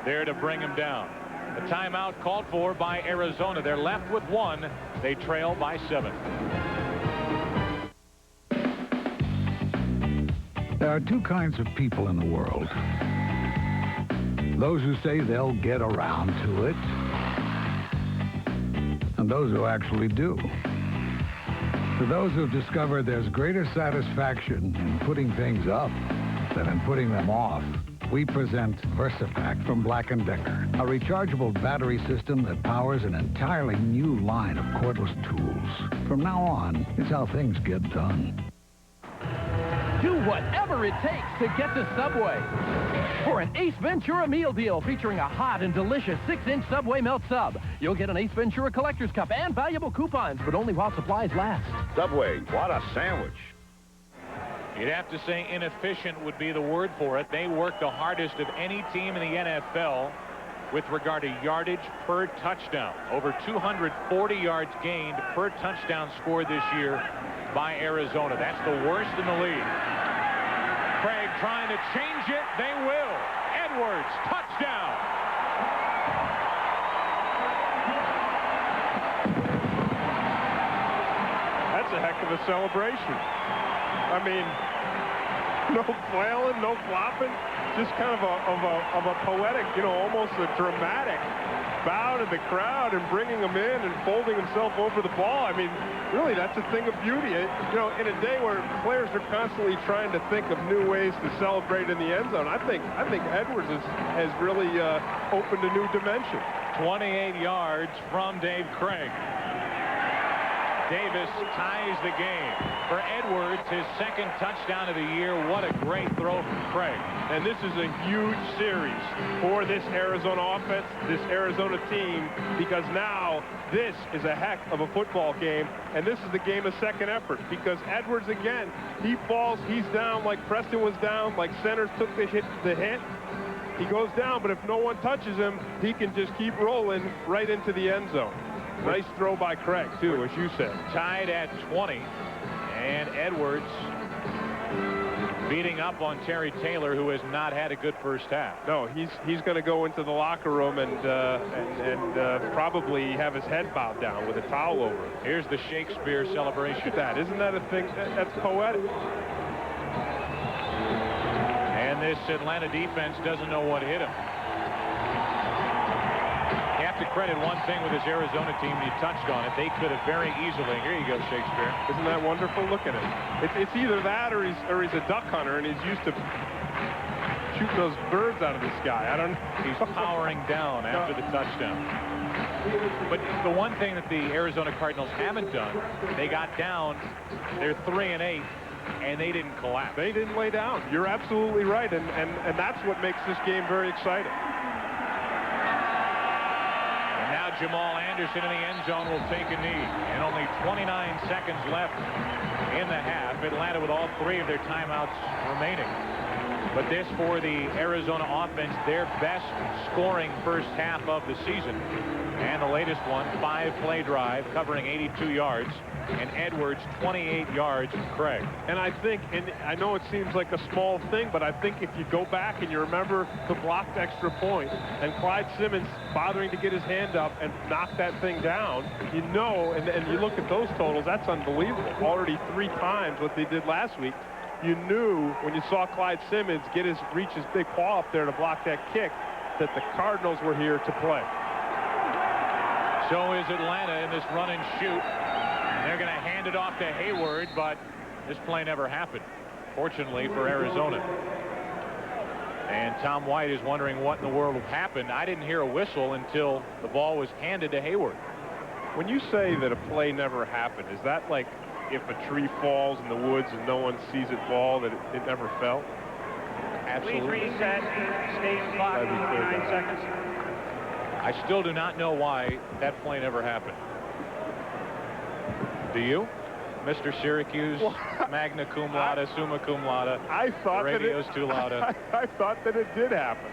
Speaker 5: there to bring him down. A timeout called for by Arizona. They're left with 1. They trail by 7.
Speaker 1: There are 2 kinds of people in the world. Those who say they'll get around to it, and those who actually do. For those who've discovered there's greater satisfaction in putting things up than in putting them off, we present VersaPack from Black & Decker, a rechargeable battery system that powers an entirely new line of cordless tools. From now on, it's how things get done.
Speaker 9: Do whatever it takes to get to Subway. For an Ace Ventura meal deal featuring a hot and delicious 6-inch Subway melt sub. You'll get an Ace Ventura Collector's Cup and valuable coupons, but only while supplies last.
Speaker 7: Subway, what a sandwich.
Speaker 5: You'd have to say inefficient would be the word for it. They work the hardest of any team in the NFL with regard to yardage per touchdown. Over 240 yards gained per touchdown scored this year by Arizona. That's the worst in the league. Craig trying to change it. They will. Edwards, touchdown.
Speaker 6: That's a heck of a celebration. I mean, no flailing, no flopping, just kind of a poetic, you know, almost a dramatic bow to the crowd and bringing him in and folding himself over the ball. I mean, really, that's a thing of beauty. You know, in a day where players are constantly trying to think of new ways to celebrate in the end zone, I think Edwards has really opened a new dimension.
Speaker 5: 28 yards from Dave Craig. Davis ties the game. For Edwards, his second touchdown of the year. What a great throw from Craig.
Speaker 6: And this is a huge series for this Arizona offense, this Arizona team, because now this is a heck of a football game, and this is the game of second effort, because Edwards, again, he falls, he's down like Preston was down, like Centers took the hit. He goes down, but if no one touches him, he can just keep rolling right into the end zone. Nice throw by Craig, too, as you said.
Speaker 5: Tied at 20, and Edwards beating up on Terry Taylor, who has not had a good first half.
Speaker 6: No, he's going to go into the locker room and probably have his head bowed down with a towel over it.
Speaker 5: Here's the Shakespeare celebration.
Speaker 6: Look at that. Isn't that a thing? That's poetic.
Speaker 5: And this Atlanta defense doesn't know what hit him. You have to credit one thing with this Arizona team, and you touched on it. They could have very easily. Here you go, Shakespeare.
Speaker 6: Isn't that wonderful? Look at it. It's either that or he's a duck hunter, and he's used to shooting those birds out of the sky. I don't know.
Speaker 5: He's powering down after the touchdown. But the one thing that the Arizona Cardinals haven't done, they got down. They're 3-8. And they didn't collapse.
Speaker 6: They didn't lay down. You're absolutely right, and that's what makes this game very exciting.
Speaker 5: And now Jamal Anderson in the end zone will take a knee. And only 29 seconds left in the half. Atlanta with all 3 of their timeouts remaining. But this for the Arizona offense, their best scoring first half of the season. And the latest one, 5-play drive covering 82 yards. And Edwards 28 yards from Craig.
Speaker 6: And I think, and I know it seems like a small thing, but I think if you go back and you remember the blocked extra point and Clyde Simmons bothering to get his hand up and knock that thing down, you know, and you look at those totals, that's unbelievable. Already 3 times what they did last week. You knew when you saw Clyde Simmons reach his big paw up there to block that kick that the Cardinals were here to play.
Speaker 5: So is Atlanta in this run and shoot. They're going to hand it off to Hayward, but this play never happened, fortunately for Arizona. And Tom White is wondering what in the world happened. I didn't hear a whistle until the ball was handed to Hayward.
Speaker 6: When you say that a play never happened, is that like if a tree falls in the woods and no one sees it fall, that it never fell?
Speaker 5: Absolutely.
Speaker 14: Please reset. Stadium clock, 29 seconds.
Speaker 5: I still do not know why that play never happened. Do you? Mr. Syracuse, magna cum laude, summa cum laude.
Speaker 6: I thought
Speaker 5: radio's
Speaker 6: that
Speaker 5: too loud.
Speaker 6: I thought that it did happen.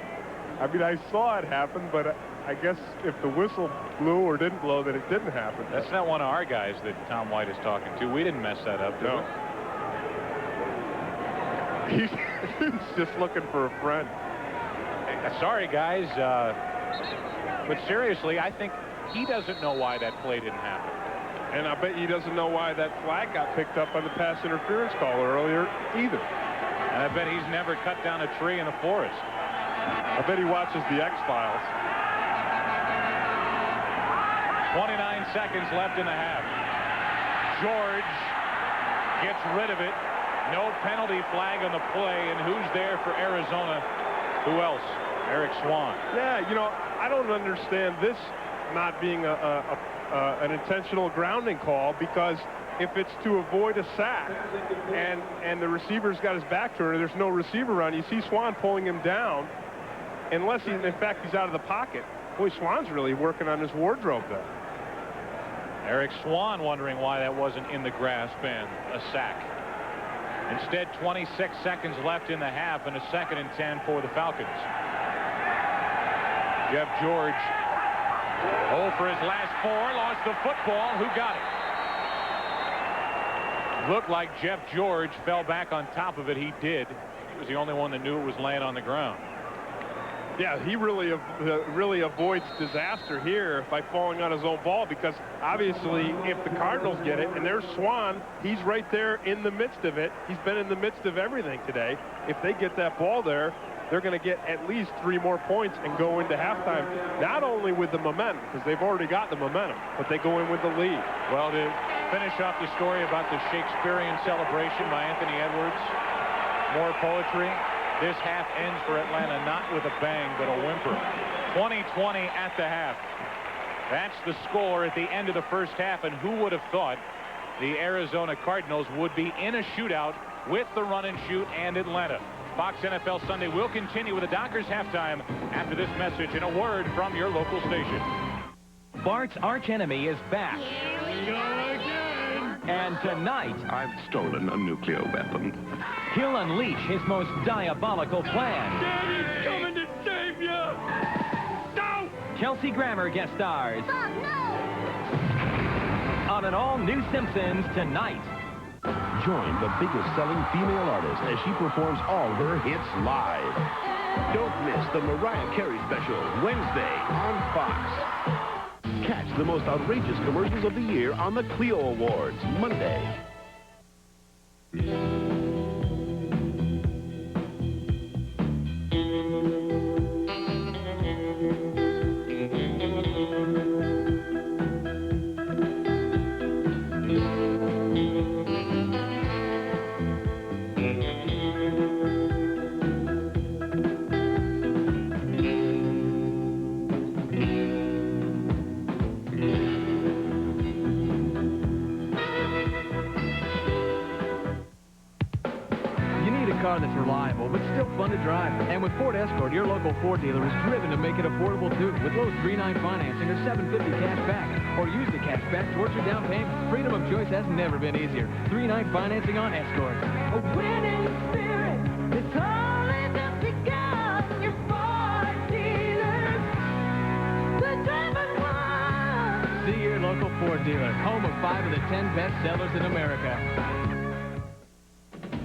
Speaker 6: I mean, I saw it happen, but I guess if the whistle blew or didn't blow, that it didn't happen.
Speaker 5: That's not one of our guys that Tom White is talking to. We didn't mess that up, did we?
Speaker 6: He's just looking for a friend.
Speaker 5: Sorry, guys. But seriously, I think he doesn't know why that play didn't happen.
Speaker 6: And I bet he doesn't know why that flag got picked up on the pass interference call earlier either.
Speaker 5: And I bet he's never cut down a tree in a forest.
Speaker 6: I bet he watches the X-Files.
Speaker 5: 29 seconds left in the half. George gets rid of it. No penalty flag on the play. And who's there for Arizona? Who else? Eric Swan.
Speaker 6: Yeah, you know, I don't understand this not being an intentional grounding call, because if it's to avoid a sack and the receiver's got his back to her, there's no receiver around. You see Swan pulling him down, unless in fact he's out of the pocket. Boy, Swan's really working on his wardrobe there.
Speaker 5: Eric Swan wondering why that wasn't in the grasp and a sack. Instead, 26 seconds left in the half and a 2nd and 10 for the Falcons. Jeff George, for his last 4, lost the football. Who got it? Looked like Jeff George fell back on top of it. He did. He was the only one that knew it was laying on the ground.
Speaker 6: Yeah, he really avoids disaster here by falling on his own ball, because obviously if the Cardinals get it, and there's Swan, he's right there in the midst of it. He's been in the midst of everything today. If they get that ball there, they're going to get at least 3 more points and go into halftime, not only with the momentum, because they've already got the momentum, but they go in with the lead.
Speaker 5: Well, to finish off the story about the Shakespearean celebration by Anthony Edwards, more poetry. This half ends for Atlanta not with a bang, but a whimper. 20-20 at the half. That's the score at the end of the first half, and who would have thought the Arizona Cardinals would be in a shootout with the run and shoot and Atlanta. Fox NFL Sunday will continue with the Dockers halftime after this message and a word from your local station.
Speaker 12: Bart's archenemy is back.
Speaker 2: Here we go again.
Speaker 12: And tonight,
Speaker 11: I've stolen a nuclear weapon.
Speaker 12: he'll unleash his most diabolical plan.
Speaker 2: Daddy's coming to save you. No!
Speaker 12: Kelsey Grammer guest stars.
Speaker 2: Bob, no!
Speaker 12: On an all-new Simpsons tonight.
Speaker 15: Join the biggest selling female artist as she performs all her hits live. Don't miss the Mariah Carey special Wednesday on Fox. Catch the most outrageous commercials of the year on the Clio Awards Monday.
Speaker 9: Car that's reliable, but still fun to drive. And with Ford Escort, your local Ford dealer is driven to make it affordable, too, with low 3.9 financing or $750 cash back. Or use the cash back towards your down payment. Freedom of choice has never been easier. 3.9 financing on Escort.
Speaker 2: A winning spirit, it's only just begun. Your Ford dealers, the driven one.
Speaker 9: See your local Ford dealer, home of 5 of the 10 best sellers in America.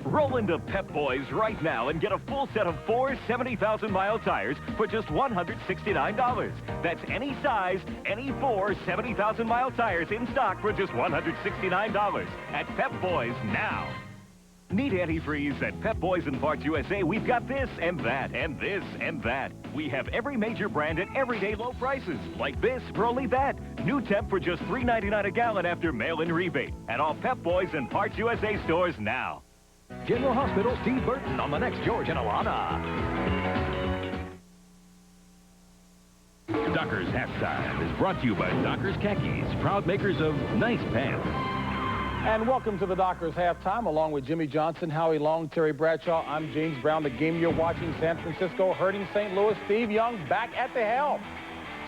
Speaker 16: Roll into Pep Boys right now and get a full set of 4 70,000-mile tires for just $169. That's any size, any 4 70,000-mile tires in stock for just $169 at Pep Boys now. Need antifreeze? At Pep Boys and Parts USA, we've got this and that and this and that. We have every major brand at everyday low prices, like this for only that. New temp for just $3.99 a gallon after mail-in rebate at all Pep Boys and Parts USA stores now.
Speaker 25: General Hospital, Steve Burton on the next George and Alana. Dockers Halftime is brought to you by Dockers Khakis, proud makers of nice pants.
Speaker 10: And welcome to the Dockers Halftime, along with Jimmy Johnson, Howie Long, Terry Bradshaw. I'm James Brown. The game you're watching, San Francisco hurting St. Louis. Steve Young back at the helm.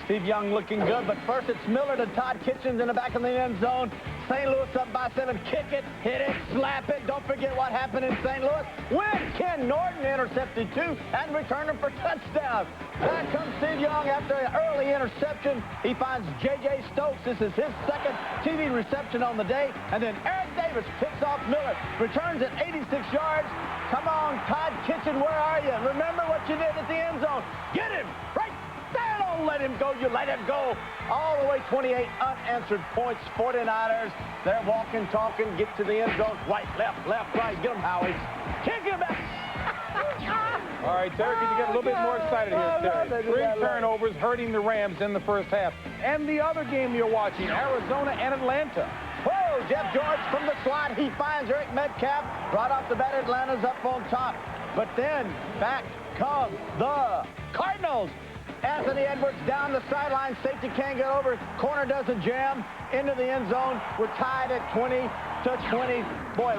Speaker 17: Steve Young looking good, but first it's Miller to Todd Kitchens in the back of the end zone. St. Louis up by 7. Kick it, hit it, slap it. Don't forget what happened in St. Louis. When Ken Norton intercepted 2 and returned them for touchdowns. Back comes Steve Young after an early interception. He finds J.J. Stokes. This is his second TV reception on the day. And then Eric Davis picks off Miller. Returns at 86 yards. Come on, Todd Kitchen, where are you? Remember what you did at the end zone. Get him right there. Don't let him go. You let him go. All the way 28 unanswered points. 49ers. They're walking, talking. Get to the end zone. Right, left, right. Get him, Howie. Kick him back.
Speaker 10: All right, Terry, can you get a little bit more excited here, Terry? 3 turnovers hurting the Rams in the first half. And the other game you're watching, Arizona and Atlanta.
Speaker 17: Whoa, Jeff George from the slot. He finds Eric Metcalf. Right off the bat, Atlanta's up on top. But then back come the Cardinals. Anthony Edwards down the sideline. Safety can't get over. Corner doesn't jam. Into the end zone. We're tied at 20-20. Boy,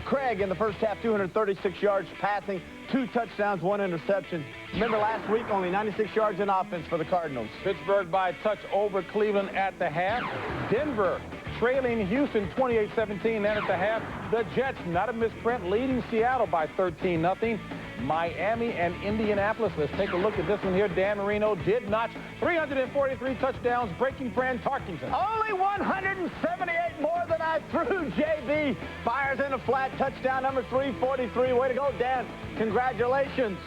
Speaker 17: Craig in the first half, 236 yards passing, 2 touchdowns, 1 interception. Remember last week, only 96 yards in offense for the Cardinals.
Speaker 10: Pittsburgh by a touch over Cleveland at the half. Denver trailing Houston 28-17. Then at the half, the Jets, not a misprint, leading Seattle by 13-0. Miami and Indianapolis. Let's take a look at this one here. Dan Marino did notch 343 touchdowns, breaking Fran Tarkenton.
Speaker 17: Only 178 more than I threw. JB fires in a flat touchdown, number 343. Way to go, Dan. Congratulations.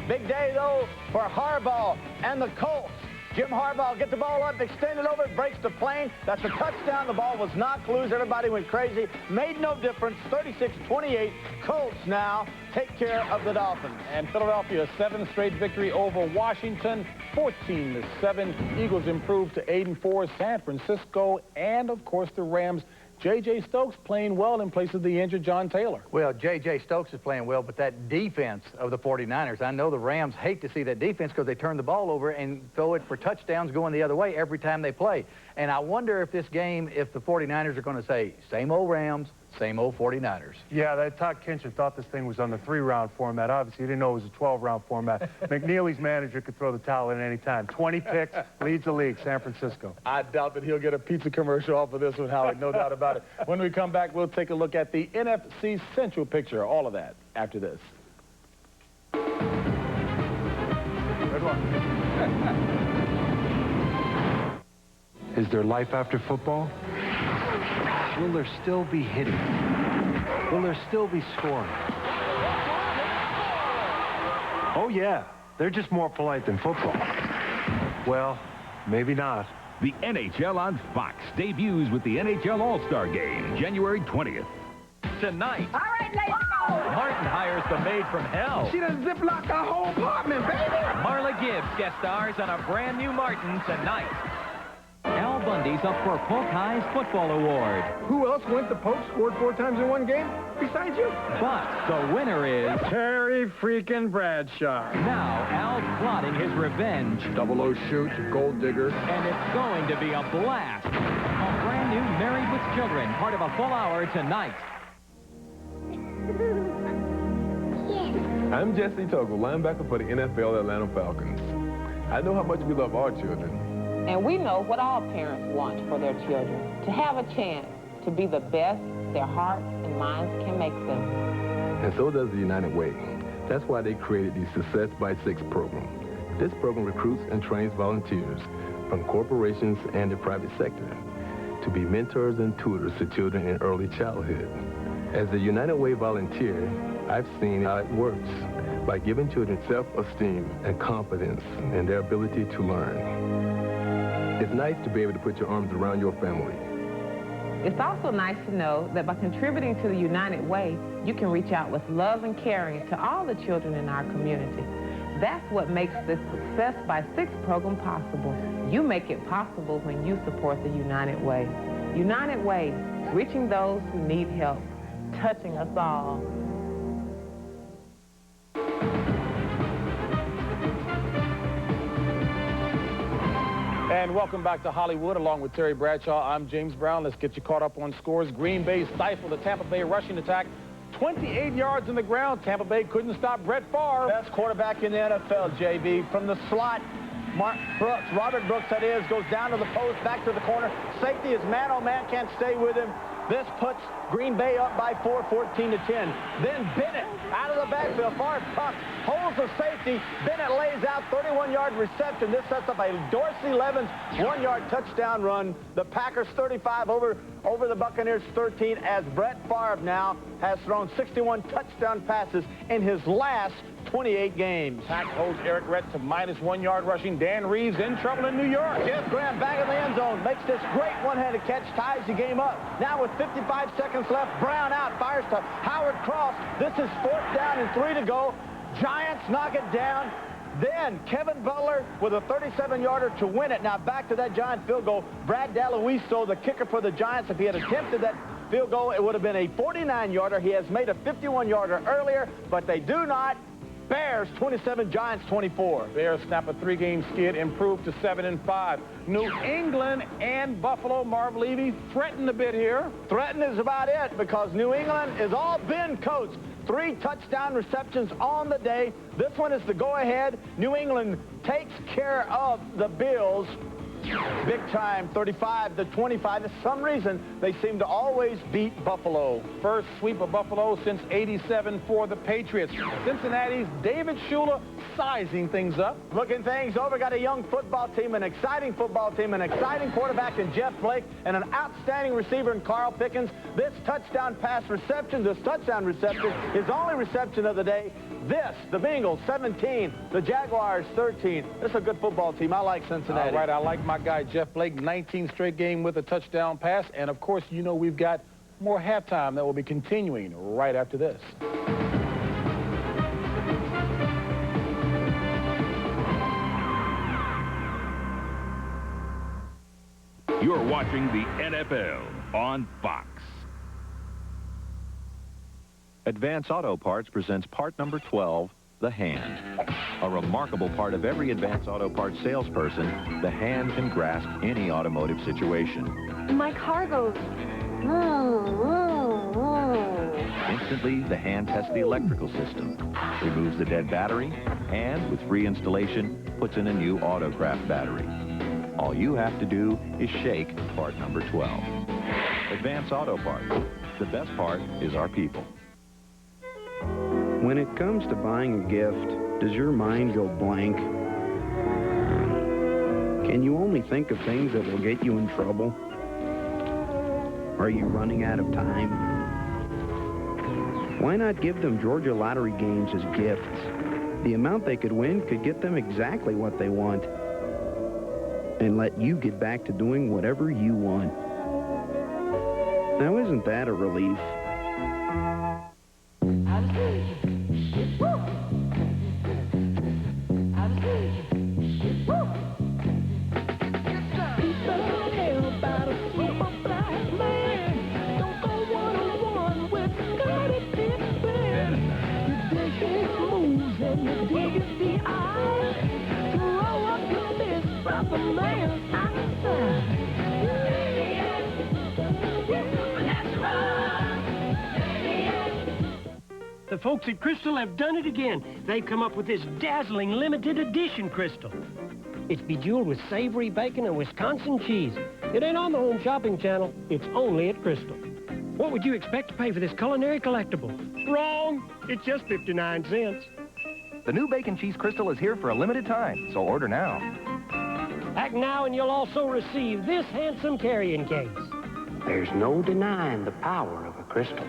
Speaker 17: Big day, though, for Harbaugh and the Colts. Jim Harbaugh get the ball up, extend it over, breaks the plane. That's a touchdown. The ball was knocked loose. Everybody went crazy. Made no difference. 36-28. Colts now take care of the Dolphins.
Speaker 10: And Philadelphia, 7th straight victory over Washington, 14-7. Eagles improved to 8-4. San Francisco and, of course, the Rams J.J. Stokes playing well in place of the injured John Taylor.
Speaker 8: Well, J.J. Stokes is playing well, but that defense of the 49ers, I know the Rams hate to see that defense because they turn the ball over and throw it for touchdowns going the other way every time they play. And I wonder if this game, if the 49ers are going to say, same old Rams, same old 49ers.
Speaker 6: Yeah, that Todd Kincher thought this thing was on the 3-round format. Obviously, he didn't know it was a 12-round format. McNeely's manager could throw the towel in at any time. 20 picks, leads the league, San Francisco.
Speaker 10: I doubt that he'll get a pizza commercial off of this one, Howard, no doubt about it. When we come back, we'll take a look at the NFC Central picture, all of that, after this. Good one.
Speaker 6: Is there life after football? Will there still be hitting? Will there still be scoring? Oh, yeah. They're just more polite than football. Well, maybe not.
Speaker 18: The NHL on Fox debuts with the NHL All-Star Game, January 20th.
Speaker 12: Tonight,
Speaker 21: All right, let's go.
Speaker 12: Martin hires the maid from hell.
Speaker 21: She done ziplocked our whole apartment, baby.
Speaker 12: Marla Gibbs guest stars on a brand new Martin tonight. Al Bundy's up for Polk High's Football Award.
Speaker 21: Who else went to Polk, scored 4 times in one game besides you?
Speaker 12: But the winner is
Speaker 21: Terry freaking Bradshaw.
Speaker 12: now Al's plotting his revenge.
Speaker 21: 00 shoot, gold digger.
Speaker 12: And it's going to be a blast. A brand new Married with Children, part of a full hour tonight.
Speaker 3: I'm Jesse Togel, linebacker for the NFL Atlanta Falcons. I know how much we love our children.
Speaker 4: And we know what all parents want for their children, to have a chance to be the best their hearts and minds can make them.
Speaker 3: And so does the United Way. That's why they created the Success by 6 program. This program recruits and trains volunteers from corporations and the private sector to be mentors and tutors to children in early childhood. As a United Way volunteer, I've seen how it works by giving children self-esteem and confidence in their ability to learn. It's nice to be able to put your arms around your family.
Speaker 4: It's also nice to know that by contributing to the United Way, you can reach out with love and caring to all the children in our community. That's what makes this Success by 6 program possible. You make it possible when you support the United Way. United Way, reaching those who need help, touching us all.
Speaker 10: And welcome back to Hollywood. Along with Terry Bradshaw, I'm James Brown. Let's get you caught up on scores. Green Bay stifled the Tampa Bay rushing attack. 28 yards in the ground. Tampa Bay couldn't stop Brett Favre.
Speaker 17: Best quarterback in the NFL, JB. From the slot, Robert Brooks, that is, goes down to the post, back to the corner. Safety is man-oh-man, can't stay with him. This puts Green Bay up by 4, 14-10. Then Bennett out of the backfield. Favre pucks, holds the safety. Bennett lays out 31-yard reception. This sets up a Dorsey Levens 1-yard touchdown run. The Packers 35 over the Buccaneers 13 as Brett Favre now has thrown 61 touchdown passes in his last 28 games.
Speaker 10: Pack holds Eric Rett to -1 yard rushing. Dan Reeves in trouble in New York.
Speaker 17: Jeff Graham back in the end zone, makes this great one-handed catch, ties the game up. Now with 55 seconds left, Brown out, fires to Howard Cross. This is 4th down and 3 to go. Giants knock it down. Then Kevin Butler with a 37-yarder to win it. Now back to that Giant field goal. Brad Dalluiso, the kicker for the Giants, if he had attempted that field goal, it would have been a 49-yarder. He has made a 51-yarder earlier, but they do not. Bears 27, Giants 24.
Speaker 10: Bears snap a 3-game skid, improved to 7-5. New England and Buffalo, Marv Levy threatened a bit here.
Speaker 17: Threatened is about it because New England is all Ben Coates. 3 touchdown receptions on the day. This one is the go-ahead. New England takes care of the Bills. Big time, 35-25. For some reason, they seem to always beat Buffalo.
Speaker 10: First sweep of Buffalo since '87 for the Patriots. Cincinnati's David Shula sizing things up.
Speaker 17: Looking things over. Got a young football team, an exciting football team, an exciting quarterback in Jeff Blake, and an outstanding receiver in Carl Pickens. This touchdown reception, his only reception of the day. This, the Bengals 17, the Jaguars 13. This is a good football team. I like Cincinnati.
Speaker 10: All right, I like my guy Jeff Blake, 19 straight game with a touchdown pass. And of course, you know we've got more halftime that will be continuing right after this.
Speaker 18: You're watching the NFL. on Fox.
Speaker 19: Advance Auto Parts presents part number 12, the hand. A remarkable part of every Advance Auto Parts salesperson, the hand can grasp any automotive situation.
Speaker 21: My car goes...
Speaker 19: Instantly, the hand tests the electrical system, removes the dead battery, and with free installation, puts in a new Autocraft battery. All you have to do is shake part number 12. Advance Auto Parts. The best part is our people.
Speaker 20: When it comes to buying a gift, does your mind go blank? Can you only think of things that will get you in trouble? Are you running out of time? Why not give them Georgia Lottery games as gifts? The amount they could win could get them exactly what they want and let you get back to doing whatever you want. Now, isn't that a relief?
Speaker 22: The folks at Crystal have done it again. They've come up with this dazzling limited edition Crystal. It's bejeweled with savory bacon and Wisconsin cheese. It ain't on the home shopping channel. It's only at Crystal. What would you expect to pay for this culinary collectible? Wrong! It's just 59 cents.
Speaker 23: The new Bacon Cheese Crystal is here for a limited time, so order now.
Speaker 22: Act now and you'll also receive this handsome carrying case.
Speaker 24: There's no denying the power of a crystal.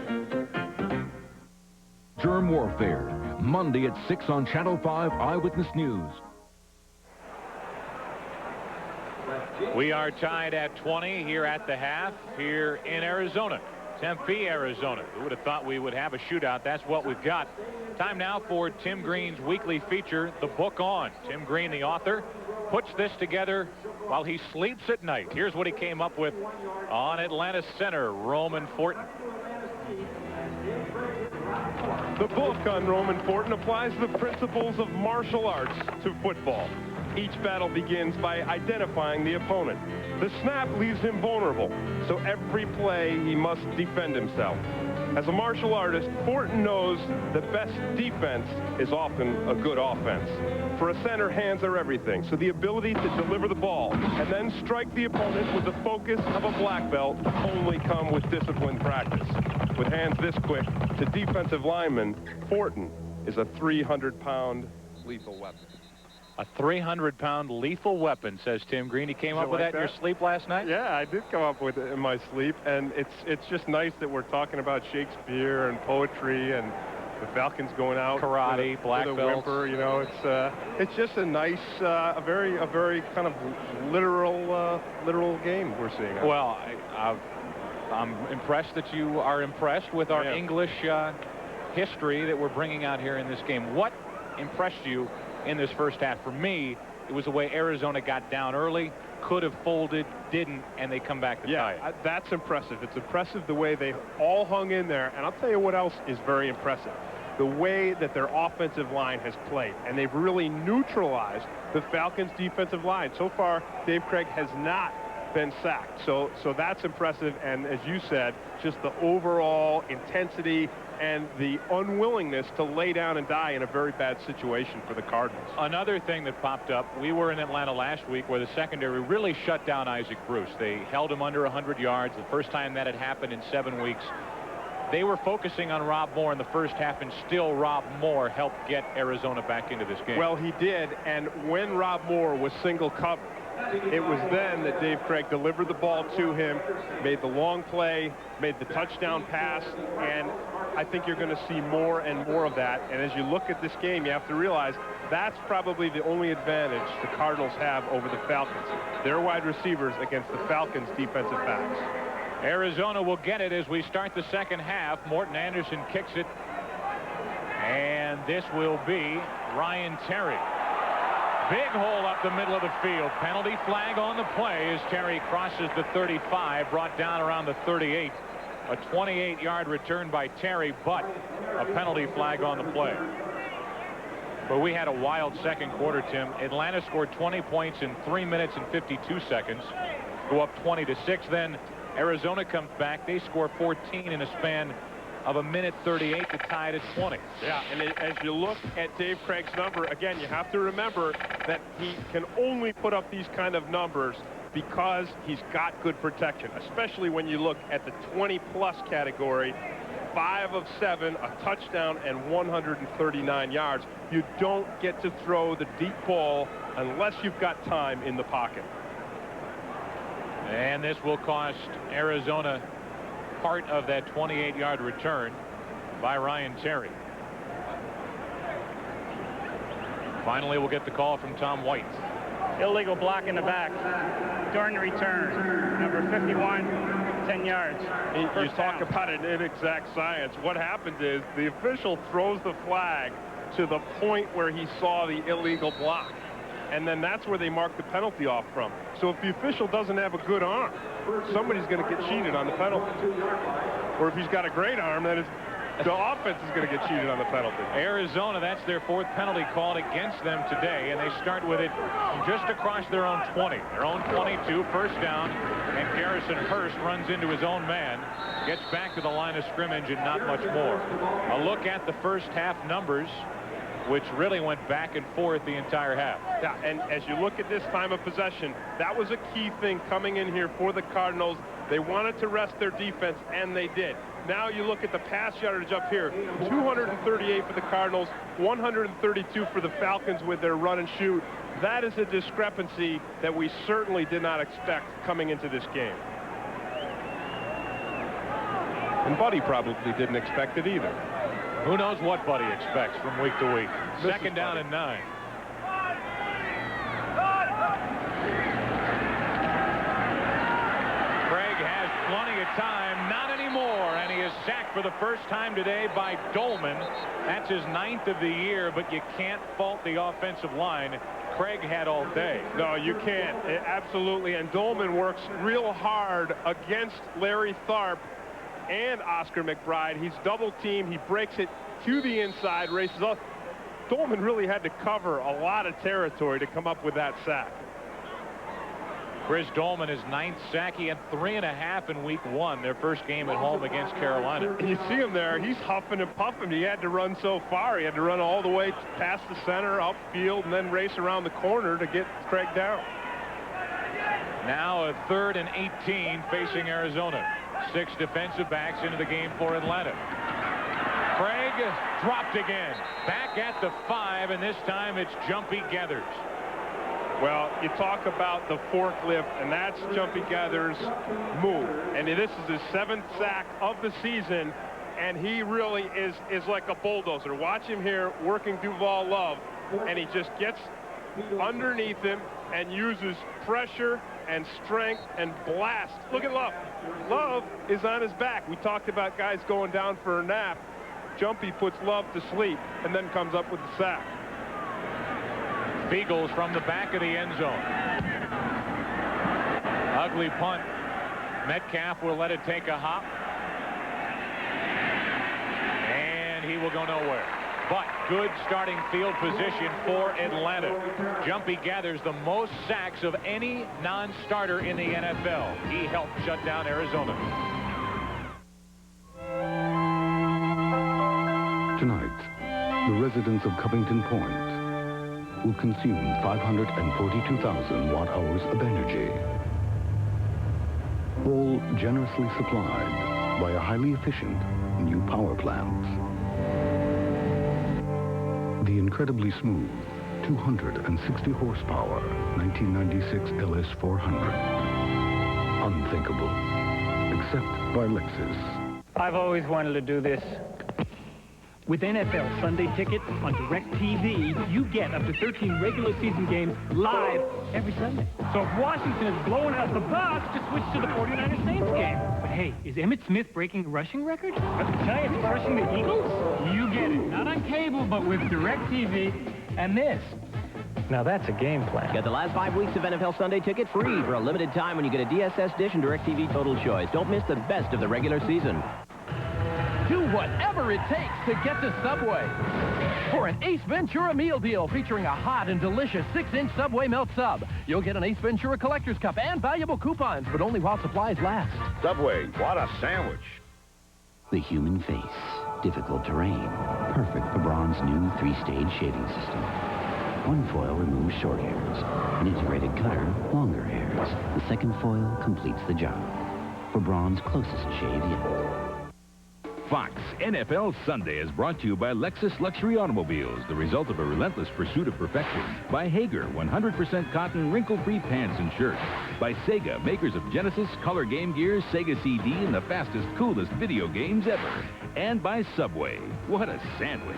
Speaker 15: Germ Warfare, Monday at 6 on Channel 5 Eyewitness News.
Speaker 5: We are tied at 20 here at the half here in Arizona. Tempe, Arizona. Who would have thought we would have a shootout? That's what we've got. Time now for Tim Green's weekly feature, The Book On. Tim Green, the author, puts this together while he sleeps at night. Here's what he came up with on Atlanta center, Roman Fortin.
Speaker 6: The book on Roman Fortin applies the principles of martial arts to football. Each battle begins by identifying the opponent. The snap leaves him vulnerable, so every play he must defend himself. As a martial artist, Fortin knows the best defense is often a good offense. For a center, hands are everything, so the ability to deliver the ball and then strike the opponent with the focus of a black belt only come with disciplined practice. With hands this quick to defensive linemen, Fortin is a 300-pound lethal weapon.
Speaker 5: A 300-pound lethal weapon, says Tim Green. He came up with that in your sleep last night?
Speaker 6: Yeah, I did come up with it in my sleep, and it's just nice that we're talking about Shakespeare and poetry and the Falcons going out
Speaker 5: karate, black belts.
Speaker 6: Whimper, you know, it's just a nice, a very kind of literal game we're seeing.
Speaker 5: Well, I'm impressed that you are impressed with our English history that we're bringing out here in this game. What impressed you in this first half? For me, it was the way Arizona got down early, could have folded, didn't, and they come back to tie it.
Speaker 6: That's impressive. It's impressive the way they all hung in there, and I'll tell you what else is very impressive. The way that their offensive line has played, and they've really neutralized the Falcons' defensive line. So far, Dave Craig has not been sacked, so that's impressive, and as you said, just the overall intensity and the unwillingness to lay down and die in a very bad situation for the Cardinals.
Speaker 5: Another thing that popped up, we were in Atlanta last week where the secondary really shut down Isaac Bruce. They held him under 100 yards, the first time that had happened in 7 weeks. They were focusing on Rob Moore in the first half, and still Rob Moore helped get Arizona back into this game.
Speaker 6: Well, he did, and when Rob Moore was single covered, it was then that Dave Craig delivered the ball to him, made the long play, made the touchdown pass, and I think you're going to see more and more of that. And as you look at this game, you have to realize that's probably the only advantage the Cardinals have over the Falcons. Their wide receivers against the Falcons' defensive backs.
Speaker 5: Arizona will get it as we start the second half. Morton Anderson kicks it, and this will be Ryan Terry. Big hole up the middle of the field. Penalty flag on the play as Terry crosses the 35, brought down around the 38. A 28-yard return by Terry, but a penalty flag on the play. But we had a wild second quarter, Tim. Atlanta scored 20 points in 3 minutes and 52 seconds. Go up 20-6. Then Arizona comes back. They score 14 in a span of a minute 38 to tie it at 20.
Speaker 6: Yeah, and as you look at Dave Craig's number, again, you have to remember that he can only put up these kind of numbers because he's got good protection, especially when you look at the 20-plus category. 5 of 7, a touchdown, and 139 yards. You don't get to throw the deep ball unless you've got time in the pocket.
Speaker 5: And this will cost Arizona part of that 28-yard return by Ryan Terry. Finally, we'll get the call from Tom White.
Speaker 1: Illegal block in the back during the return. Number 51, 10 yards.
Speaker 6: You talk about an inexact science. What happens is the official throws the flag to the point where he saw the illegal block. And then that's where they mark the penalty off from. So if the official doesn't have a good arm, somebody's going to get cheated on the penalty. Or if he's got a great arm, then the offense is going to get cheated on the penalty.
Speaker 5: Arizona, that's their 4th penalty called against them today, and they start with it just across their own 20. Their own 22, first down, and Garrison Hurst runs into his own man, gets back to the line of scrimmage, and not much more. A look at the first half numbers, which really went back and forth the entire half.
Speaker 6: Yeah, and as you look at this time of possession, that was a key thing coming in here for the Cardinals. They wanted to rest their defense, and they did. Now you look at the pass yardage up here, 238 for the Cardinals, 132 for the Falcons with their run and shoot. That is a discrepancy that we certainly did not expect coming into this game. And Buddy probably didn't expect it either.
Speaker 5: Who knows what Buddy expects from week to week. Second down and 9. Craig has plenty of time. Not anymore. And he is sacked for the first time today by Dolman. That's his 9th of the year, but you can't fault the offensive line. Craig had all day.
Speaker 6: No, you can't. Absolutely. And Dolman works real hard against Larry Tharp and Oscar McBride. He's double teamed. He breaks it to the inside, races up. Dolman really had to cover a lot of territory to come up with that sack.
Speaker 5: Chris Dolman, his 9th sack. He had 3.5 in week 1, their first game at home against Carolina.
Speaker 6: And you see him there. He's huffing and puffing. He had to run so far. He had to run all the way past the center, upfield, and then race around the corner to get Craig down.
Speaker 5: Now a 3rd and 18 facing Arizona. 6 defensive backs into the game for Atlanta. Craig dropped again. Back at the 5, and this time it's Jumpy Gathers.
Speaker 6: Well, you talk about the forklift, and that's Jumpy Gathers' move. And this is his 7th sack of the season, and he really is like a bulldozer. Watch him here working Duval Love, and he just gets underneath him and uses pressure and strength and blast. Look at Love. Love is on his back. We talked about guys going down for a nap. Jumpy puts Love to sleep and then comes up with the sack.
Speaker 5: Beagles from the back of the end zone. Ugly punt. Metcalf will let it take a hop. And he will go nowhere. But good starting field position for Atlanta. Jumpy Gathers the most sacks of any non-starter in the NFL. He helped shut down Arizona.
Speaker 7: Tonight, the residents of Covington Point will consume 542,000 watt-hours of energy, all generously supplied by a highly efficient new power plant. The incredibly smooth 260 horsepower 1996 LS400. Unthinkable, except by Lexus.
Speaker 1: I've always wanted to do this.
Speaker 11: With NFL Sunday Ticket on DirecTV, you get up to 13 regular season games live every Sunday. So if Washington is blowing out the Bucs, just switch to the 49ers Saints game. But hey, is Emmitt Smith breaking the rushing record? Are the Giants crushing the Eagles? You get it. Not on cable, but with DirecTV. And this.
Speaker 2: Now that's a game plan.
Speaker 9: Get the last 5 weeks of NFL Sunday Ticket free for a limited time when you get a DSS dish and DirecTV Total Choice. Don't miss the best of the regular season.
Speaker 13: Do whatever it takes to get to Subway. For an Ace Ventura meal deal featuring a hot and delicious 6-inch Subway melt sub. You'll get an Ace Ventura Collector's Cup and valuable coupons, but only while supplies last.
Speaker 15: Subway, what a sandwich.
Speaker 14: The human face. Difficult terrain. Perfect for Braun's new 3-stage shaving system. One foil removes short hairs. An integrated cutter, longer hairs. The second foil completes the job. For Braun's closest shave yet.
Speaker 18: Fox NFL Sunday is brought to you by Lexus Luxury Automobiles, the result of a relentless pursuit of perfection. By Hager, 100% cotton, wrinkle-free pants and shirts. By Sega, makers of Genesis, Color Game Gear, Sega CD, and the fastest, coolest video games ever. And by Subway. What a sandwich.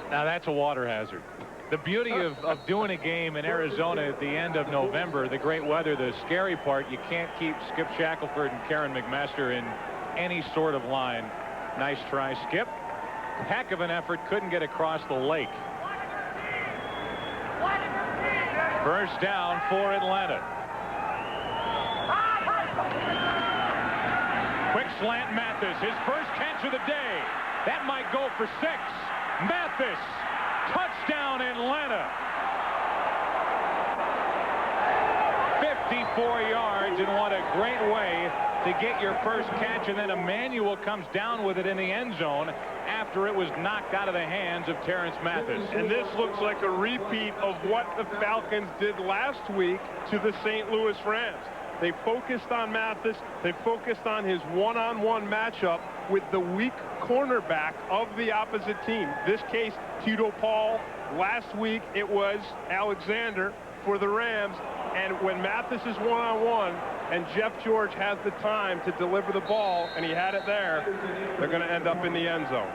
Speaker 5: Now that's a water hazard. The beauty of doing a game in Arizona at the end of November, the great weather, the scary part, you can't keep Skip Shackelford and Karen McMaster in any sort of line. Nice try, Skip. Heck of an effort, couldn't get across the lake. First down for Atlanta. Quick slant, Mathis, his first catch of the day. That might go for 6. Mathis. Touchdown, Atlanta. 54 yards, and what a great way to get your first catch. And then Emmanuel comes down with it in the end zone after it was knocked out of the hands of Terrence Mathis.
Speaker 6: And this looks like a repeat of what the Falcons did last week to the St. Louis Rams. They focused on Mathis. They focused on his one-on-one matchup with the weak cornerback of the opposite team. This case, Tito Paul. Last week, it was Alexander for the Rams. And when Mathis is one-on-one and Jeff George has the time to deliver the ball, and he had it there, they're going to end up in the end zone.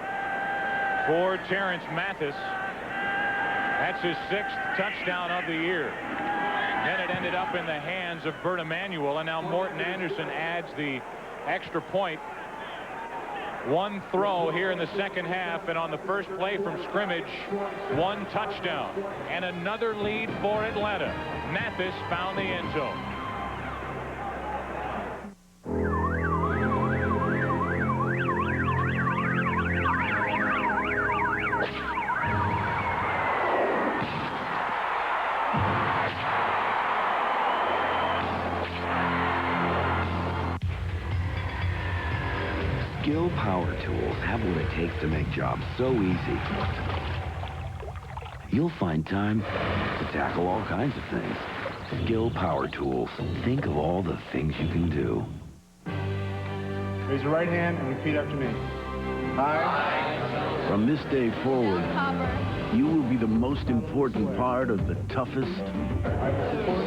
Speaker 5: For Terrence Mathis, that's his 6th touchdown of the year. Then it ended up in the hands of Bert Emanuel, and now Morton Anderson adds the extra point. One throw here in the second half, and on the first play from scrimmage, 1 touchdown. And another lead for Atlanta. Mathis found the end zone.
Speaker 16: Skill Power Tools have what it takes to make jobs so easy. You'll find time to tackle all kinds of things. Skill Power Tools. Think of all the things you can do.
Speaker 26: Raise your right hand and repeat after me. I.
Speaker 16: From this day forward, you will be the most important part of the toughest,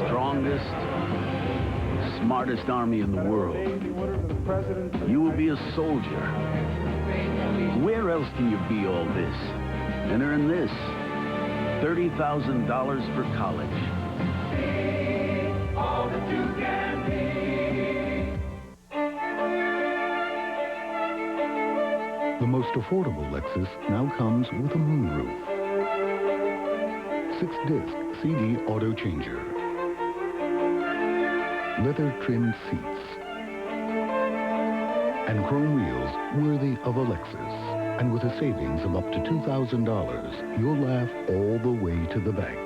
Speaker 16: strongest, smartest army in the world. You will be a soldier. Where else can you be all this and earn this? $30,000 for college. All that you can be.
Speaker 7: The most affordable Lexus now comes with a moonroof. 6-disc CD auto changer. Leather-trimmed seats. And chrome wheels worthy of a Lexus. And with a savings of up to $2,000, you'll laugh all the way to the bank.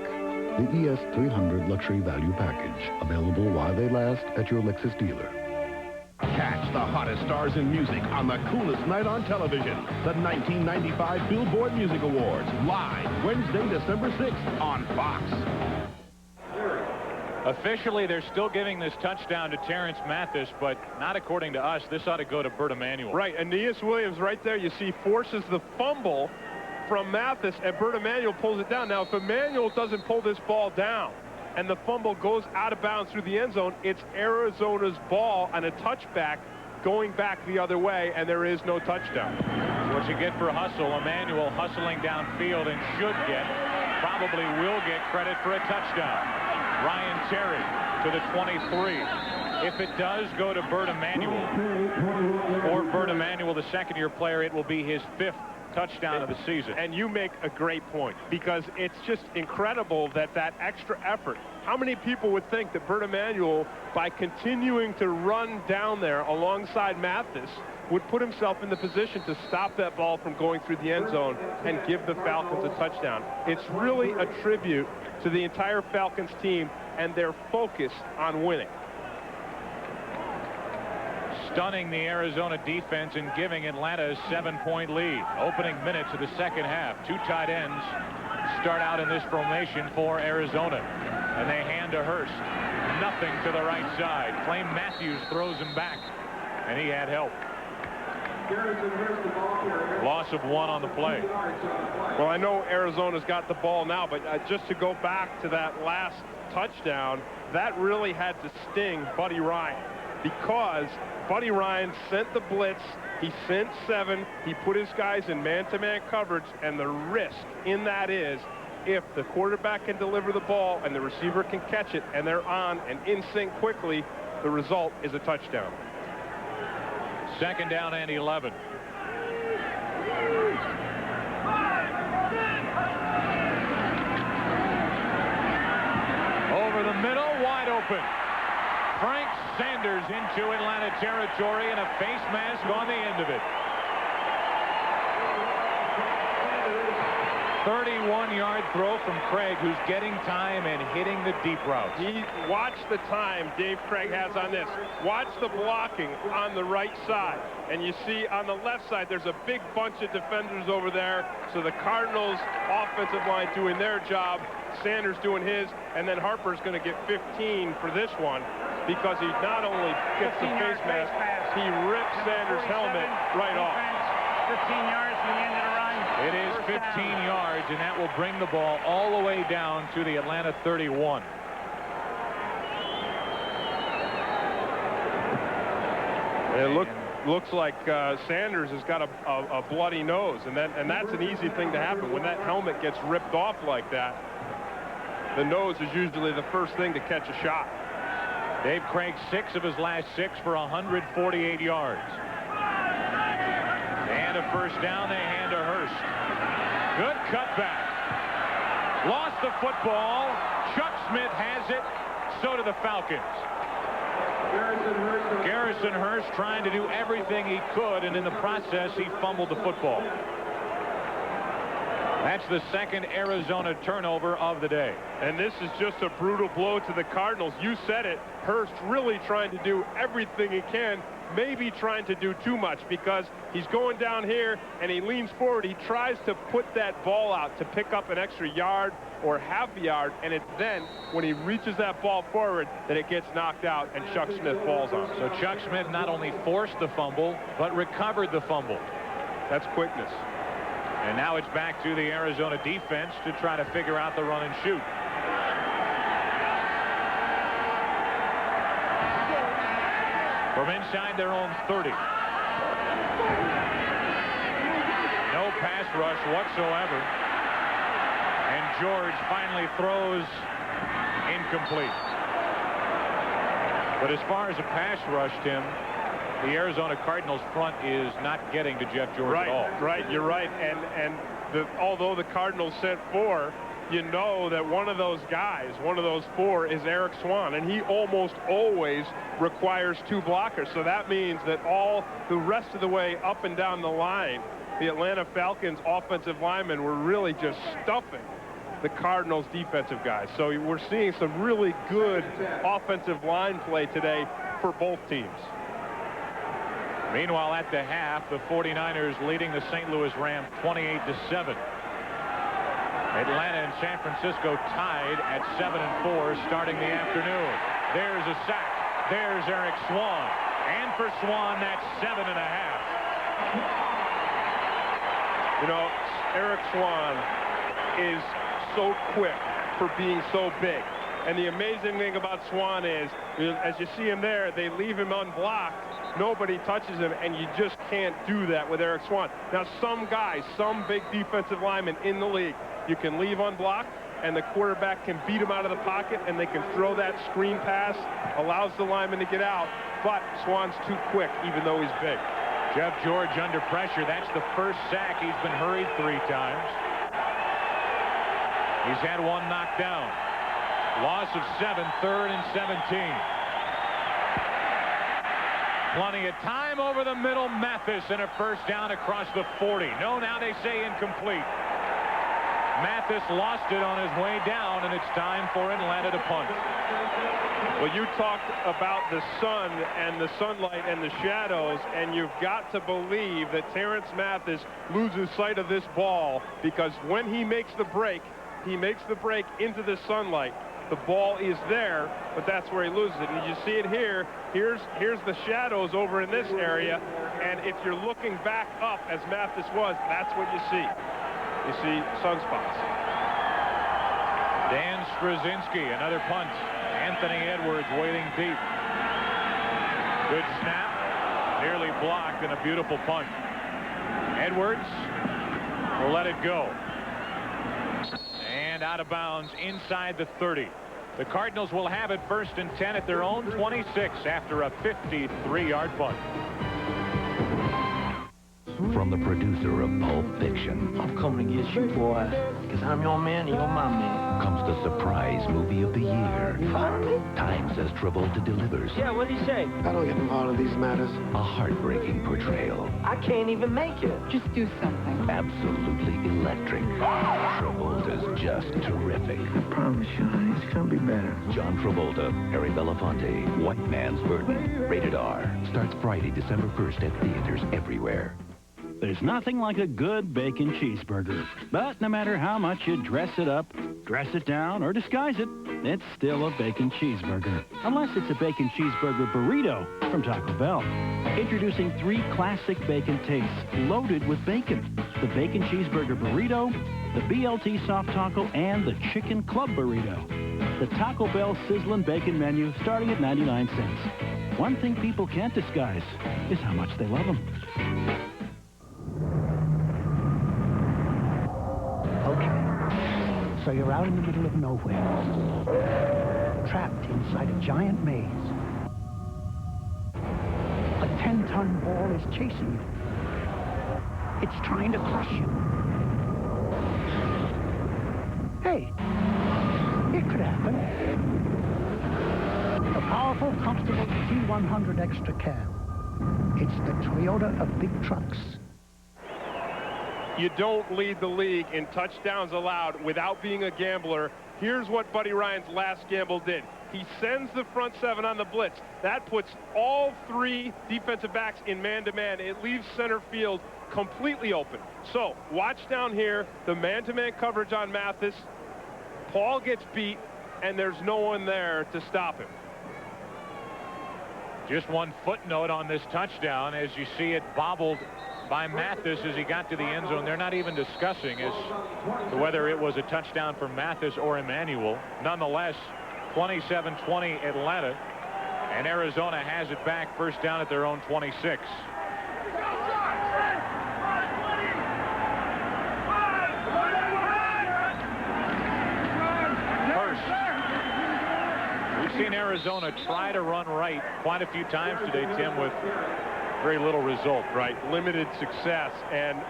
Speaker 7: The ES300 Luxury Value Package. Available while they last at your Lexus dealer.
Speaker 15: Catch the hottest stars in music on the coolest night on television. The 1995 Billboard Music Awards. Live Wednesday, December 6th on Fox.
Speaker 5: Officially, they're still giving this touchdown to Terrence Mathis, but not according to us. This ought to go to Bert Emanuel.
Speaker 6: Right, Aeneas Williams right there, you see, forces the fumble from Mathis, and Bert Emanuel pulls it down. Now, if Emanuel doesn't pull this ball down and the fumble goes out of bounds through the end zone, it's Arizona's ball on a touchback going back the other way, and there is no touchdown.
Speaker 5: That's what you get for hustle. Emanuel hustling downfield and should get, probably will get credit for a touchdown. Ryan Terry to the 23. If it does go to Bert Emanuel, or Bert Emanuel, the second-year player, it will be his 5th touchdown of the season.
Speaker 6: And you make a great point, because it's just incredible that extra effort. How many people would think that Bert Emanuel, by continuing to run down there alongside Mathis, would put himself in the position to stop that ball from going through the end zone and give the Falcons a touchdown? It's really a tribute to the entire Falcons team and their focus on winning.
Speaker 5: Stunning the Arizona defense and giving Atlanta a 7-point lead. Opening minutes of the second half. Two tight ends start out in this formation for Arizona. And they hand to Hurst. Nothing to the right side. Clay Matthews throws him back. And he had help. Loss of 1 on the play.
Speaker 6: Well, I know Arizona's got the ball now, but just to go back to that last touchdown, that really had to sting Buddy Ryan, because Buddy Ryan sent the blitz, he sent 7, he put his guys in man-to-man coverage, and the risk in that is, if the quarterback can deliver the ball and the receiver can catch it and they're on and in sync quickly, the result is a touchdown.
Speaker 5: Second down and 11. Over the middle, wide open. Frank Sanders into Atlanta territory and a face mask on the end of it. 31-yard throw from Craig, who's getting time and hitting the deep routes.
Speaker 6: Watch the time Dave Craig has on this. Watch the blocking on the right side. And you see on the left side, there's a big bunch of defenders over there. So the Cardinals offensive line doing their job, Sanders doing his, and then Harper's going to get 15 for this one, because he not only gets the face mask, he rips Sanders' helmet right off.
Speaker 1: 15 yards from the end of the run.
Speaker 5: It is 15 yards, and that will bring the ball all the way down to the Atlanta 31.
Speaker 6: It looks like Sanders has got a bloody nose, and that's an easy thing to happen. When that helmet gets ripped off like that, the nose is usually the first thing to catch a shot.
Speaker 5: Dave Craig, 6 of his last 6 for 148 yards. And a first down, they hand to Hurst. Good cutback. Lost the football. Chuck Smith has it. So do the Falcons. Garrison Hurst trying to do everything he could, and in the process, he fumbled the football. That's the second Arizona turnover of the day.
Speaker 6: And this is just a brutal blow to the Cardinals. You said it. Hurst really trying to do everything he can, maybe trying to do too much, because he's going down here and he leans forward. He tries to put that ball out to pick up an extra yard or half a yard, and it's then when he reaches that ball forward that it gets knocked out and Chuck Smith falls on it.
Speaker 5: So Chuck Smith not only forced the fumble, but recovered the fumble.
Speaker 6: That's quickness.
Speaker 5: And now it's back to the Arizona defense to try to figure out the run and shoot. From inside their own 30. No pass rush whatsoever. And George finally throws incomplete. But as far as a pass rush, Tim, the Arizona Cardinals front is not getting to Jeff George at all.
Speaker 6: Right, you're right. And although the Cardinals sent 4, you know that one of those guys, one of those 4, is Eric Swan, and he almost always requires 2 blockers. So that means that all the rest of the way up and down the line, the Atlanta Falcons offensive linemen were really just stuffing the Cardinals defensive guys. So we're seeing some really good offensive line play today for both teams.
Speaker 5: Meanwhile, at the half, the 49ers leading the St. Louis Rams 28-7. Atlanta and San Francisco tied at 7-4 starting the afternoon. There's a sack. There's Eric Swan. And for Swan, that's 7.5.
Speaker 6: You know, Eric Swan is so quick for being so big. And the amazing thing about Swan is, as you see him there, they leave him unblocked. Nobody touches him, and you just can't do that with Eric Swan. Now, some guys, some big defensive linemen in the league, you can leave unblocked, and the quarterback can beat him out of the pocket, and they can throw that screen pass, allows the lineman to get out. But Swan's too quick, even though he's big.
Speaker 5: Jeff George under pressure. That's the first sack. He's been hurried 3 times. He's had 1 knocked down. Loss of 7, 3rd and 17. Plenty of time over the middle. Mathis and a first down across the 40. No, now they say incomplete. Mathis lost it on his way down, and it's time for Atlanta to punt.
Speaker 6: Well, you talked about the sun and the sunlight and the shadows, and you've got to believe that Terrence Mathis loses sight of this ball, because when he makes the break into the sunlight. The ball is there, but that's where he loses it. And you see it here. Here's the shadows over in this area, and if you're looking back up as Mathis was, that's what you see. You see sunspots.
Speaker 5: Dan Straczynski, another punt. Anthony Edwards waiting deep. Good snap, nearly blocked, and a beautiful punt. Edwards will let it go. And out of bounds inside the 30. The Cardinals will have it 1st and 10 at their own 26 after a 53-yard punt.
Speaker 14: From the producer of Pulp Fiction.
Speaker 22: I'm coming to get you, boy, because I'm your man and you're my man.
Speaker 14: Comes the surprise movie of the year. Time says Travolta delivers.
Speaker 22: Yeah, what did he say?
Speaker 24: I don't get involved in these matters.
Speaker 14: A heartbreaking portrayal.
Speaker 22: I can't even make it.
Speaker 21: Just do something.
Speaker 14: Absolutely electric. Travolta's just terrific.
Speaker 22: I promise you, honey, it's going to be better.
Speaker 14: John Travolta, Harry Belafonte, White Man's Burden. Rated R. Starts Friday, December 1st at theaters everywhere.
Speaker 2: There's nothing like a good bacon cheeseburger. But no matter how much you dress it up, dress it down, or disguise it, it's still a bacon cheeseburger. Unless it's a bacon cheeseburger burrito from Taco Bell. Introducing 3 classic bacon tastes loaded with bacon. The bacon cheeseburger burrito, the BLT soft taco, and the chicken club burrito. The Taco Bell sizzling bacon menu starting at 99 cents. One thing people can't disguise is how much they love them.
Speaker 3: So you're out in the middle of nowhere, trapped inside a giant maze. A 10-ton ball is chasing you. It's trying to crush you. Hey, it could happen. The powerful, comfortable T100 Extra Cab. It's the Toyota of big trucks.
Speaker 6: You don't lead the league in touchdowns allowed without being a gambler. Here's what Buddy Ryan's last gamble did. He sends the front 7 on the blitz. That puts all 3 defensive backs in man-to-man. It leaves center field completely open. So watch down here, the man-to-man coverage on Mathis. Paul gets beat, and there's no one there to stop him.
Speaker 5: Just one footnote on this touchdown as you see it bobbled by Mathis as he got to the end zone. They're not even discussing as to whether it was a touchdown for Mathis or Emmanuel. Nonetheless, 27-20 Atlanta, and Arizona has it back 1st down at their own 26. We've seen Arizona try to run right quite a few times today, Tim, with very little result.
Speaker 6: Right, limited success, and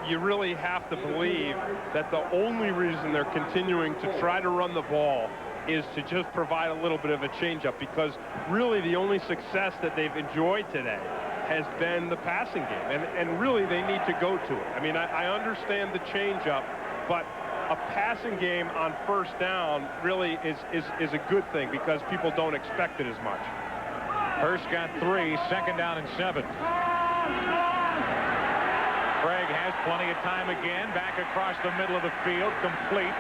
Speaker 6: you really have to believe that the only reason they're continuing to try to run the ball is to just provide a little bit of a changeup, because really the only success that they've enjoyed today has been the passing game, and really they need to go to it. I mean, I understand the changeup, but a passing game on 1st down really is a good thing, because people don't expect it as much.
Speaker 5: Hurst got 3, 2nd down and 7. Craig has plenty of time again, back across the middle of the field, complete.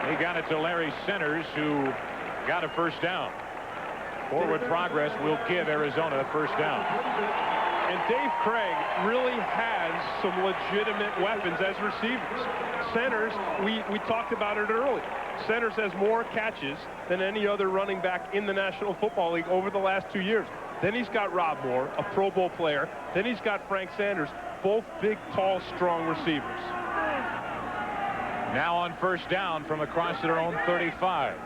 Speaker 5: He got it to Larry Centers, who got a 1st down. Forward progress will give Arizona a 1st down.
Speaker 6: And Dave Craig really has some legitimate weapons as receivers. Centers, we talked about it earlier. Centers has more catches than any other running back in the National Football League over the last 2 years. Then he's got Rob Moore, a Pro Bowl player. Then he's got Frank Sanders, both big, tall, strong receivers.
Speaker 5: Now on 1st down from across their own 35.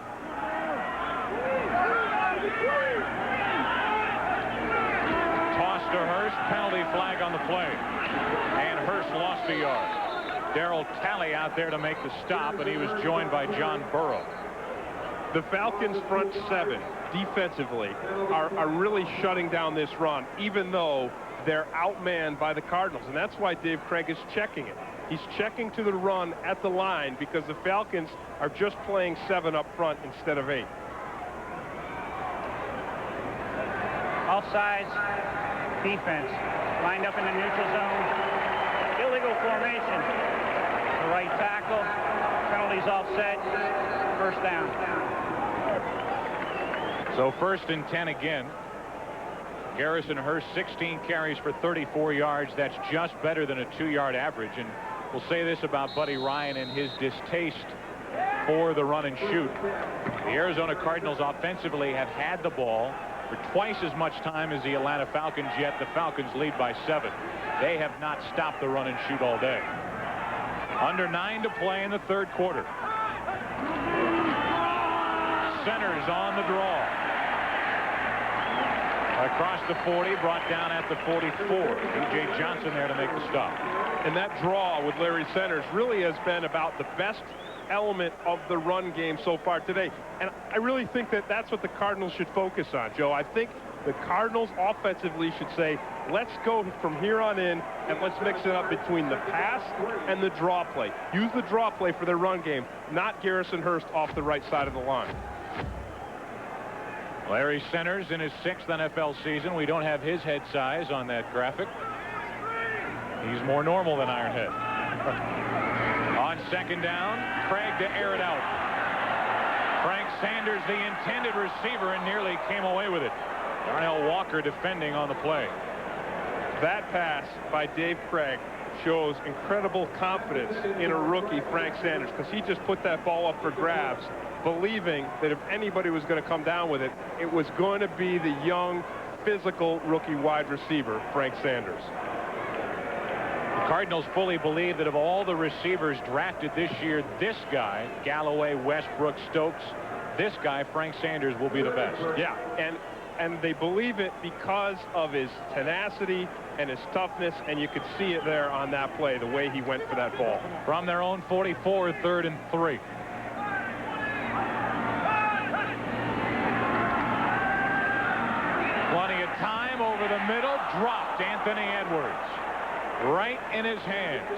Speaker 5: Toss first penalty flag on the play. And Hurst lost a yard. Darryl Talley out there to make the stop, and he was joined by John Burrow.
Speaker 6: The Falcons' front seven defensively are really shutting down this run, even though they're outmanned by the Cardinals. And that's why Dave Craig is checking it. He's checking to the run at the line because the Falcons are just playing 7 up front instead of 8.
Speaker 1: Offsides, defense lined up in the neutral zone. Illegal formation. The right tackle. Penalties offset. First down.
Speaker 5: So 1st and 10 again. Garrison Hurst, 16 carries for 34 yards. That's just better than a 2-yard average. And we'll say this about Buddy Ryan and his distaste for the run and shoot. The Arizona Cardinals offensively have had the ball for twice as much time as the Atlanta Falcons, yet the Falcons lead by 7. They have not stopped the run and shoot all day. Under 9 to play in the 3rd quarter. Centers on the draw. Across the 40, brought down at the 44. B.J. Johnson there to make the stop.
Speaker 6: And that draw with Larry Centers really has been about the best element of the run game so far today. And I really think that that's what the Cardinals should focus on, Joe. I think the Cardinals offensively should say, let's go from here on in and let's mix it up between the pass and the draw play. Use the draw play for their run game, not Garrison Hurst off the right side of the line.
Speaker 5: Larry Centers in his 6th NFL season. We don't have his head size on that graphic. He's more normal than Ironhead. On 2nd down, Craig to air it out. Frank Sanders, the intended receiver, and nearly came away with it. Darnell Walker defending on the play.
Speaker 6: That pass by Dave Craig shows incredible confidence in a rookie, Frank Sanders, because he just put that ball up for grabs, believing that if anybody was going to come down with it, it was going to be the young, physical rookie wide receiver, Frank Sanders.
Speaker 5: The Cardinals fully believe that of all the receivers drafted this year, this guy, Galloway, Westbrook, Stokes, this guy, Frank Sanders, will be the best.
Speaker 6: Yeah, and they believe it because of his tenacity and his toughness, and you could see it there on that play, the way he went for that ball.
Speaker 5: From their own 44, 3rd and 3. Plenty of time over the middle, dropped Anthony Edwards. Right in his hands.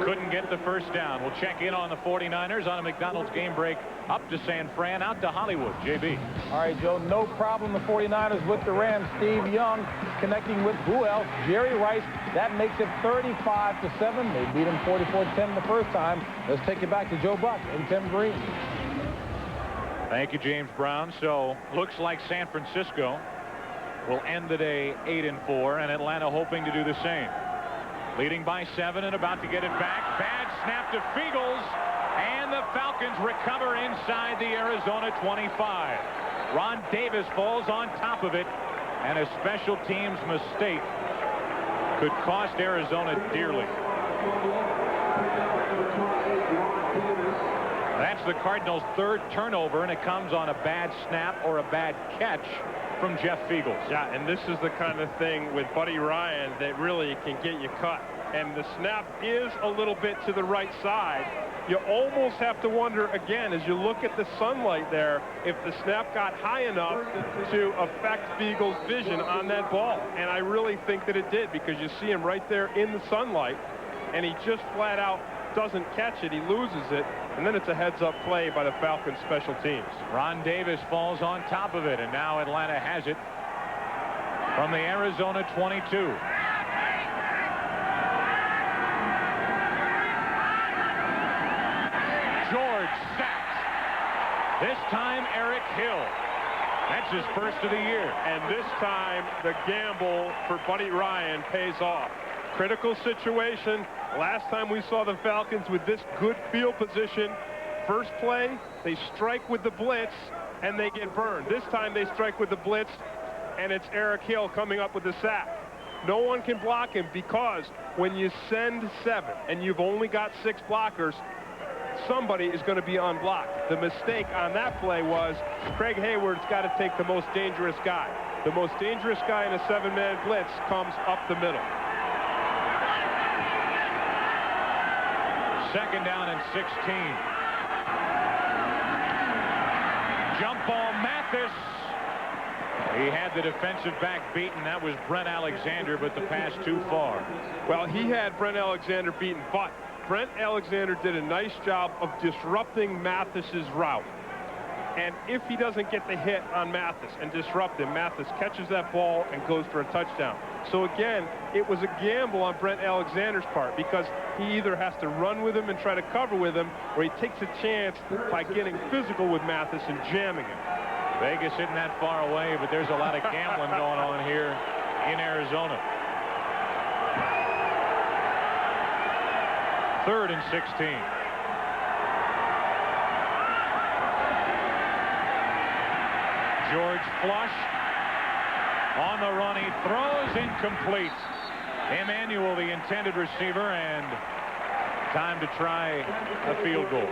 Speaker 5: Couldn't get the first down. We'll check in on the 49ers on a McDonald's game break up to San Fran, out to Hollywood. JB.
Speaker 4: All right, Joe, no problem. The 49ers with the Rams. Steve Young connecting with who else? Jerry Rice. That makes it 35-7. They beat him 44-10 the first time. Let's take it back to Joe Buck and Tim Green.
Speaker 5: Thank you, James Brown. So looks like San Francisco will end the day 8-4, and Atlanta hoping to do the same. Leading by 7 and about to get it back. Bad snap to Fiegels, and the Falcons recover inside the Arizona 25. Ron Davis falls on top of it, and a special teams mistake could cost Arizona dearly. That's the Cardinals' 3rd turnover, and it comes on a bad snap or a bad catch from Jeff Fiegels.
Speaker 6: Yeah, and this is the kind of thing with Buddy Ryan that really can get you cut. And the snap is a little bit to the right side. You almost have to wonder again, as you look at the sunlight there, if the snap got high enough to affect Fiegels' vision on that ball. And I really think that it did, because you see him right there in the sunlight, and he just flat out doesn't catch it. He loses it, and then it's a heads-up play by the Falcons special teams.
Speaker 5: Ron Davis falls on top of it, and now Atlanta has it from the Arizona 22. George sacked. This time Eric Hill. That's his first of the year.
Speaker 6: And this time the gamble for Buddy Ryan pays off. Critical situation. Last time we saw the Falcons with this good field position, first play, they strike with the blitz, and they get burned. This time they strike with the blitz, and it's Eric Hill coming up with the sack. No one can block him, because when you send 7 and you've only got 6 blockers, somebody is going to be unblocked. The mistake on that play was Craig Hayward's got to take the most dangerous guy. The most dangerous guy in a 7-man blitz comes up the middle.
Speaker 5: Second down and 16. Jump ball, Mathis. He had the defensive back beaten. That was Brent Alexander, but the pass too far.
Speaker 6: Well, he had Brent Alexander beaten, but Brent Alexander did a nice job of disrupting Mathis's route. And if he doesn't get the hit on Mathis and disrupt him, Mathis catches that ball and goes for a touchdown. So again, it was a gamble on Brent Alexander's part because he either has to run with him and try to cover with him, or he takes a chance by getting physical with Mathis and jamming him.
Speaker 5: Vegas isn't that far away, but there's a lot of gambling going on here in Arizona. 3rd and 16. George flush. On the run, he throws, incomplete. Emmanuel, the intended receiver, and time to try a field goal.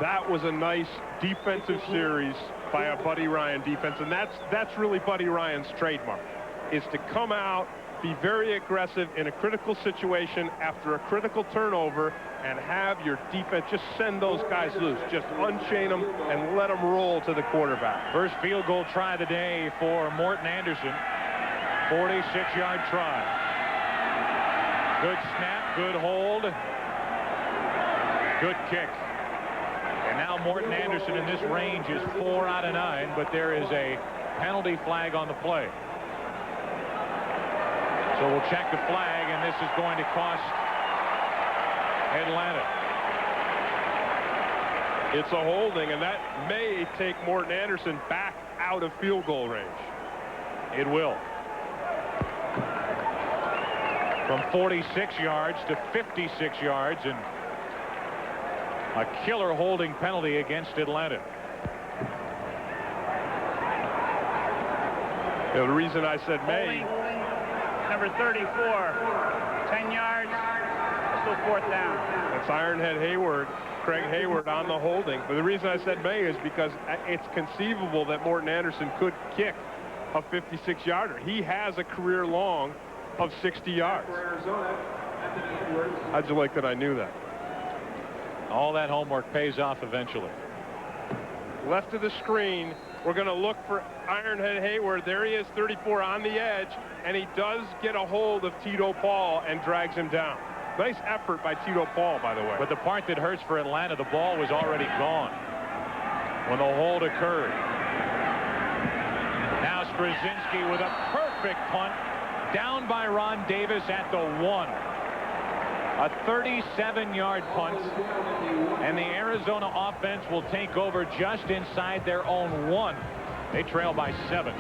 Speaker 6: That was a nice defensive series by a Buddy Ryan defense, and that's really Buddy Ryan's trademark, is to come out, be very aggressive in a critical situation after a critical turnover, and have your defense just send those guys loose. Just unchain them and let them roll to the quarterback.
Speaker 5: First field goal try of the day for Morton Anderson. 46-yard try. Good snap, good hold, good kick. And now Morton Anderson in this range is 4 out of 9, but there is a penalty flag on the play. So we'll check the flag, and this is going to cost Atlanta.
Speaker 6: It's a holding, and that may take Morton Anderson back out of field goal range.
Speaker 5: It will. From 46 yards to 56 yards, and a killer holding penalty against Atlanta.
Speaker 6: The reason I said may.
Speaker 1: Number 34, 10 yards, still 4th down.
Speaker 6: That's Ironhead Hayward, Craig Hayward on the holding. But the reason I said may is because it's conceivable that Morton Anderson could kick a 56-yarder. He has a career long of 60 yards. How'd you like that I knew that?
Speaker 5: All that homework pays off eventually.
Speaker 6: Left of the screen, we're going to look for Ironhead Hayward. There he is, 34 on the edge, and he does get a hold of Tito Paul and drags him down. Nice effort by Tito Paul, by the way.
Speaker 5: But the part that hurts for Atlanta, the ball was already gone when the hold occurred. Now Straczynski with a perfect punt, down by Ron Davis at the 1. A 37-yard punt, and the Arizona offense will take over just inside their own 1. They trail by 7.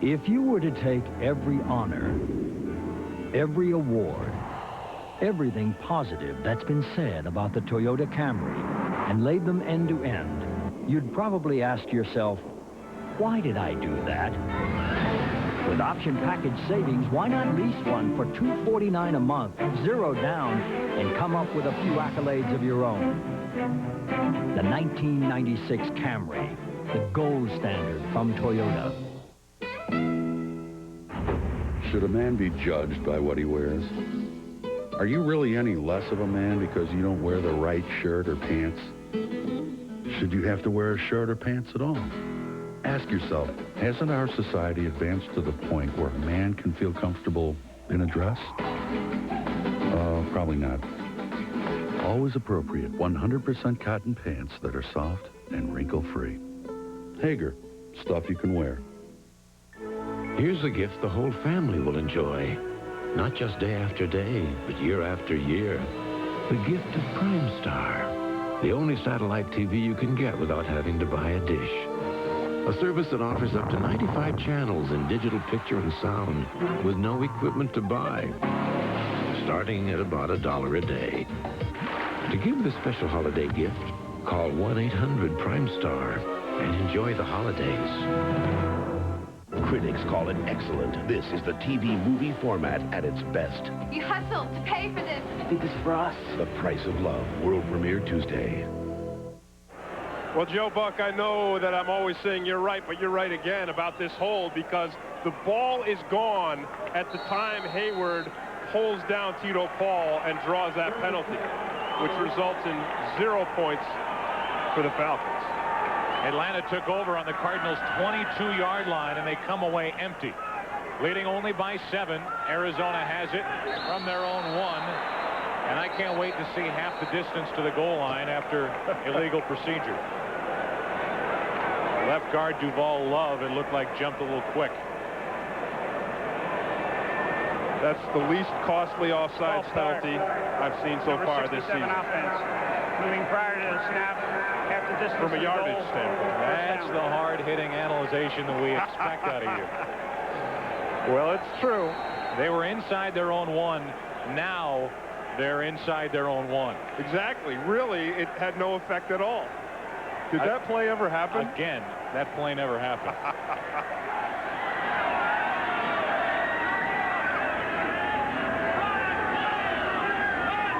Speaker 8: If you were to take every honor, every award, everything positive that's been said about the Toyota Camry and laid them end to end, you'd probably ask yourself, why did I do that? With option package savings, why not lease one for $249 a month, 0 down, and come up with a few accolades of your own? The 1996 Camry, the gold standard from Toyota.
Speaker 7: Should a man be judged by what he wears? Are you really any less of a man because you don't wear the right shirt or pants? Should you have to wear a shirt or pants at all? Ask yourself, hasn't our society advanced to the point where a man can feel comfortable in a dress? Probably not. Always appropriate 100% cotton pants that are soft and wrinkle-free. Hager, stuff you can wear.
Speaker 10: Here's a gift the whole family will enjoy. Not just day after day, but year after year. The gift of Prime Star. The only satellite TV you can get without having to buy a dish. A service that offers up to 95 channels in digital picture and sound with no equipment to buy. Starting at about $1 a day. To give this special holiday gift, call 1-800-PRIME-STAR and enjoy the holidays.
Speaker 15: Critics call it excellent. This is the TV movie format at its best.
Speaker 12: You hustled to pay for this.
Speaker 15: Did this for us. The Price of Love, world premiere Tuesday.
Speaker 6: Well, Joe Buck, I know that I'm always saying you're right, but you're right again about this hold, because the ball is gone at the time Hayward pulls down Tito Paul and draws that penalty, which results in 0 points for the Falcons.
Speaker 5: Atlanta took over on the Cardinals' 22-yard line, and they come away empty. Leading only by 7. Arizona has it from their own 1. And I can't wait to see half the distance to the goal line after illegal procedure. Left guard Duval Love, it looked like, jumped a little quick.
Speaker 6: That's the least costly offsides penalty I've seen so far this season.
Speaker 1: Offense. Moving prior to the snap, after distance
Speaker 6: from a yardage standpoint.
Speaker 5: That's the hard-hitting analyzation that we expect out of you.
Speaker 6: Well, it's true.
Speaker 5: They were inside their own 1. Now they're inside their own 1.
Speaker 6: Exactly. Really, it had no effect at all. Did that play ever happen?
Speaker 5: Again, that play never happened.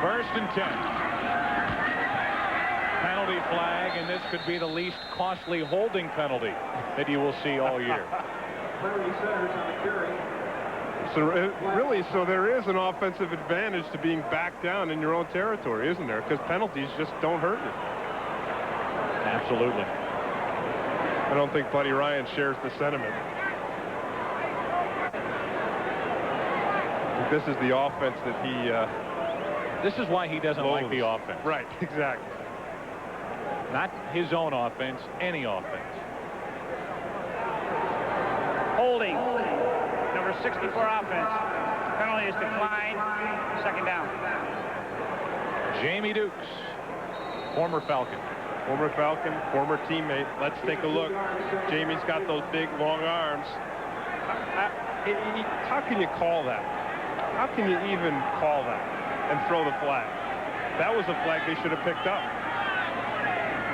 Speaker 5: First and 10. Penalty flag, and this could be the least costly holding penalty that you will see all year.
Speaker 6: So so there is an offensive advantage to being back down in your own territory, isn't there? Because penalties just don't hurt you.
Speaker 5: Absolutely.
Speaker 6: I don't think Buddy Ryan shares the sentiment. This is the offense that he...
Speaker 5: this is why he doesn't like the offense.
Speaker 6: Right, exactly.
Speaker 5: Not his own offense, any offense.
Speaker 1: Holding. Number 64 offense. Penalty is declined. Second down.
Speaker 5: Jamie Dukes, former Falcon.
Speaker 6: Former Falcon, former teammate. Let's take a look. Jamie's got those big, long arms. How can you call that? How can you even call that and throw the flag? That was a flag they should have picked up.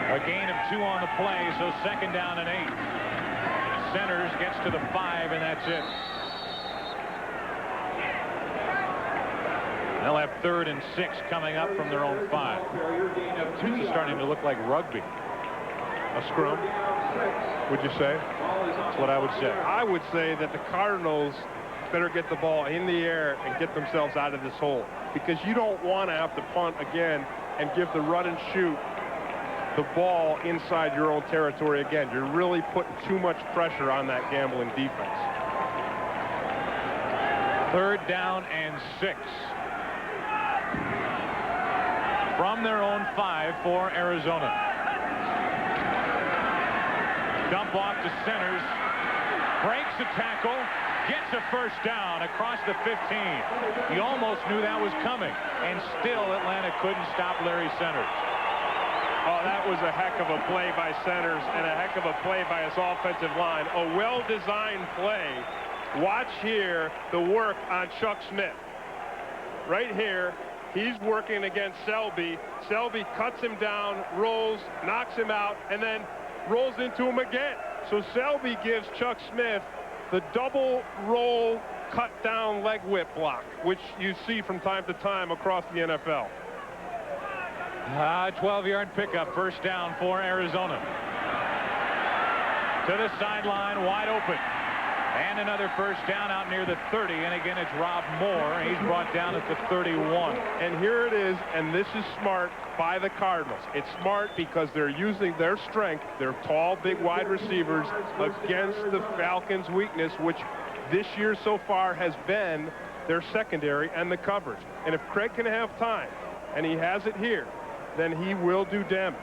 Speaker 5: A gain of 2 on the play, so second down and 8. Centers gets to the 5, and that's it. They'll have 3rd and 6 coming up from their own 5. This is starting to look like rugby.
Speaker 6: A scrum, would you say?
Speaker 5: That's what I would say.
Speaker 6: I would say that the Cardinals better get the ball in the air and get themselves out of this hole, because you don't want to have to punt again and give the run and shoot the ball inside your own territory again. You're really putting too much pressure on that gambling defense.
Speaker 5: 3rd down and 6. From their own 5 for Arizona. Dump off to Centers. Breaks the tackle. Gets a first down across the 15. You almost knew that was coming. And still Atlanta couldn't stop Larry Centers.
Speaker 6: Oh, that was a heck of a play by Centers and a heck of a play by his offensive line. A well-designed play. Watch here the work on Chuck Smith. Right here, he's working against Selby. Selby cuts him down, rolls, knocks him out, and then rolls into him again. So Selby gives Chuck Smith the double roll, cut down leg whip block, which you see from time to time across the NFL.
Speaker 5: 12-yard pickup, first down for Arizona. To the sideline, wide open. And another first down out near the 30. And again, it's Rob Moore. He's brought down at the 31.
Speaker 6: And here it is, and this is smart by the Cardinals. It's smart because they're using their strength, their tall, big wide receivers, against the Falcons' weakness, which this year so far has been their secondary and the coverage. And if Craig can have time, and he has it here, then he will do damage.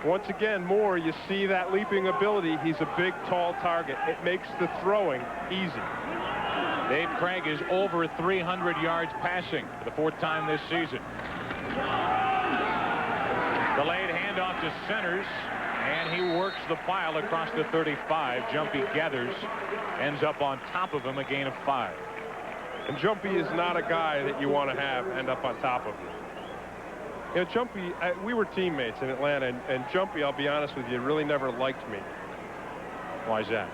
Speaker 6: Once again, Moore, you see that leaping ability. He's a big, tall target. It makes the throwing easy.
Speaker 5: Dave Craig is over 300 yards passing for the 4th time this season. Delayed handoff to Centers, and he works the pile across the 35. Jumpy gathers, ends up on top of him, a gain of 5.
Speaker 6: And Jumpy is not a guy that you want to have end up on top of you. You know, Jumpy, we were teammates in Atlanta, and Jumpy, I'll be honest with you, really never liked me.
Speaker 5: Why is that?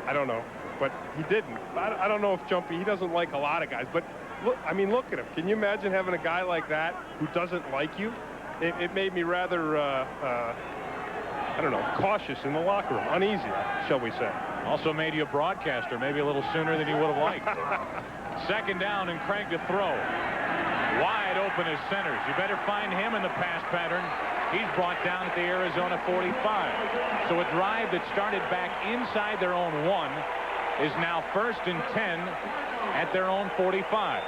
Speaker 6: I don't know, but he didn't. I don't know if Jumpy, he doesn't like a lot of guys, but look, I mean, look at him. Can you imagine having a guy like that who doesn't like you? It made me rather I don't know, cautious in the locker room, uneasy, shall we say.
Speaker 5: Also made you a broadcaster, maybe a little sooner than you would have liked. Second down and Craig to throw. Wide open is Centers. You better find him in the pass pattern. He's brought down at the Arizona 45. So a drive that started back inside their own 1 is now 1st and 10 at their own 45.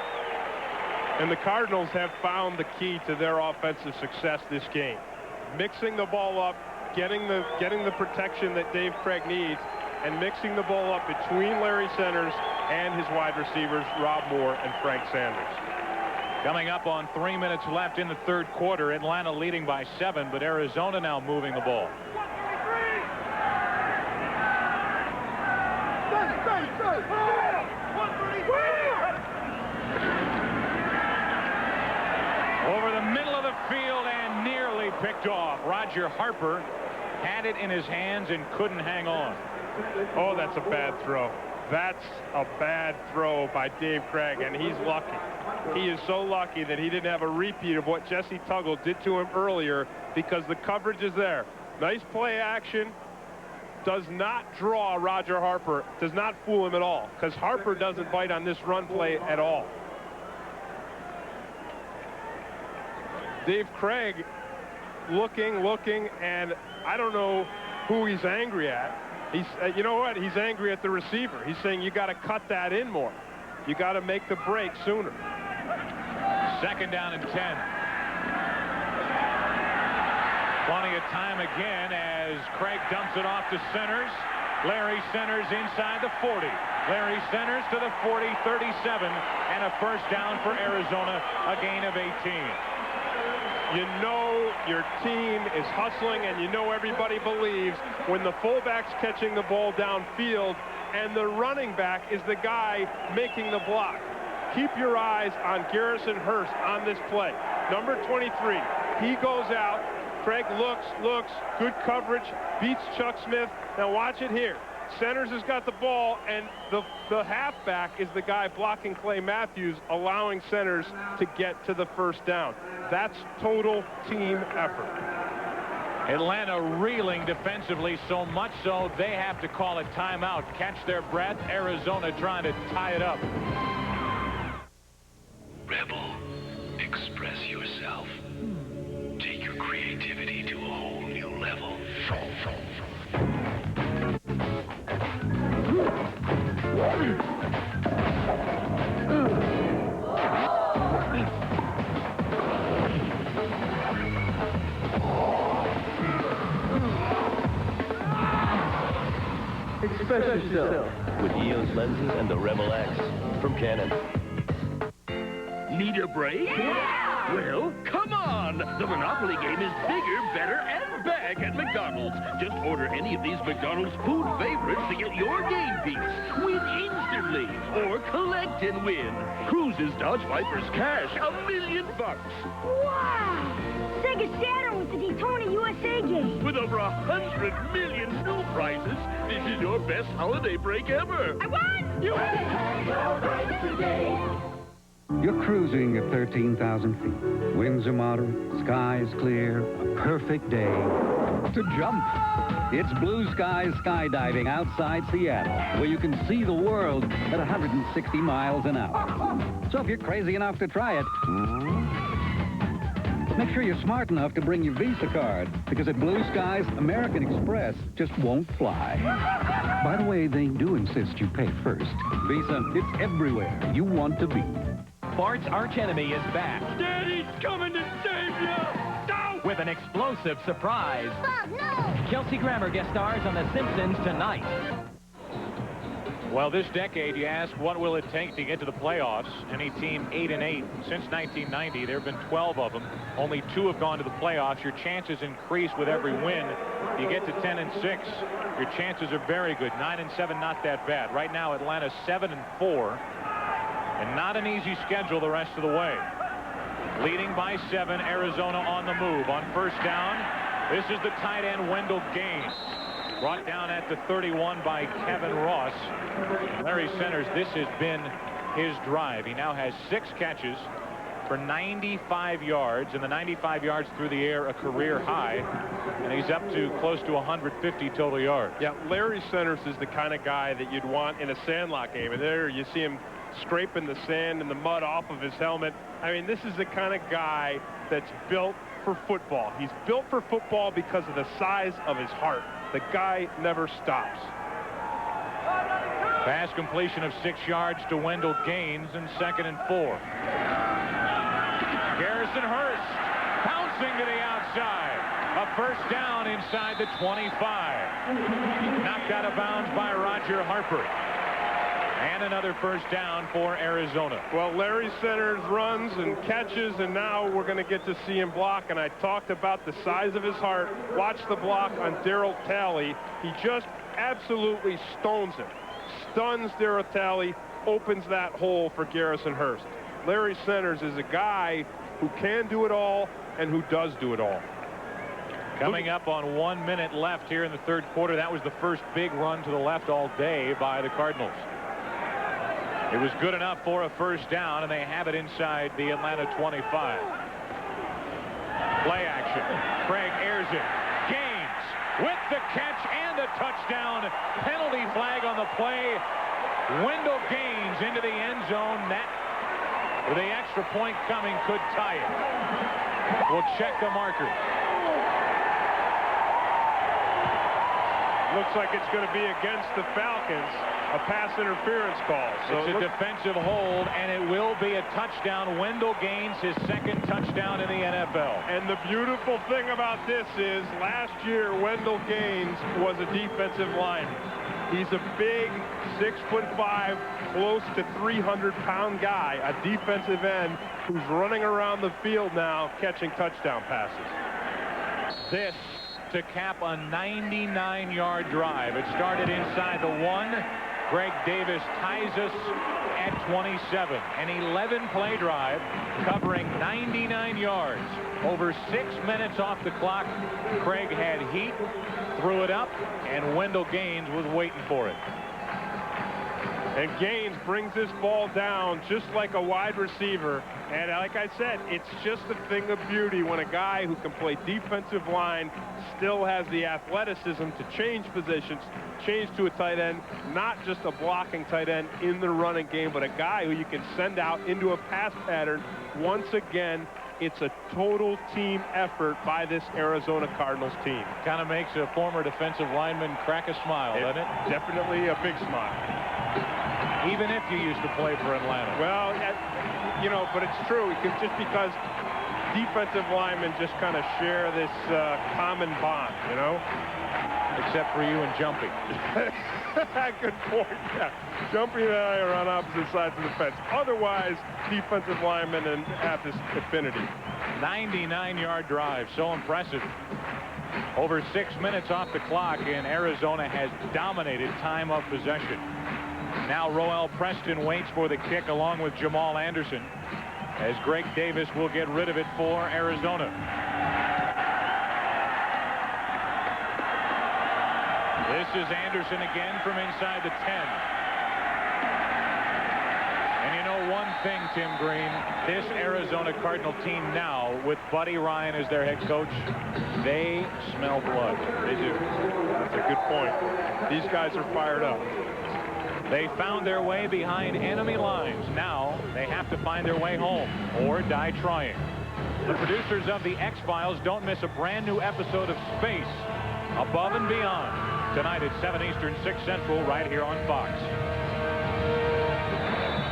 Speaker 6: And the Cardinals have found the key to their offensive success this game. Mixing the ball up, getting the protection that Dave Craig needs, and mixing the ball up between Larry Centers and his wide receivers, Rob Moore and Frank Sanders.
Speaker 5: Coming up on 3 minutes left in the third quarter, Atlanta leading by 7, but Arizona now moving the ball. Over the middle of the field and nearly picked off. Roger Harper had it in his hands and couldn't hang on.
Speaker 6: Oh, that's a bad throw. That's a bad throw by Dave Craig, and he's lucky. He is so lucky that he didn't have a repeat of what Jesse Tuggle did to him earlier, because the coverage is there. Nice play action. Does not draw Roger Harper. Does not fool him at all, because Harper doesn't bite on this run play at all. Dave Craig looking, and I don't know who he's angry at. He's, you know what? He's angry at the receiver. He's saying you got to cut that in more. You got to make the break sooner.
Speaker 5: Second down and 10. Plenty of time again as Craig dumps it off to Centers. Larry Centers inside the 40. Larry Centers to the 40, 37, and a first down for Arizona, a gain of 18.
Speaker 6: You know your team is hustling, and you know everybody believes when the fullback's catching the ball downfield and the running back is the guy making the block. Keep your eyes on Garrison Hurst on this play. Number 23. He goes out. Craig looks, good coverage, beats Chuck Smith. Now watch it here. Centers has got the ball, and the halfback is the guy blocking Clay Matthews, allowing Centers to get to the first down. That's total team effort.
Speaker 5: Atlanta reeling defensively, so much so they have to call a timeout. Catch their breath. Arizona trying to tie it up.
Speaker 18: Rebel, express yourself. Take your creativity to a whole new level.
Speaker 9: Express yourself with EOS lenses and the Rebel X from Canon.
Speaker 15: Need a break?
Speaker 21: Yeah!
Speaker 15: Well, come on! The Monopoly game is bigger, better, and back at McDonald's. Just order any of these McDonald's food favorites to get your game piece. Win instantly, or collect and win. Cruises, Dodge Vipers, cash, $1 million.
Speaker 21: Wow! Sega Saturn with the Daytona USA game.
Speaker 15: With over 100 million new prizes, this is your best holiday break ever.
Speaker 21: I won!
Speaker 15: You
Speaker 12: You're cruising at 13,000 feet. Winds are moderate, skies clear, a perfect day to jump. It's blue skies skydiving outside Seattle, where you can see the world at 160 miles an hour. So if you're crazy enough to try it, make sure you're smart enough to bring your Visa card, because at Blue Skies, American Express just won't fly. By the way, they do insist you pay first. Visa, it's everywhere you want to be.
Speaker 9: Bart's archenemy is back.
Speaker 22: Daddy's coming to save you! No!
Speaker 9: With an explosive surprise.
Speaker 21: Bob, no!
Speaker 9: Kelsey Grammer guest stars on The Simpsons tonight.
Speaker 5: Well, this decade, you ask, what will it take to get to the playoffs? Any team 8-8 since 1990. There have been 12 of them. Only 2 have gone to the playoffs. Your chances increase with every win. You get to 10-6, your chances are very good. 9-7, not that bad. Right now, Atlanta 7-4. And not an easy schedule the rest of the way. Leading by 7, Arizona on the move. On first down, this is the tight end, Wendell Gaines. Brought down at the 31 by Kevin Ross. Larry Centers, this has been his drive. He now has 6 catches, for 95 yards, and the 95 yards through the air a career high, and he's up to close to 150 total yards.
Speaker 6: Yeah, Larry Centers is the kind of guy that you'd want in a Sandlot game, and there you see him scraping the sand and the mud off of his helmet. I mean, this is the kind of guy that's built for football. He's built for football because of the size of his heart. The guy never stops.
Speaker 5: Pass completion of 6 yards to Wendell Gaines, and 2nd and 4. Garrison Hurst bouncing to the outside. A first down inside the 25. Knocked out of bounds by Roger Harper. And another first down for Arizona.
Speaker 6: Well, Larry Centers runs and catches, and now we're going to get to see him block. And I talked about the size of his heart. Watch the block on Darryl Talley. He just absolutely stones him. Stuns Darryl Talley, opens that hole for Garrison Hurst. Larry Centers is a guy who can do it all and who does do it all.
Speaker 5: Coming up on 1 minute left here in the 3rd quarter. That was the first big run to the left all day by the Cardinals. It was good enough for a first down, and they have it inside the Atlanta 25. Play action. Craig airs it. Gaines with the catch and a touchdown. Penalty flag on the play. Wendell Gaines into the end zone. That, with the extra point coming, could tie it. We'll check the marker.
Speaker 6: Looks like it's going to be against the Falcons. A pass interference call. So
Speaker 5: it's a defensive hold, and it will be a touchdown. Wendell Gaines, his 2nd touchdown in the NFL.
Speaker 6: And the beautiful thing about this is last year Wendell Gaines was a defensive lineman. He's a big 6'5", close to 300-pound guy, a defensive end who's running around the field now catching touchdown passes.
Speaker 5: This to cap a 99-yard drive. It started inside the 1. Greg Davis ties us at 27. An 11-play drive covering 99 yards. Over 6 minutes off the clock. Craig had heat, threw it up, and Wendell Gaines was waiting for it.
Speaker 6: And Gaines brings this ball down just like a wide receiver. And like I said, it's just a thing of beauty when a guy who can play defensive line still has the athleticism to change positions, change to a tight end, not just a blocking tight end in the running game, but a guy who you can send out into a pass pattern. Once again, it's a total team effort by this Arizona Cardinals team.
Speaker 5: Kind of makes a former defensive lineman crack a smile, doesn't it?
Speaker 6: Definitely a big smile.
Speaker 5: Even if you used to play for Atlanta.
Speaker 6: Well, you know, but it's true. Just because defensive linemen just kind of share this common bond, you know?
Speaker 5: Except for you and Jumpy.
Speaker 6: Good point. Yeah. Jumpy and I are on opposite sides of the fence. Otherwise, defensive linemen have this affinity.
Speaker 5: 99-yard drive. So impressive. Over 6 minutes off the clock, and Arizona has dominated time of possession. Now Roel Preston waits for the kick along with Jamal Anderson, as Greg Davis will get rid of it for Arizona. This is Anderson again from inside the 10. And you know one thing, Tim Green, this Arizona Cardinal team now, with Buddy Ryan as their head coach, they smell blood. They do.
Speaker 6: That's a good point. These guys are fired up.
Speaker 5: They found their way behind enemy lines. Now they have to find their way home or die trying. The producers of the X-Files don't miss a brand new episode of Space, Above and Beyond, tonight at 7 Eastern, 6 Central, right here on Fox.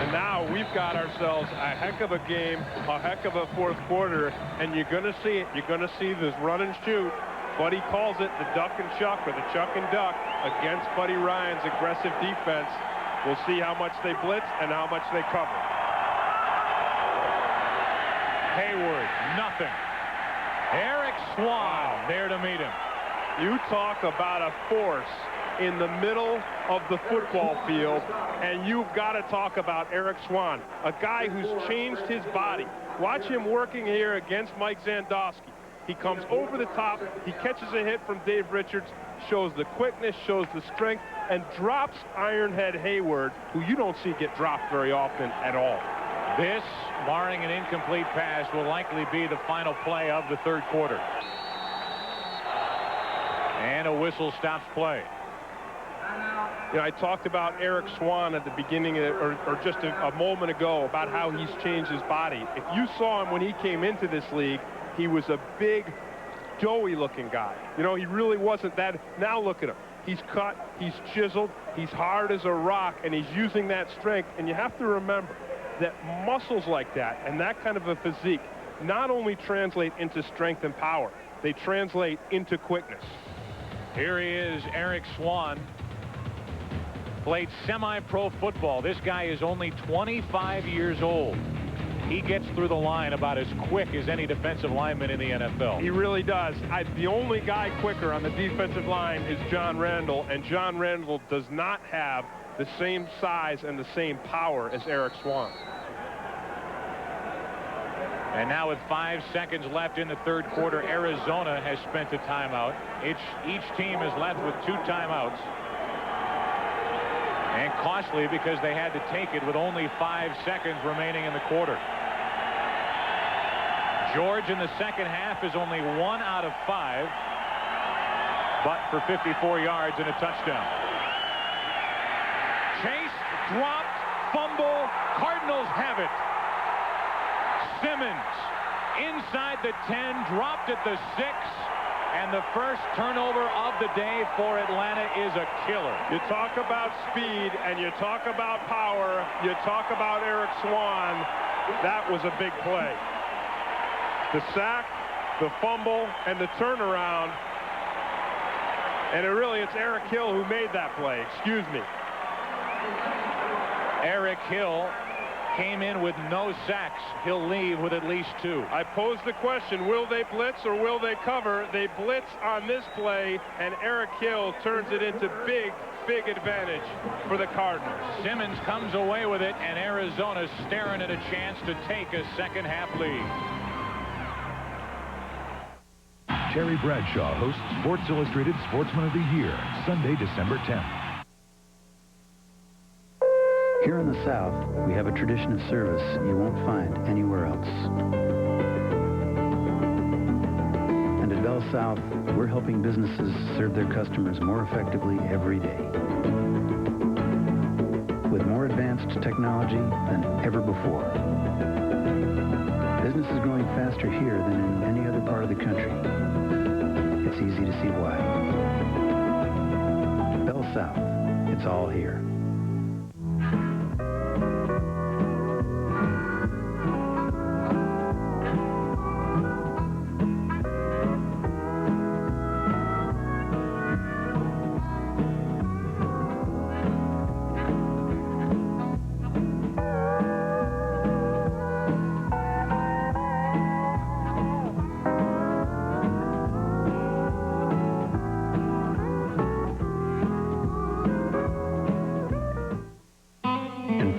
Speaker 6: And now we've got ourselves a heck of a game, a heck of a 4th quarter, and you're going to see it. You're going to see this run and shoot. Buddy calls it the duck and chuck, or the chuck and duck, against Buddy Ryan's aggressive defense. We'll see how much they blitz and how much they cover.
Speaker 5: Hayward, nothing. Eric Swan there to meet him.
Speaker 6: You talk about a force in the middle of the football field, and you've got to talk about Eric Swan, a guy who's changed his body. Watch him working here against Mike Zandowski. He comes over the top, he catches a hit from Dave Richards, shows the quickness, shows the strength, and drops Ironhead Hayward, who you don't see get dropped very often at all.
Speaker 5: This, barring an incomplete pass, will likely be the final play of the third quarter. And a whistle stops play.
Speaker 6: You know, I talked about Eric Swan at the beginning, or just a moment ago, about how he's changed his body. If you saw him when he came into this league, he was a big, doughy-looking guy. You know, he really wasn't that. Now look at him. He's cut, he's chiseled, he's hard as a rock, and he's using that strength. And you have to remember that muscles like that and that kind of a physique not only translate into strength and power, they translate into quickness.
Speaker 5: Here he is, Eric Swan. Played semi-pro football. This guy is only 25 years old. He gets through the line about as quick as any defensive lineman in the NFL.
Speaker 6: He really does. The only guy quicker on the defensive line is John Randall, and John Randall does not have the same size and the same power as Eric Swan.
Speaker 5: And now with 5 seconds left in the third quarter, Arizona has spent a timeout. Each team is left with 2 timeouts. And costly because they had to take it with only 5 seconds remaining in the quarter. George in the second half is only 1 out of 5, but for 54 yards and a touchdown. Chase dropped, fumble, Cardinals have it. Simmons inside the 10, dropped at the 6. And the first turnover of the day for Atlanta is a killer.
Speaker 6: You talk about speed and you talk about power. You talk about Eric Swan. That was a big play. The sack, the fumble, and the turnaround. And it's Eric Hill who made that play. Excuse me.
Speaker 5: Eric Hill came in with no sacks. He'll leave with at least 2.
Speaker 6: I posed the question, will they blitz or will they cover? They blitz on this play, and Eric Hill turns it into big advantage for the Cardinals.
Speaker 5: Simmons comes away with it, and Arizona's staring at a chance to take a second half lead.
Speaker 11: Terry Bradshaw hosts Sports Illustrated Sportsman of the Year, Sunday, December 10th.
Speaker 17: Here in the South, we have a tradition of service you won't find anywhere else. And at Bell South, we're helping businesses serve their customers more effectively every day. With more advanced technology than ever before. Business is growing faster here than in any other part of the country. It's easy to see why. Bell South, it's all here.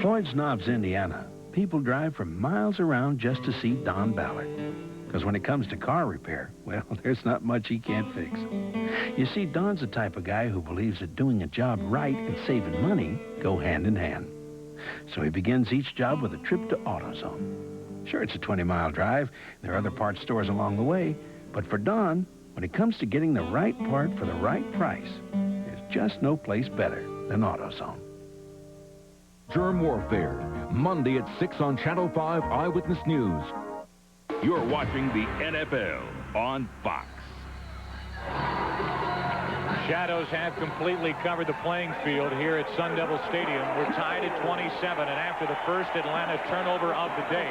Speaker 19: Floyd's Knobs, Indiana, people drive from miles around just to see Don Ballard. Because when it comes to car repair, well, there's not much he can't fix. You see, Don's the type of guy who believes that doing a job right and saving money go hand in hand. So he begins each job with a trip to AutoZone. Sure, it's a 20-mile drive. There are other parts stores along the way. But for Don, when it comes to getting the right part for the right price, there's just no place better than AutoZone.
Speaker 11: Germ Warfare, Monday at 6 on Channel 5 Eyewitness News.
Speaker 18: You're watching the NFL on Fox.
Speaker 5: Shadows have completely covered the playing field here at Sun Devil Stadium. We're tied at 27, and after the first Atlanta turnover of the day,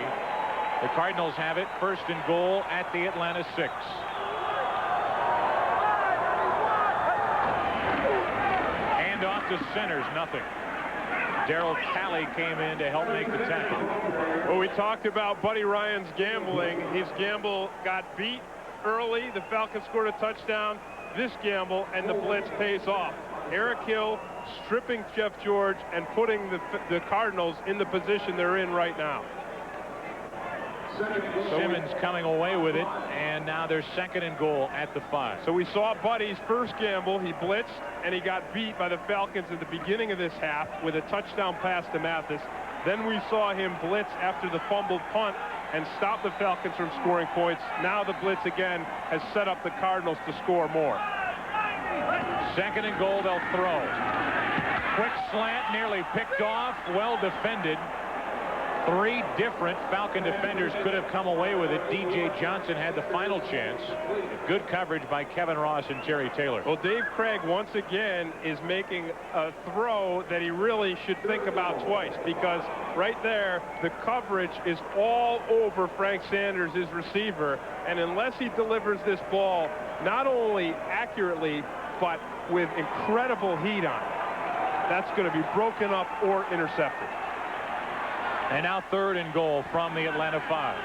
Speaker 5: the Cardinals have it first and goal at the Atlanta 6. Hand off to centers, nothing. Darryl Talley came in to help make the tackle.
Speaker 6: Well, we talked about Buddy Ryan's gambling. His gamble got beat early. The Falcons scored a touchdown. This gamble and the blitz pays off. Eric Hill stripping Jeff George and putting the Cardinals in the position they're in right now.
Speaker 5: Simmons coming away with it, and now they're second and goal at the 5.
Speaker 6: So we saw Buddy's first gamble. He blitzed, and he got beat by the Falcons at the beginning of this half with a touchdown pass to Mathis. Then we saw him blitz after the fumbled punt and stop the Falcons from scoring points. Now the blitz again has set up the Cardinals to score more.
Speaker 5: 2nd and goal, they'll throw. Quick slant, nearly picked off, well defended. 3 different Falcon defenders could have come away with it. D.J. Johnson had the final chance. Good coverage by Kevin Ross and Terry Taylor.
Speaker 6: Well, Dave Craig once again is making a throw that he really should think about twice, because right there the coverage is all over Frank Sanders, his receiver, and unless he delivers this ball not only accurately but with incredible heat on it, that's going to be broken up or intercepted.
Speaker 5: And now 3rd and goal from the Atlanta 5.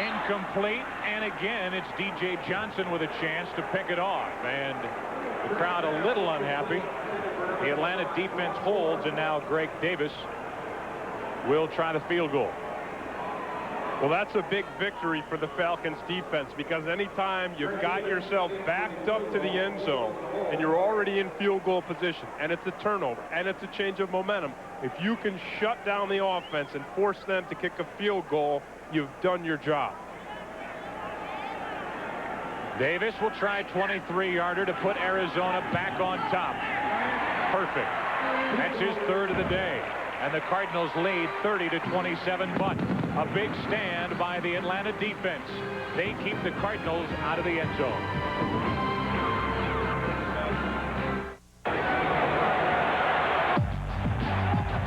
Speaker 5: Incomplete, and again it's D.J. Johnson with a chance to pick it off, and the crowd a little unhappy. The Atlanta defense holds, and now Greg Davis will try the field goal.
Speaker 6: Well, that's a big victory for the Falcons defense, because anytime you've got yourself backed up to the end zone and you're already in field goal position and it's a turnover and it's a change of momentum, if you can shut down the offense and force them to kick a field goal, you've done your job.
Speaker 5: Davis will try 23-yarder to put Arizona back on top. Perfect. That's his 3rd of the day. And the Cardinals lead 30-27, but a big stand by the Atlanta defense. They keep the Cardinals out of the end zone.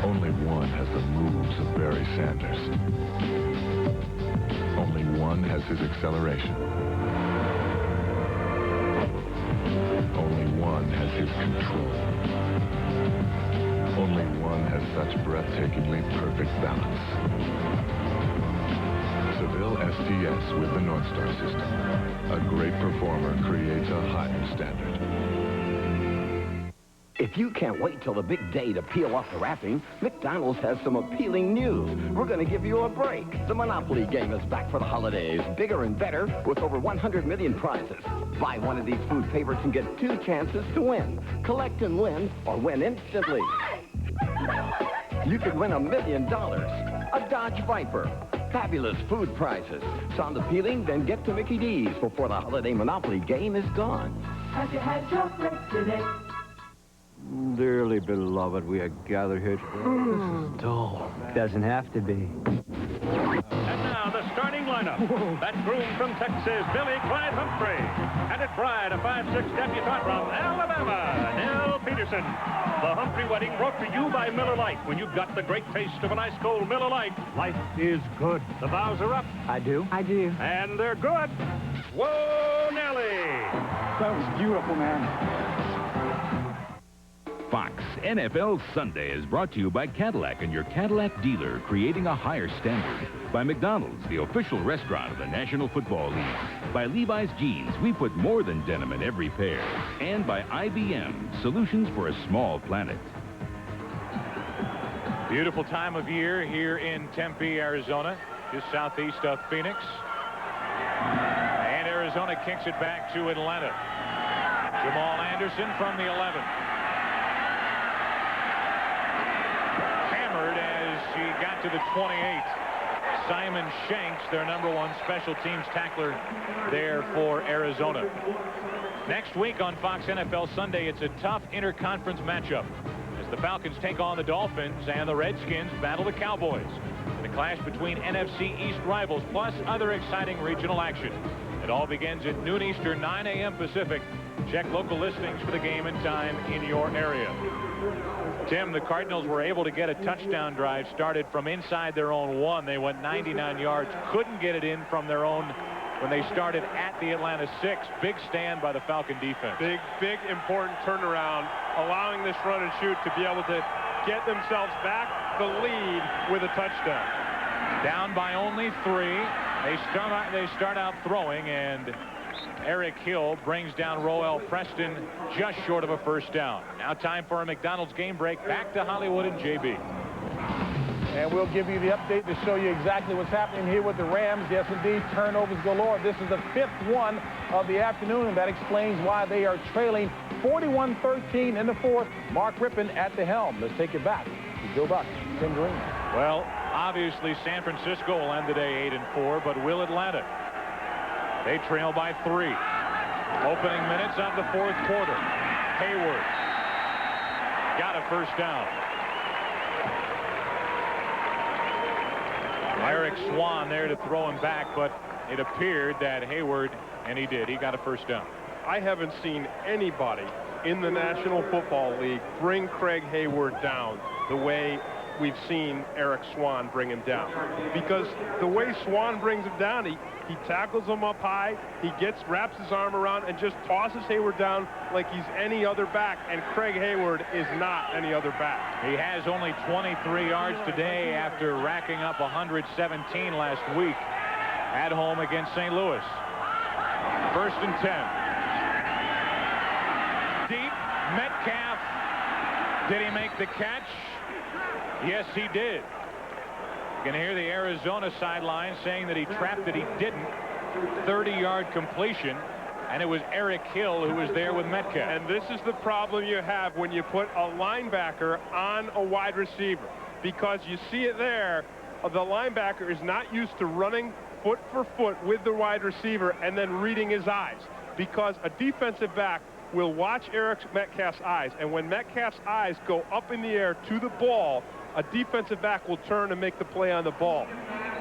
Speaker 11: Only one has the moves of Barry Sanders. Only one has his acceleration. Only one has his control. Only one has such breathtakingly perfect balance. Seville STS with the North Star system. A great performer creates a higher standard.
Speaker 9: If you can't wait till the big day to peel off the wrapping, McDonald's has some appealing news. We're going to give you a break. The Monopoly game is back for the holidays, bigger and better, with over 100 million prizes. Buy one of these food favorites and get 2 chances to win. Collect and win, or win instantly. You could win $1 million, a Dodge Viper. Fabulous food prizes. Sound appealing? Then get to Mickey D's before the holiday Monopoly game is gone.
Speaker 13: Have you had your break today?
Speaker 16: Dearly beloved, we are gathered here today. This is dull. Doesn't have to be.
Speaker 20: And now the starting lineup. That groom from Texas, Billy Clyde Humphrey. And at Bride, a 5'6" debutante from Alabama, Nell Peterson. The Humphrey wedding brought to you by Miller Lite. When you've got the great taste of an ice cold Miller Lite, life is good. The vows are up.
Speaker 16: I do?
Speaker 21: I do.
Speaker 20: And they're good. Whoa, Nelly!
Speaker 23: That was beautiful, man.
Speaker 18: Fox NFL Sunday is brought to you by Cadillac and your Cadillac dealer, creating a higher standard. By McDonald's, the official restaurant of the National Football League. By Levi's Jeans, we put more than denim in every pair. And by IBM, solutions for a small planet.
Speaker 5: Beautiful time of year here in Tempe, Arizona, just southeast of Phoenix. And Arizona kicks it back to Atlanta. Jamal Anderson from the 11. As she got to the 28. Simon Shanks, their #1 special teams tackler there for Arizona. Next week on Fox NFL Sunday, it's a tough interconference matchup as the Falcons take on the Dolphins and the Redskins battle the Cowboys. The clash between NFC East rivals plus other exciting regional action. It all begins at noon Eastern, 9 a.m. Pacific. Check local listings for the game and time in your area. Tim, the Cardinals were able to get a touchdown drive started from inside their own 1. They went 99 yards, couldn't get it in from their own when they started at the Atlanta 6. Big stand by the Falcon defense.
Speaker 6: Big, important turnaround, allowing this run and shoot to be able to get themselves back the lead with a touchdown.
Speaker 5: Down by only 3. They start out throwing, and Eric Hill brings down Roel Preston just short of a first down. Now time for a McDonald's game break. Back to Hollywood and JB.
Speaker 4: And we'll give you the update to show you exactly what's happening here with the Rams. Yes, indeed, turnovers galore. This is the 5th one of the afternoon, and that explains why they are trailing 41-13 in the fourth. Mark Rippon at the helm. Let's take it back to Joe Buck, Tim Green.
Speaker 5: Well, obviously San Francisco will end the day 8-4, but will Atlanta? They trail by 3. Opening minutes of the fourth quarter. Hayward got a first down. Eric Swan there to throw him back, but it appeared that Hayward, and he did, he got a first down.
Speaker 6: I haven't seen anybody in the National Football League bring Craig Hayward down the way we've seen Eric Swan bring him down. Because the way Swan brings him down, he tackles him up high, he wraps his arm around and just tosses Hayward down like he's any other back, and Craig Hayward is not any other back.
Speaker 5: He has only 23 yards today after racking up 117 last week at home against St. Louis. 1st and 10. Deep, Metcalf. Did he make the catch? Yes, he did. You can hear the Arizona sideline saying that he trapped it. He didn't. 30-yard completion, and it was Eric Hill who was there with Metcalf.
Speaker 6: And this is the problem you have when you put a linebacker on a wide receiver, because you see it there. The linebacker is not used to running foot for foot with the wide receiver and then reading his eyes, because a defensive back will watch Eric Metcalf's eyes, and when Metcalf's eyes go up in the air to the ball, a defensive back will turn and make the play on the ball.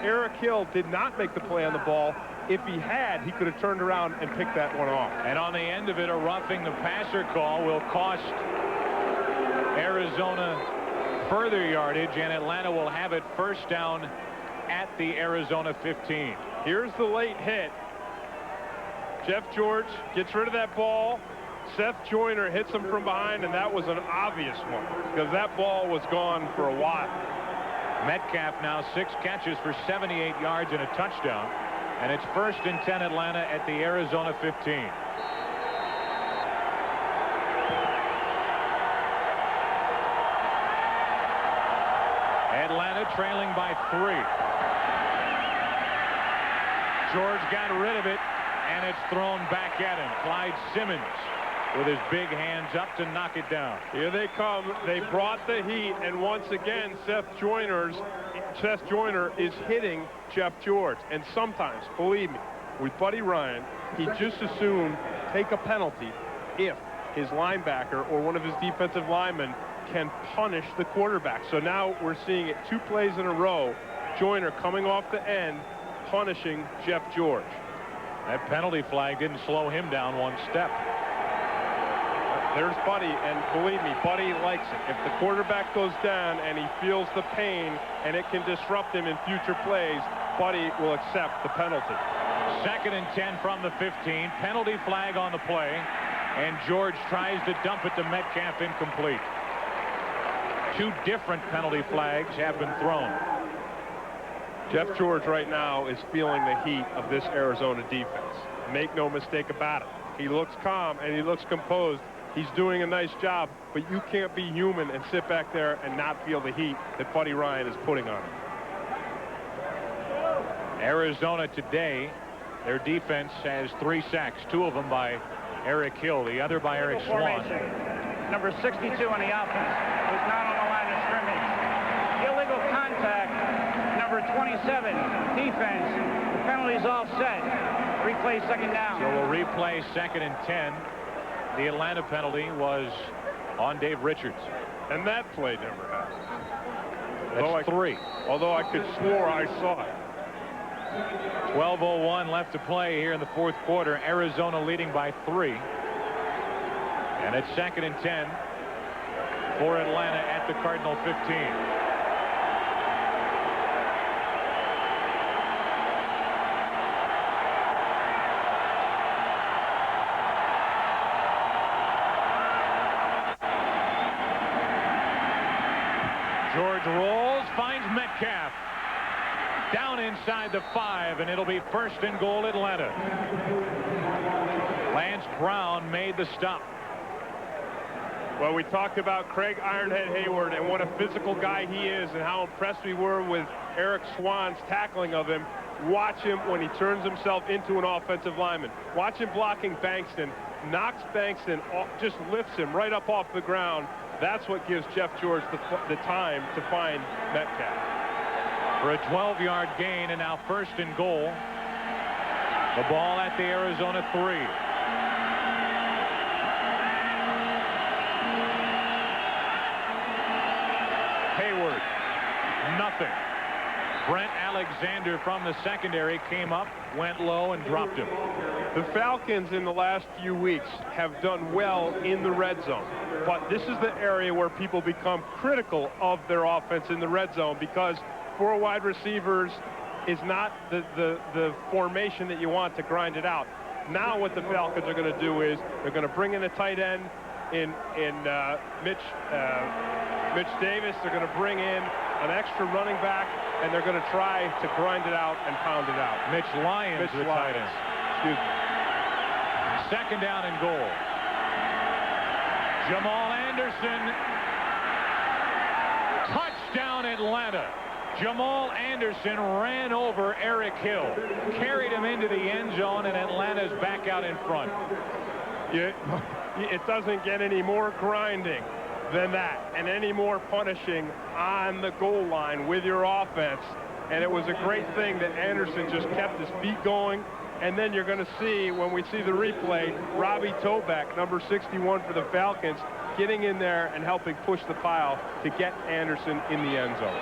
Speaker 6: Eric Hill did not make the play on the ball. If he had, he could have turned around and picked that one off.
Speaker 5: And on the end of it, a roughing the passer call will cost Arizona further yardage, and Atlanta will have it first down at the Arizona 15.
Speaker 6: Here's the late hit. Jeff George gets rid of that ball. Seth Joyner hits him from behind, and that was an obvious one because that ball was gone for a while.
Speaker 5: Metcalf now 6 catches for 78 yards and a touchdown, and it's 1st and 10 Atlanta at the Arizona 15. Atlanta trailing by 3. George got rid of it, and it's thrown back at him. Clyde Simmons with his big hands up to knock it down.
Speaker 6: Here they come. They brought the heat, and once again, Seth Joyner is hitting Jeff George. And sometimes, believe me, with Buddy Ryan, he'd just as soon take a penalty if his linebacker or one of his defensive linemen can punish the quarterback. So now we're seeing it 2 plays in a row. Joyner coming off the end, punishing Jeff George.
Speaker 5: That penalty flag didn't slow him down 1 step.
Speaker 6: There's Buddy, and believe me, Buddy likes it. If the quarterback goes down and he feels the pain and it can disrupt him in future plays, Buddy will accept the penalty.
Speaker 5: 2nd and 10 from the 15. Penalty flag on the play, and George tries to dump it to Metcalf, incomplete. 2 different penalty flags have been thrown.
Speaker 6: Jeff George right now is feeling the heat of this Arizona defense. Make no mistake about it. He looks calm and he looks composed. He's doing a nice job, but you can't be human and sit back there and not feel the heat that Buddy Ryan is putting on him.
Speaker 5: Arizona today, their defense has 3 sacks, 2 of them by Eric Hill, the other by Eric Swan.
Speaker 1: Number 62 on the offense was not on the line of scrimmage. Illegal contact. Number 27, defense. The penalty's all set. Replay 2nd down.
Speaker 5: So we'll replay 2nd and 10. The Atlanta penalty was on Dave Richards.
Speaker 6: And that play never happened.
Speaker 5: That's 3.
Speaker 6: Although I could swore I saw it.
Speaker 5: 12:01 left to play here in the fourth quarter. Arizona leading by 3. And it's 2nd and 10 for Atlanta at the Cardinal 15. George rolls, finds Metcalf. Down inside the 5, and it'll be 1st and goal Atlanta. Lance Brown made the stop.
Speaker 6: Well, we talked about Craig Ironhead Hayward and what a physical guy he is and how impressed we were with Eric Swan's tackling of him. Watch him when he turns himself into an offensive lineman. Watch him blocking Bankston. knocks Bankston, just lifts him right up off the ground. That's what gives Jeff George the time to find Metcalf.
Speaker 5: For a 12-yard gain, and now first and goal. The ball at the Arizona 3. Hayward, nothing. Brent Alexander from the secondary came up, went low, and dropped him.
Speaker 6: The Falcons in the last few weeks have done well in the red zone, but this is the area where people become critical of their offense in the red zone, because 4 wide receivers is not the formation that you want to grind it out. Now what the Falcons are going to do is they're going to bring in a tight end in Mitch Davis. They're going to bring in an extra running back, and they're going to try to grind it out and pound it out.
Speaker 5: Mitch Lyons, the tight end.
Speaker 6: Excuse me.
Speaker 5: Second down and goal. Jamal Anderson. Touchdown Atlanta. Jamal Anderson ran over Eric Hill, carried him into the end zone, and Atlanta's back out in front.
Speaker 6: It doesn't get any more grinding than that, and any more punishing on the goal line with your offense. And it was a great thing that Anderson just kept his feet going. And then you're going to see, when we see the replay, Robbie Tobeck, number 61 for the Falcons, getting in there and helping push the pile to get Anderson in the end zone.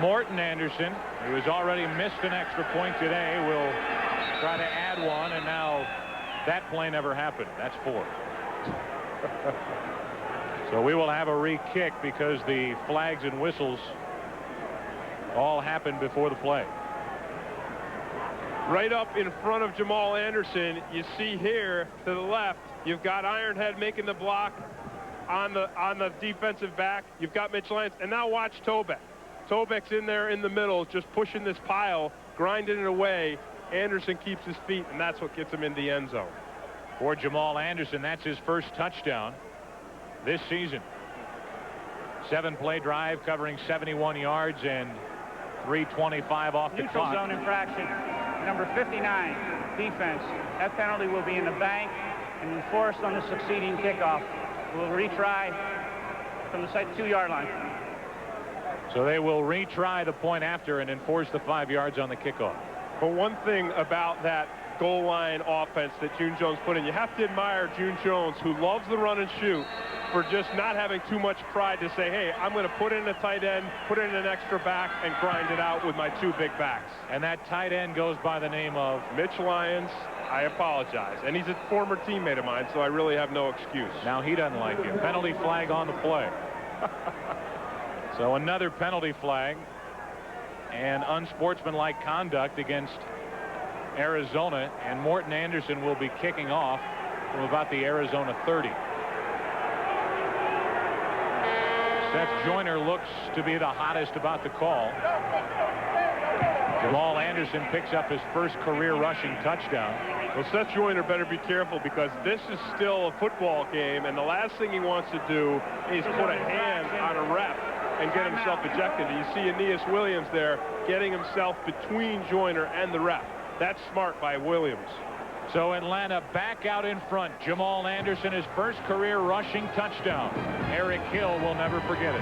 Speaker 5: Morton Anderson, who has already missed an extra point today, will try to add one, and now that play never happened. That's 4. So we will have a re-kick because the flags and whistles all happened before the play.
Speaker 6: Right up in front of Jamal Anderson, you see here to the left, you've got Ironhead making the block on the defensive back. You've got Mitch Lyons, and now watch Tobeck. Tobeck's in there in the middle, just pushing this pile, grinding it away. Anderson keeps his feet, and that's what gets him in the end zone.
Speaker 5: For Jamal Anderson, that's his first touchdown this season. 7-play drive covering 71 yards and 3:25 off the
Speaker 1: Neutral
Speaker 5: clock.
Speaker 1: zone infraction. Number 59, defense. That penalty will be in the bank and enforced on the succeeding kickoff. We'll retry from the 2-yard line.
Speaker 5: So they will retry the point after and enforce the 5 yards on the kickoff.
Speaker 6: But one thing about that goal line offense that June Jones put in, you have to admire June Jones, who loves the run and shoot, for just not having too much pride to say, hey, I'm going to put in a tight end, put in an extra back, and grind it out with my 2 big backs.
Speaker 5: And that tight end goes by the name of
Speaker 6: Mitch Lyons. I apologize. And he's a former teammate of mine, so I really have no excuse.
Speaker 5: Now he doesn't like it. Penalty flag on the play. So another penalty flag and unsportsmanlike conduct against Arizona, and Morton Anderson will be kicking off from about the Arizona 30. Seth Joyner looks to be the hottest about the call. Jamal Anderson picks up his first career rushing touchdown.
Speaker 6: Well, Seth Joyner better be careful, because this is still a football game, and the last thing he wants to do is put a hand on a ref and get himself ejected. You see Aeneas Williams there getting himself between Joyner and the ref. That's smart by Williams.
Speaker 5: So Atlanta back out in front. Jamal Anderson, his first career rushing touchdown. Eric Hill will never forget it.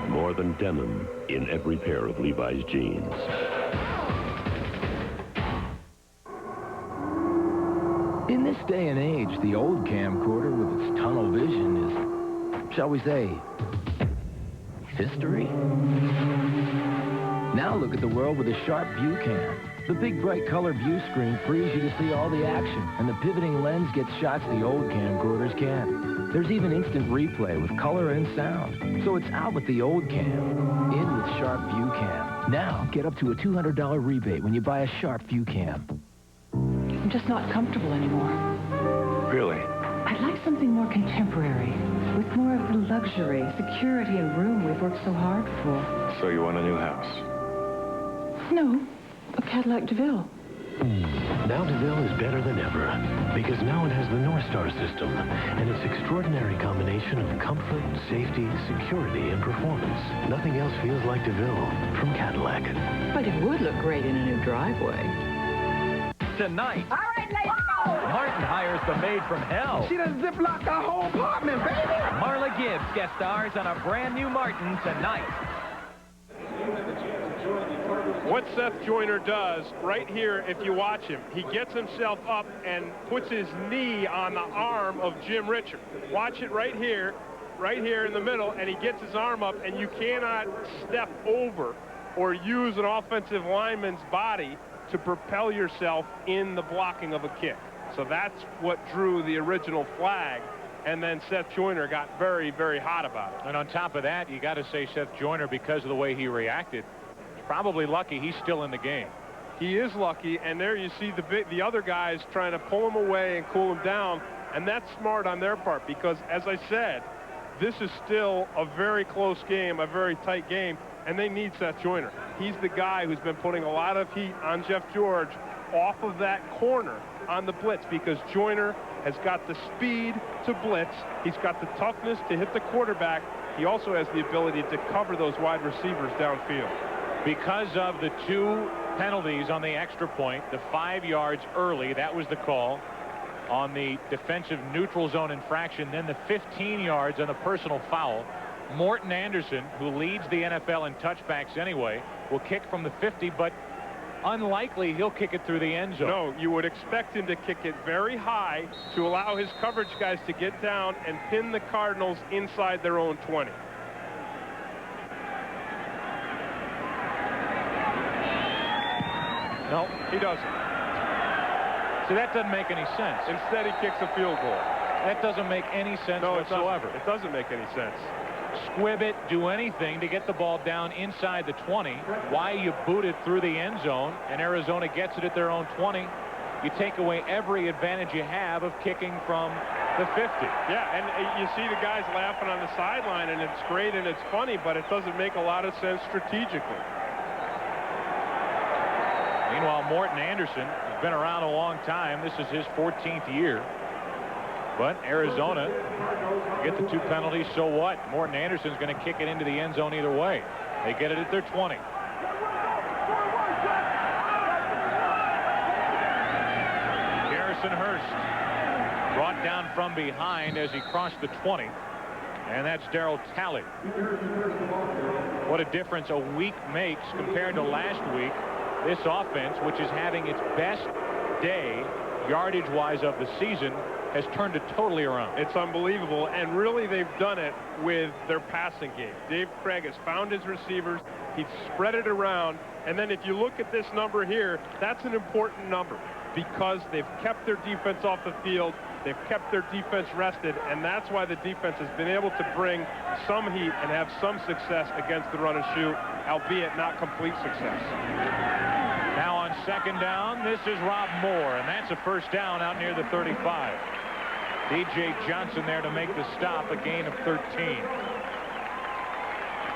Speaker 15: More than denim in every pair of Levi's jeans.
Speaker 2: In this day and age, the old camcorder with its tunnel vision is, shall we say, history. Now look at the world with a sharp view cam. The big bright color view screen frees you to see all the action, and the pivoting lens gets shots the old camcorders can't. There's even instant replay with color and sound. So it's out with the old cam, in with Sharp View Cam. Now, get up to a $200 rebate when you buy a Sharp View Cam.
Speaker 3: I'm just not comfortable anymore.
Speaker 15: Really?
Speaker 3: I'd like something more contemporary. with more of the luxury, security, and room we've worked so hard for.
Speaker 11: So you want a new house?
Speaker 3: No, a Cadillac DeVille.
Speaker 10: Now DeVille is better than ever because now it has the North Star system and its extraordinary combination of comfort, safety, security, and performance. Nothing else feels like DeVille from Cadillac.
Speaker 3: But it would look great in a new driveway.
Speaker 8: Tonight,
Speaker 14: All right, let's go.
Speaker 8: Martin hires the maid from hell.
Speaker 14: She done ziplocked our whole apartment, baby.
Speaker 8: Marla Gibbs guest stars on a brand new Martin tonight.
Speaker 6: What Seth Joyner does right here, if you watch him, he gets himself up and puts his knee on the arm of Jim Richard. Watch it right here in the middle, and he gets his arm up, and you cannot step over or use an offensive lineman's body to propel yourself in the blocking of a kick. So that's what drew the original flag, and then Seth Joyner got very, very hot about it.
Speaker 5: And on top of that, you got to say Seth Joyner, because of the way he reacted, probably lucky he's still in the game.
Speaker 6: He is lucky, and there you see the other guys trying to pull him away and cool him down, and that's smart on their part because, as I said, this is still a very close game, a very tight game, and they need Seth Joyner. He's the guy who's been putting a lot of heat on Jeff George off of that corner on the blitz because Joyner has got the speed to blitz. He's got the toughness to hit the quarterback. He also has the ability to cover those wide receivers downfield.
Speaker 5: Because of the 2 penalties on the extra point, the 5 yards early, that was the call on the defensive neutral zone infraction, then the 15 yards on the personal foul. Morton Anderson, who leads the NFL in touchbacks anyway, will kick from the 50, but unlikely he'll kick it through the end zone.
Speaker 6: No, you would expect him to kick it very high to allow his coverage guys to get down and pin the Cardinals inside their own 20. No, he doesn't.
Speaker 5: So that doesn't make any sense.
Speaker 6: Instead, he kicks a field goal.
Speaker 5: That doesn't make any sense whatsoever.
Speaker 6: It doesn't make any sense.
Speaker 5: Squib it, do anything to get the ball down inside the 20. Why you boot it through the end zone, and Arizona gets it at their own 20. You take away every advantage you have of kicking from the 50.
Speaker 6: Yeah, and you see the guys laughing on the sideline, and it's great and it's funny, but it doesn't make a lot of sense strategically.
Speaker 5: Meanwhile, Morton Anderson has been around a long time. This is his 14th year. But Arizona get the 2 penalties, so what? Morton Anderson's going to kick it into the end zone either way. They get it at their 20. Garrison Hurst brought down from behind as he crossed the 20. And that's Darryl Talley. What a difference a week makes compared to last week. This offense, which is having its best day yardage-wise of the season, has turned it totally around.
Speaker 6: It's unbelievable, and really they've done it with their passing game. Dave Craig has found his receivers. He's spread it around, and then if you look at this number here, that's an important number because they've kept their defense off the field. They've kept their defense rested, and that's why the defense has been able to bring some heat and have some success against the run and shoot, albeit not complete success.
Speaker 5: Now on second down, this is Rob Moore, and that's a first down out near the 35. D.J. Johnson there to make the stop, a gain of 13.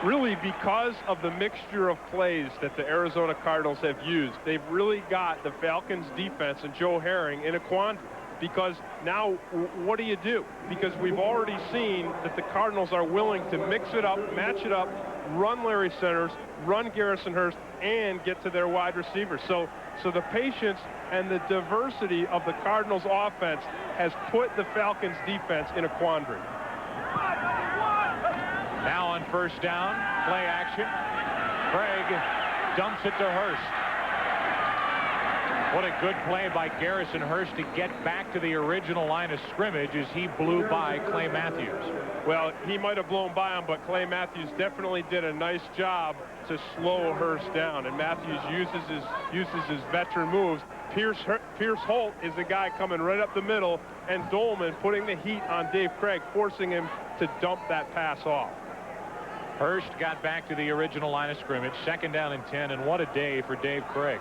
Speaker 6: Really, because of the mixture of plays that the Arizona Cardinals have used, they've really got the Falcons defense and Joe Herring in a quandary. Because now, what do you do? Because we've already seen that the Cardinals are willing to mix it up, match it up, run Larry Centers, run Garrison Hurst, and get to their wide receivers. So the patience and the diversity of the Cardinals offense has put the Falcons defense in a quandary.
Speaker 5: Now on first down, play action. Craig dumps it to Hurst. What a good play by Garrison Hurst to get back to the original line of scrimmage as he blew by Clay Matthews.
Speaker 6: Well, he might have blown by him, but Clay Matthews definitely did a nice job to slow Hurst down, and Matthews uses his veteran moves. Pierce Holt is the guy coming right up the middle, and Dolman putting the heat on Dave Craig, forcing him to dump that pass off.
Speaker 5: Hurst got back to the original line of scrimmage, second down and 10, and what a day for Dave Craig.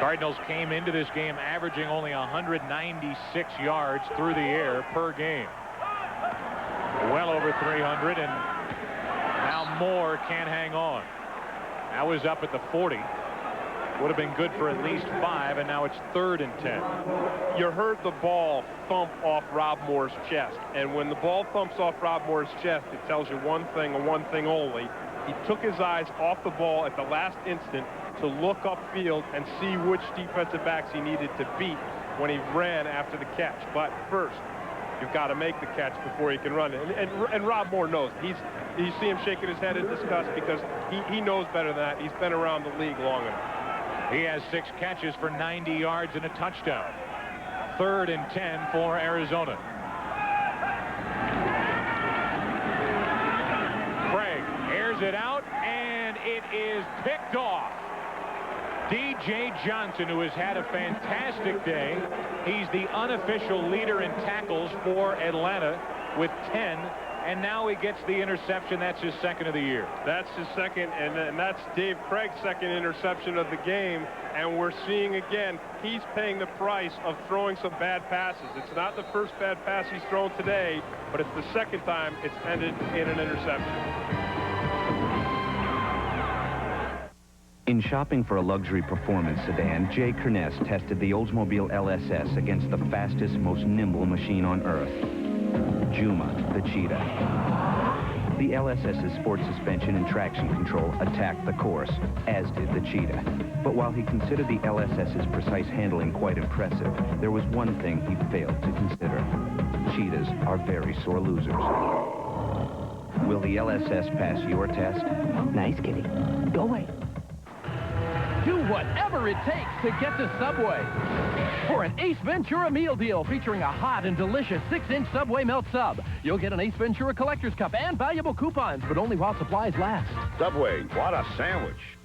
Speaker 5: Cardinals came into this game averaging only 196 yards through the air per game. Well over 300, and now Moore can't hang on. Now he's up at the 40. Would have been good for at least 5, and now it's 3rd and 10.
Speaker 6: You heard the ball thump off Rob Moore's chest, and when the ball thumps off Rob Moore's chest, it tells you one thing and one thing only. He took his eyes off the ball at the last instant to look upfield and see which defensive backs he needed to beat when he ran after the catch. But first, you've got to make the catch before you can run it. And Rob Moore knows. You see him shaking his head in disgust because he knows better than that. He's been around the league long enough.
Speaker 5: He has 6 catches for 90 yards and a touchdown. 3rd and 10 for Arizona. Craig airs it out, and it is picked off. D.J. Johnson, who has had a fantastic day. He's the unofficial leader in tackles for Atlanta with 10. And now he gets the interception. That's his 2nd of the year.
Speaker 6: That's his 2nd, and that's Dave Craig's 2nd interception of the game. And we're seeing again, he's paying the price of throwing some bad passes. It's not the first bad pass he's thrown today, but it's the 2nd time it's ended in an interception.
Speaker 7: In shopping for a luxury performance sedan, Jay Kerness tested the Oldsmobile LSS against the fastest, most nimble machine on Earth, Juma, the Cheetah. The LSS's sports suspension and traction control attacked the course, as did the Cheetah. But while he considered the LSS's precise handling quite impressive, there was one thing he failed to consider. Cheetahs are very sore losers. Will the LSS pass your test? Nice, kitty. Go away.
Speaker 8: Do whatever it takes to get to Subway. For an Ace Ventura meal deal featuring a hot and delicious 6-inch Subway melt sub. You'll get an Ace Ventura Collector's Cup and valuable coupons, but only while supplies last.
Speaker 15: Subway, what a sandwich.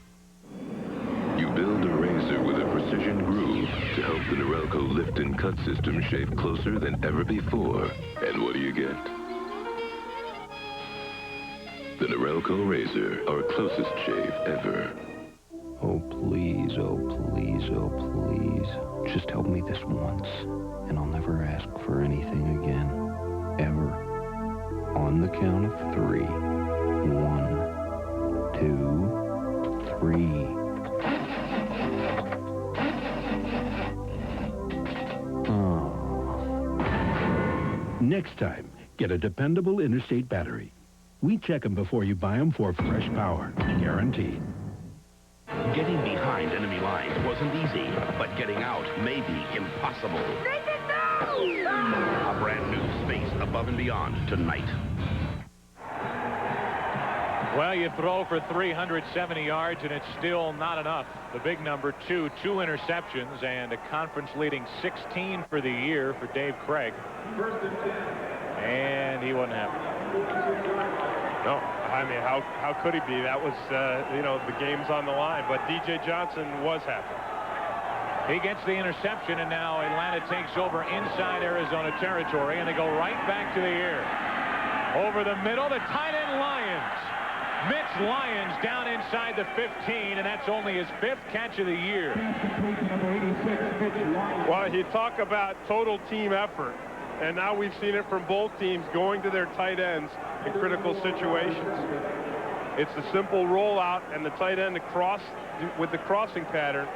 Speaker 10: You build a razor with a precision groove to help the Norelco lift and cut system shave closer than ever before. And what do you get? The Norelco razor, our closest shave ever.
Speaker 2: Oh, please, oh, please, oh, please. Just help me this once, and I'll never ask for anything again. Ever. On the count of 3. 1, 2, 3. Oh.
Speaker 19: Next time, get a dependable Interstate battery. We check them before you buy them for fresh power. Guaranteed.
Speaker 15: Getting behind enemy lines wasn't easy, but getting out may be impossible. A brand new Space Above and Beyond tonight.
Speaker 5: Well, you throw for 370 yards, and it's still not enough. The big number 2 interceptions, and a conference-leading 16 for the year for Dave Craig. And he wasn't happy.
Speaker 6: No, I mean, how could he be? That was, you know, the game's on the line. But D.J. Johnson was happy.
Speaker 5: He gets the interception, and now Atlanta takes over inside Arizona territory, and they go right back to the air. Over the middle, the tight end Lyons. Mitch Lyons down inside the 15, and that's only his 5th catch of the year.
Speaker 6: Well, you talk about total team effort, and now we've seen it from both teams going to their tight ends in critical situations. It's a simple rollout, and the tight end across with the crossing pattern.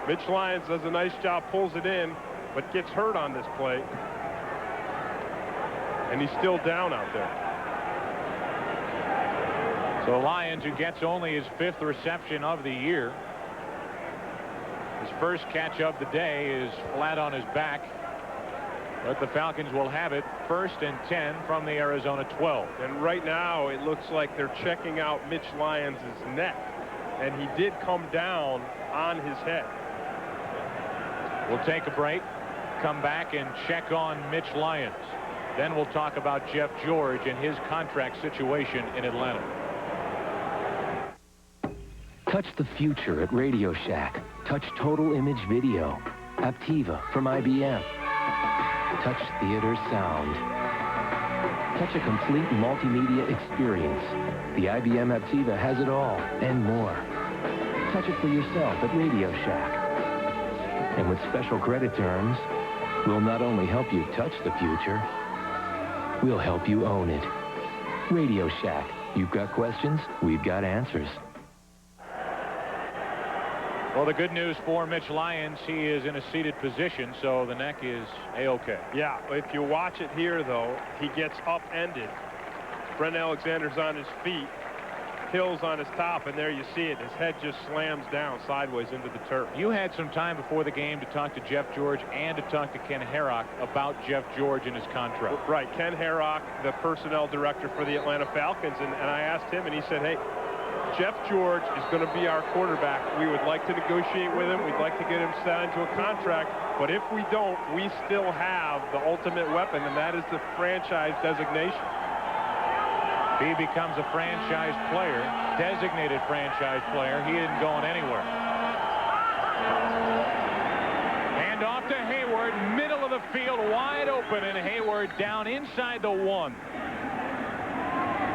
Speaker 6: Mitch Lyons does a nice job, pulls it in, but gets hurt on this play. And he's still down out there.
Speaker 5: So Lyons, who gets only his 5th reception of the year. His first catch of the day is flat on his back. But the Falcons will have it 1st and 10 from the Arizona 12.
Speaker 6: And right now it looks like they're checking out Mitch Lyons' neck. And he did come down on his head.
Speaker 5: We'll take a break, come back and check on Mitch Lyons. Then we'll talk about Jeff George and his contract situation in Atlanta.
Speaker 2: Touch the future at Radio Shack. Touch total image video. Aptiva from IBM. Touch theater sound. Touch a complete multimedia experience. The IBM Aptiva has it all and more. Touch it for yourself at Radio Shack. And with special credit terms, we'll not only help you touch the future, we'll help you own it. Radio Shack. You've got questions, we've got answers.
Speaker 5: Well, the good news for Mitch Lyons, he is in a seated position, so the neck is A-OK.
Speaker 6: Yeah, if you watch it here, though, he gets upended. Brent Alexander's on his feet. Hill's on his top, and there you see it. His head just slams down sideways into the turf.
Speaker 5: You had some time before the game to talk to Jeff George and to talk to Ken Herrock about Jeff George and his contract.
Speaker 6: Right. Ken Herrock, the personnel director for the Atlanta Falcons, and I asked him, and he said, hey, Jeff George is going to be our quarterback. We would like to negotiate with him. We'd like to get him signed to a contract. But if we don't, we still have the ultimate weapon, and that is the franchise designation.
Speaker 5: He becomes a franchise player, designated franchise player. He isn't going anywhere. Hand off to Hayward, middle of the field, wide open, and Hayward down inside the 1.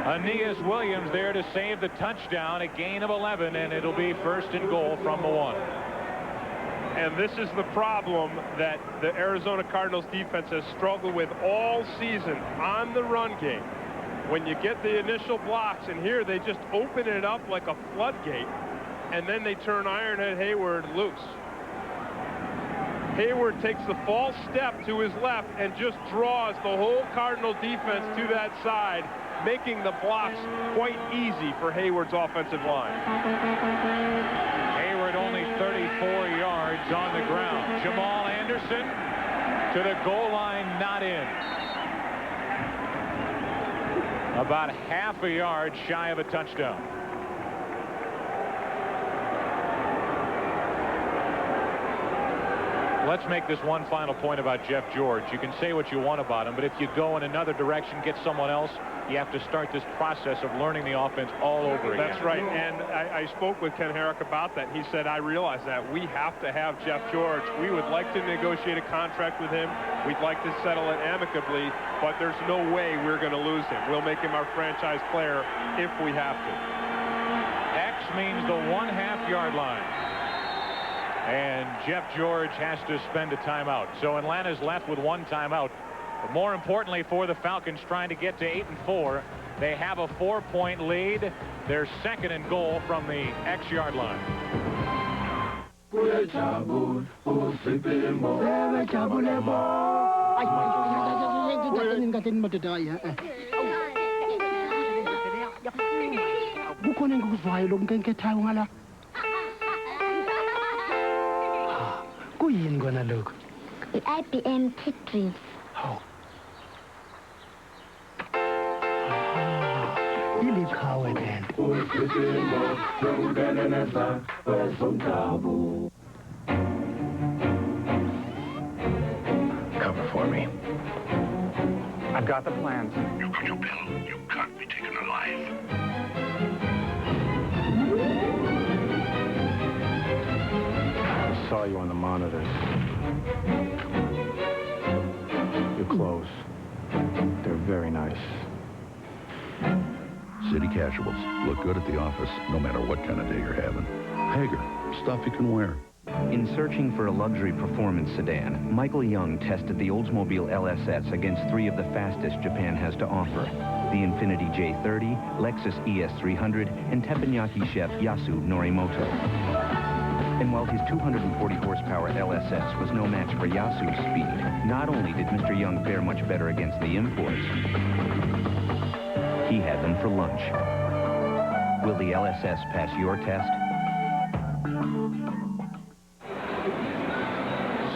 Speaker 5: Aeneas Williams there to save the touchdown, a gain of 11, and it'll be 1st and goal from the 1.
Speaker 6: And this is the problem that the Arizona Cardinals defense has struggled with all season on the run game. When you get the initial blocks, and here they just open it up like a floodgate, and then they turn Ironhead Hayward loose. Hayward takes the false step to his left and just draws the whole Cardinal defense to that side, making the blocks quite easy for Hayward's offensive line.
Speaker 5: Hayward only 34 yards on the ground. Jamal Anderson to the goal line, not in. About half a yard shy of a touchdown. Let's make this one final point about Jeff George. You can say what you want about him, but if you go in another direction, get someone else, you have to start this process of learning the offense all over again.
Speaker 6: That's right, and I spoke with Ken Herrock about that. He said, I realize that we have to have Jeff George. We would like to negotiate a contract with him. We'd like to settle it amicably, but there's no way we're going to lose him. We'll make him our franchise player if we have to.
Speaker 5: X means the 1/2 yard line. And Jeff George has to spend a timeout. So Atlanta's left with 1 timeout. But more importantly for the Falcons, trying to get to 8-4, they have a 4-point lead. They're 2nd and goal from the X-yard line.
Speaker 12: Kuyini kona lokho? I-IBM Tetris. Oh. Iliqhawe lento.
Speaker 10: Cover for me.
Speaker 23: I've got the plans.
Speaker 15: You got your bill. You can't be taken alive.
Speaker 23: I saw you on the monitors. Your clothes. They're very nice.
Speaker 17: City casuals. Look good at the office, no matter what kind of day you're having. Hager. Stuff you can wear.
Speaker 7: In searching for a luxury performance sedan, Michael Young tested the Oldsmobile LSS against 3 of the fastest Japan has to offer. The Infiniti J30, Lexus ES300, and teppanyaki chef Yasu Norimoto. And while his 240 horsepower LSS was no match for Yasu's speed, not only did Mr. Young fare much better against the imports, he had them for lunch. Will the LSS pass your test?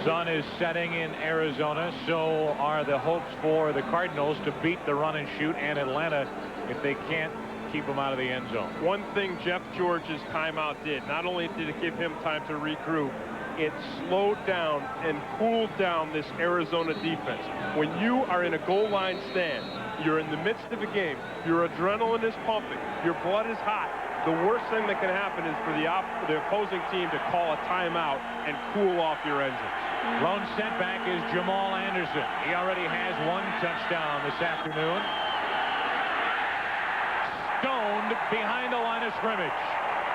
Speaker 5: Sun is setting in Arizona, so are the hopes for the Cardinals to beat the run and shoot and Atlanta if they can't keep them out of the end zone.
Speaker 6: One thing Jeff George's timeout did, not only did it give him time to regroup, it slowed down and cooled down this Arizona defense. When you are in a goal line stand, you're in the midst of a game, your adrenaline is pumping, your blood is hot. The worst thing that can happen is for the opposing team to call a timeout and cool off your engines.
Speaker 5: Lone setback is Jamal Anderson. He already has 1 touchdown this afternoon. Stoned behind the line of scrimmage.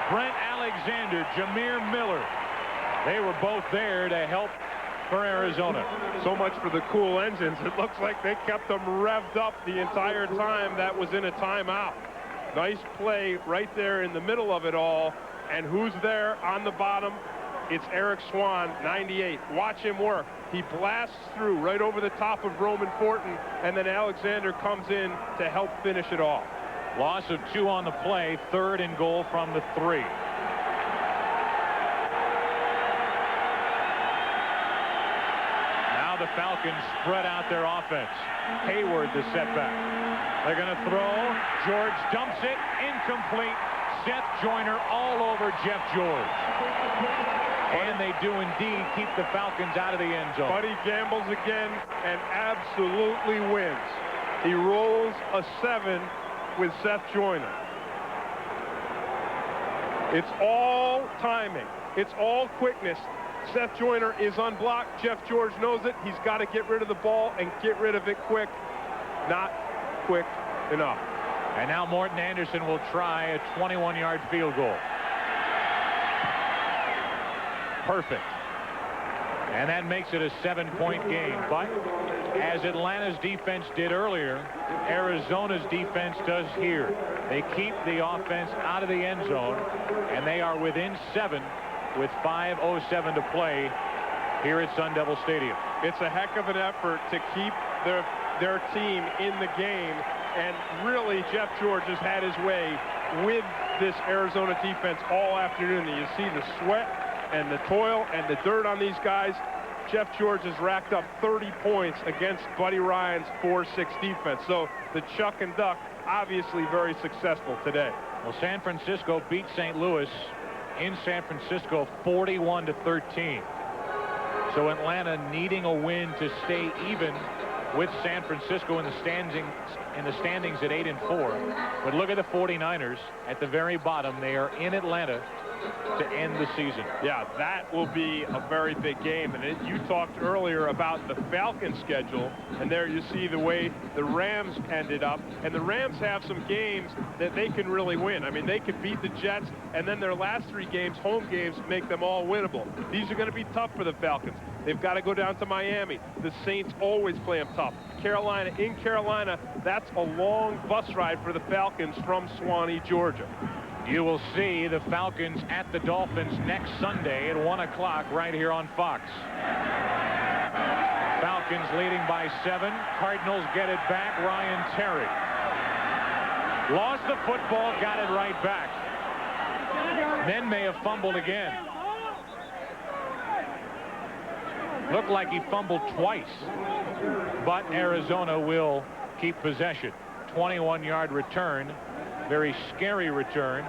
Speaker 5: Brent Alexander, Jameer Miller, They were both there to help for Arizona.
Speaker 6: So much for the cool engines. It looks like they kept them revved up the entire time that was in a timeout. Nice play right there in the middle of it all. And who's there on the bottom? It's Eric Swan, 98. Watch him work. He blasts through right over the top of Roman Fortin, and then Alexander comes in to help finish it off.
Speaker 5: Loss of 2 on the play, 3rd and goal from the 3. The Falcons spread out their offense. Hayward the setback. They're going to throw. George dumps it. Incomplete. Seth Joyner all over Jeff George. And they do indeed keep the Falcons out of the end zone.
Speaker 6: Buddy gambles again and absolutely wins. He rolls a 7 with Seth Joyner. It's all timing. It's all quickness. Seth Joyner is unblocked. Jeff George knows it. He's got to get rid of the ball and get rid of it quick. Not quick enough.
Speaker 5: And now Morton Anderson will try a 21-yard field goal. Perfect. And that makes it a 7-point game. But as Atlanta's defense did earlier, Arizona's defense does here. They keep the offense out of the end zone, and they are within 7 with 5:07 to play here at Sun Devil Stadium.
Speaker 6: It's a heck of an effort to keep their team in the game, and really Jeff George has had his way with this Arizona defense all afternoon. You see the sweat and the toil and the dirt on these guys. Jeff George has racked up 30 points against Buddy Ryan's 4-6 defense. So the Chuck and Duck obviously very successful today.
Speaker 5: Well, San Francisco beat St. Louis in San Francisco 41-13. So Atlanta needing a win to stay even with San Francisco in the standings at 8-4. But look at the 49ers at the very bottom. They are in Atlanta to end the season.
Speaker 6: Yeah, that will be a very big game. And you talked earlier about the Falcons schedule, and there you see the way the Rams ended up. And the Rams have some games that they can really win. I mean, they could beat the Jets, and then their last 3 games, home games, make them all winnable. These are going to be tough for the Falcons. They've got to go down to Miami. The Saints always play them tough. Carolina, in Carolina, that's a long bus ride for the Falcons from Swanee, Georgia.
Speaker 5: You will see the Falcons at the Dolphins next Sunday at 1 o'clock right here on Fox. Falcons leading by 7. Cardinals get it back. Ryan Terry lost the football, got it right back. Then may have fumbled again. Looked like he fumbled twice. But Arizona will keep possession. 21-yard return. Very scary return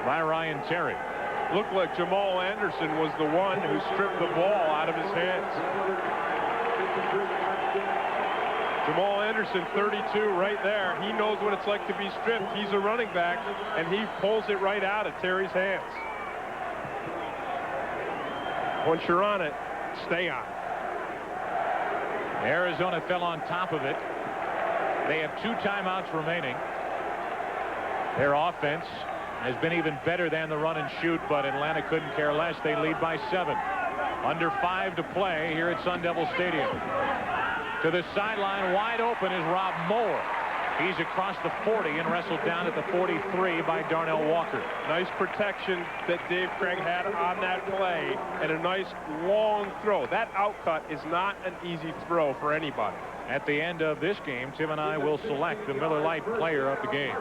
Speaker 5: by Ryan Terry.
Speaker 6: Looked like Jamal Anderson was the one who stripped the ball out of his hands. Jamal Anderson, 32, right there. He knows what it's like to be stripped. He's a running back, and he pulls it right out of Terry's hands. Once you're on it, stay on.
Speaker 5: Arizona fell on top of it. They have 2 timeouts remaining. Their offense has been even better than the run and shoot, but Atlanta couldn't care less. They lead by 7. Under 5 to play here at Sun Devil Stadium. To the sideline, wide open is Rob Moore. He's across the 40 and wrestled down at the 43 by Darnell Walker.
Speaker 6: Nice protection that Dave Craig had on that play, and a nice long throw. That outcut is not an easy throw for anybody.
Speaker 5: At the end of this game, Tim and I will select the Miller Lite player of the game.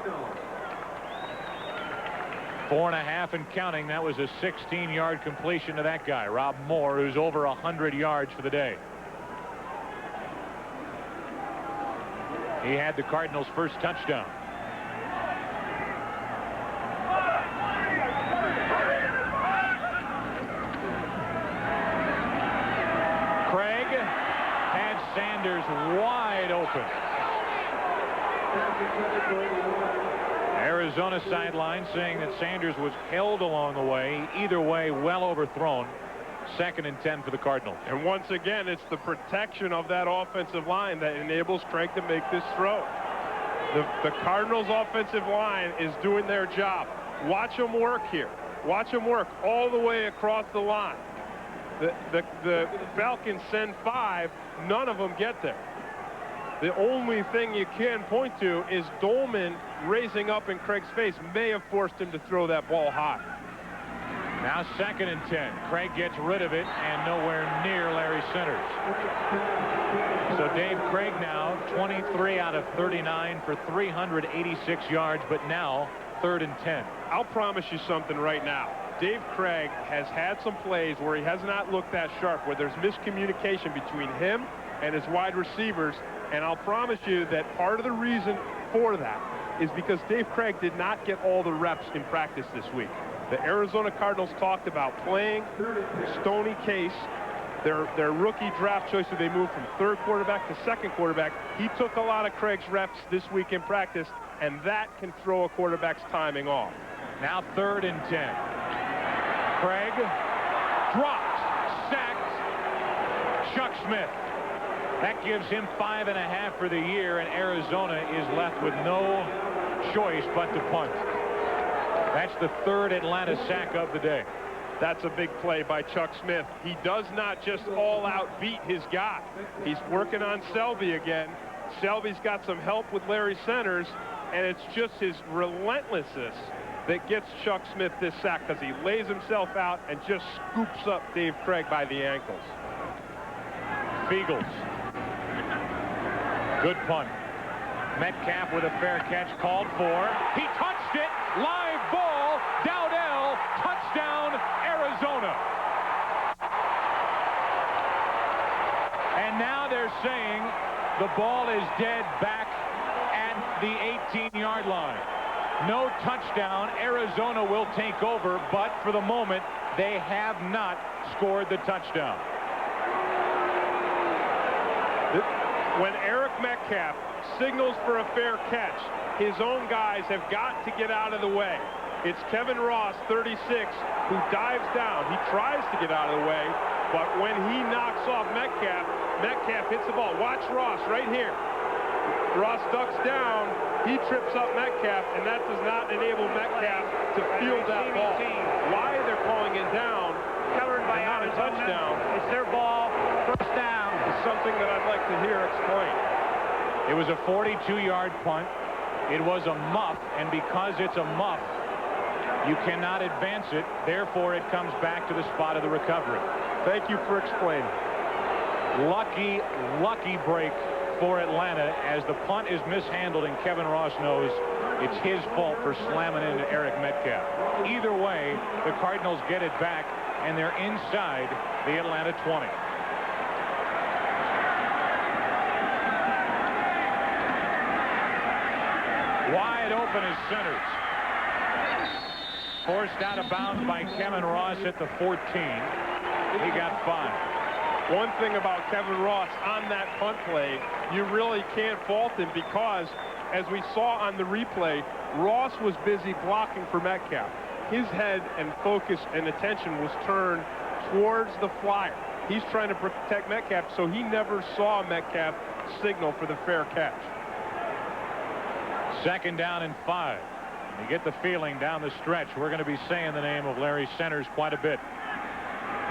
Speaker 5: 4.5 and counting. That was a 16-yard completion to that guy, Rob Moore, who's over 100 yards for the day. He had the Cardinals' first touchdown. Craig had Sanders wide open. Arizona sideline saying that Sanders was held along the way. Either way, well overthrown. 2nd and 10 for the Cardinals.
Speaker 6: And once again, it's the protection of that offensive line that enables Craig to make this throw. The Cardinals' offensive line is doing their job. Watch them work here. Watch them work all the way across the line. The Falcons send 5. None of them get there. The only thing you can point to is Dolman raising up in Craig's face may have forced him to throw that ball high.
Speaker 5: Now 2nd and 10. Craig gets rid of it and nowhere near Larry Centers. So Dave Craig now 23 out of 39 for 386 yards, but now 3rd and 10.
Speaker 6: I'll promise you something right now. Dave Craig has had some plays where he has not looked that sharp, where there's miscommunication between him and his wide receivers, and I'll promise you that part of the reason for that is because Dave Craig did not get all the reps in practice this week. The Arizona Cardinals talked about playing Stoney Case, their rookie draft choice, who they moved from 3rd quarterback to 2nd quarterback. He took a lot of Craig's reps this week in practice, and that can throw a quarterback's timing off.
Speaker 5: Now 3rd and 10. Craig dropped, sacked, Chuck Smith. That gives him 5.5 for the year, and Arizona is left with no choice but to punt. That's the 3rd Atlanta sack of the day.
Speaker 6: That's a big play by Chuck Smith. He does not just all-out beat his guy. He's working on Selby again. Selby's got some help with Larry Centers, and it's just his relentlessness that gets Chuck Smith this sack, because he lays himself out and just scoops up Dave Craig by the ankles.
Speaker 5: Fiegels. Good punt. Metcalf with a fair catch called for. He touched it. Live ball. Dowdell. Touchdown, Arizona. And now they're saying the ball is dead back at the 18-yard line. No touchdown. Arizona will take over, but for the moment, they have not scored the touchdown.
Speaker 6: When Eric Metcalf signals for a fair catch, his own guys have got to get out of the way. It's Kevin Ross, 36, who dives down. He tries to get out of the way, but when he knocks off Metcalf, Metcalf hits the ball. Watch Ross right here. Ross ducks down. He trips up Metcalf, and that does not enable Metcalf to field that ball. Why they're calling it down,
Speaker 1: covered by
Speaker 6: not a touchdown.
Speaker 1: It's their ball, 1st down.
Speaker 6: Is something that I'd like to hear explained.
Speaker 5: It was a 42-yard punt. It was a muff, and because it's a muff, you cannot advance it. Therefore, it comes back to the spot of the recovery.
Speaker 6: Thank you for explaining.
Speaker 5: Lucky break for Atlanta, as the punt is mishandled, and Kevin Ross knows it's his fault for slamming into Eric Metcalf. Either way, the Cardinals get it back, and they're inside the Atlanta 20. Wide open is Centers. Forced out of bounds by Kevin Ross at the 14. He got 5.
Speaker 6: One thing about Kevin Ross on that punt play, you really can't fault him, because as we saw on the replay, Ross was busy blocking for Metcalf. His head and focus and attention was turned towards the flyer. He's trying to protect Metcalf, so he never saw Metcalf signal for the fair catch.
Speaker 5: 2nd down and 5. You get the feeling down the stretch we're going to be saying the name of Larry Centers quite a bit.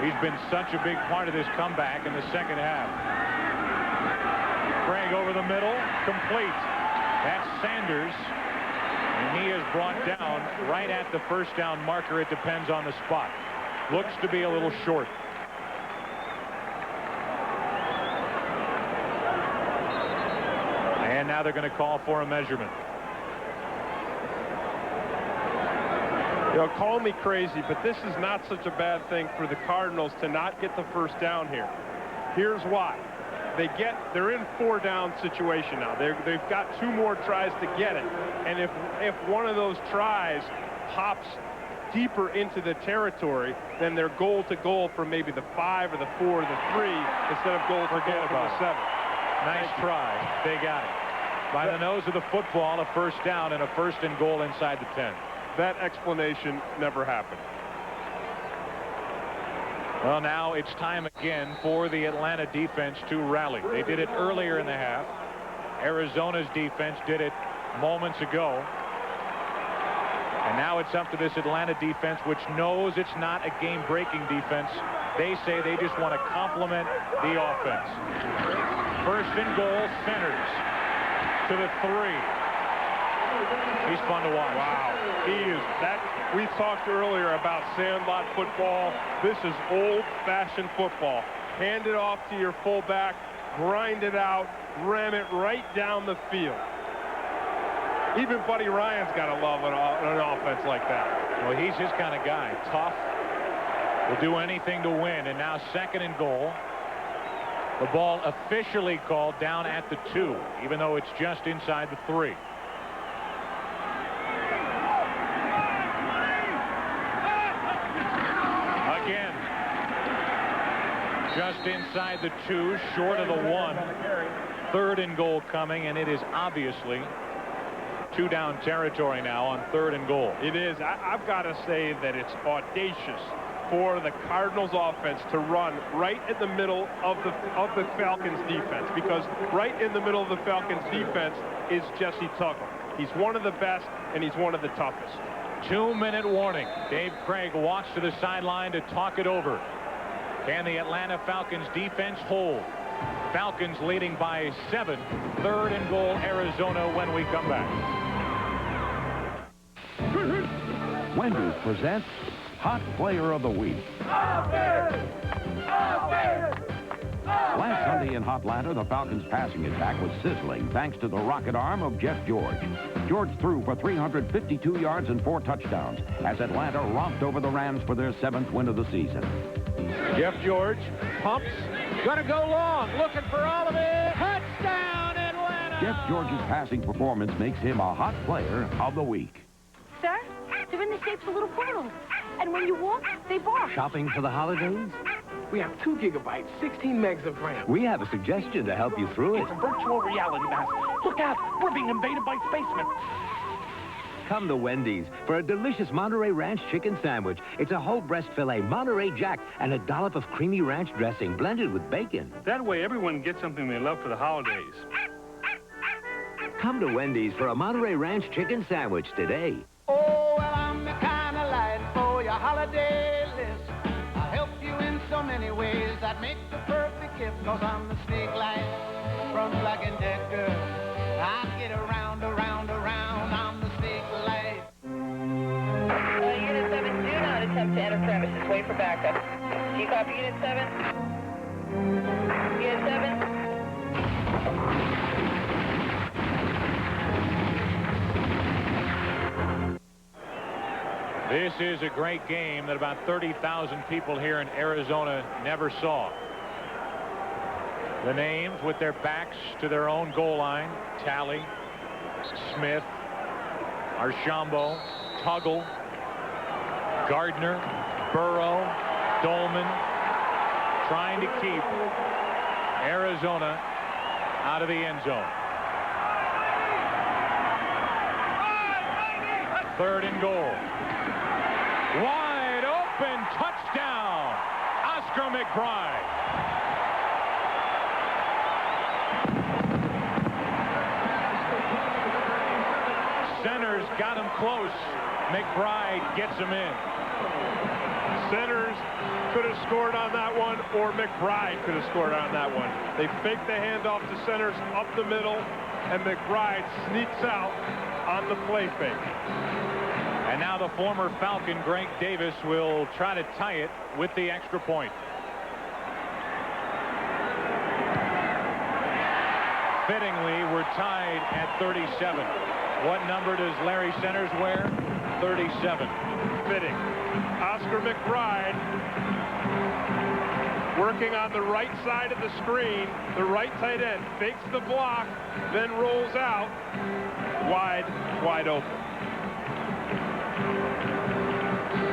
Speaker 5: He's been such a big part of this comeback in the 2nd half. Craig over the middle, complete. That's Sanders, and he is brought down right at the 1st down marker. It depends on the spot. Looks to be a little short. And now they're going to call for a measurement.
Speaker 6: You know, call me crazy, but this is not such a bad thing for the Cardinals to not get the 1st down here. Here's why. They're in 4-down situation now. They've got 2 more tries to get it. And if one of those tries hops deeper into the territory, then they're goal to goal from maybe the 5 or the 4 or the 3 instead of goal to goal from the 7.
Speaker 5: Nice try. They got it. By the nose of the football, a 1st down and a 1st and goal inside the 10.
Speaker 6: That explanation never happened.
Speaker 5: Well, now it's time again for the Atlanta defense to rally. They did it earlier in the half. Arizona's defense did it moments ago. And now it's up to this Atlanta defense, which knows it's not a game-breaking defense. They say they just want to complement the offense. First and goal, Centers to the 3. He's fun to watch.
Speaker 6: Wow. He is. We talked earlier about sandlot football. This is old-fashioned football. Hand it off to your fullback, grind it out, ram it right down the field. Even Buddy Ryan's got to love an offense like that.
Speaker 5: Well, he's his kind of guy. Tough. Will do anything to win. And now second and goal. The ball officially called down at the 2, even though it's just inside the 3. Again, just inside the 2, short of the 1. Third and goal coming, and it is obviously 2-down territory now on third and goal.
Speaker 6: It is. I've got to say that it's audacious for the Cardinals offense to run right in the middle of the Falcons defense, because right in the middle of the Falcons defense is Jesse Tuggle. He's one of the best, and he's one of the toughest.
Speaker 5: 2-minute warning. Dave Craig walks to the sideline to talk it over. Can the Atlanta Falcons defense hold? Falcons leading by 7. Third and goal, Arizona, when we come back.
Speaker 17: Wendy's presents Hot Player of the Week. Last Sunday in Hotlanta, the Falcons' passing attack was sizzling thanks to the rocket arm of Jeff George. George threw for 352 yards and 4 touchdowns as Atlanta romped over the Rams for their 7th win of the season.
Speaker 4: Jeff George pumps, gonna go long, looking for all of it. Touchdown, Atlanta!
Speaker 17: Jeff George's passing performance makes him a Hot Player of the Week.
Speaker 9: Sir, they're in the shapes of little poodles. And when you walk, they bark.
Speaker 13: Shopping for the holidays?
Speaker 14: We have 2 gigabytes, 16 megs of RAM.
Speaker 13: We have a suggestion to help you through it.
Speaker 14: It's a virtual reality mask. Look out, we're being invaded by spacemen.
Speaker 13: Come to Wendy's for a delicious Monterey Ranch chicken sandwich. It's a whole breast filet, Monterey Jack, and a dollop of creamy ranch dressing blended with bacon.
Speaker 20: That way everyone gets something they love for the holidays.
Speaker 13: Come to Wendy's for a Monterey Ranch chicken sandwich today.
Speaker 22: Oh, well, I'm the kind of light for your holiday list. I'll help you in so many ways. I'd make the perfect gift, cause I'm the snake light from Black & Decker. I get around, around, around. I'm the snake light.
Speaker 24: Unit 7, do not attempt to enter premises. Wait for backup. Do you copy Unit 7? Unit 7?
Speaker 5: This is a great game that about 30,000 people here in Arizona never saw. The names with their backs to their own goal line: Talley, Smith, Archambault, Tuggle, Gardner, Burrow, Dolman, trying to keep Arizona out of the end zone. Third and goal. Wide open, touchdown, Oscar McBride. Centers got him close. McBride gets him in.
Speaker 6: Centers could have scored on that one, or McBride could have scored on that one. They faked the handoff to Centers up the middle, and McBride sneaks out on the play fake.
Speaker 5: And now the former Falcon, Greg Davis, will try to tie it with the extra point. Fittingly, we're tied at 37. What number does Larry Centers wear? 37.
Speaker 6: Fitting. Oscar McBride working on the right side of the screen. The right tight end fakes the block, then rolls out wide open.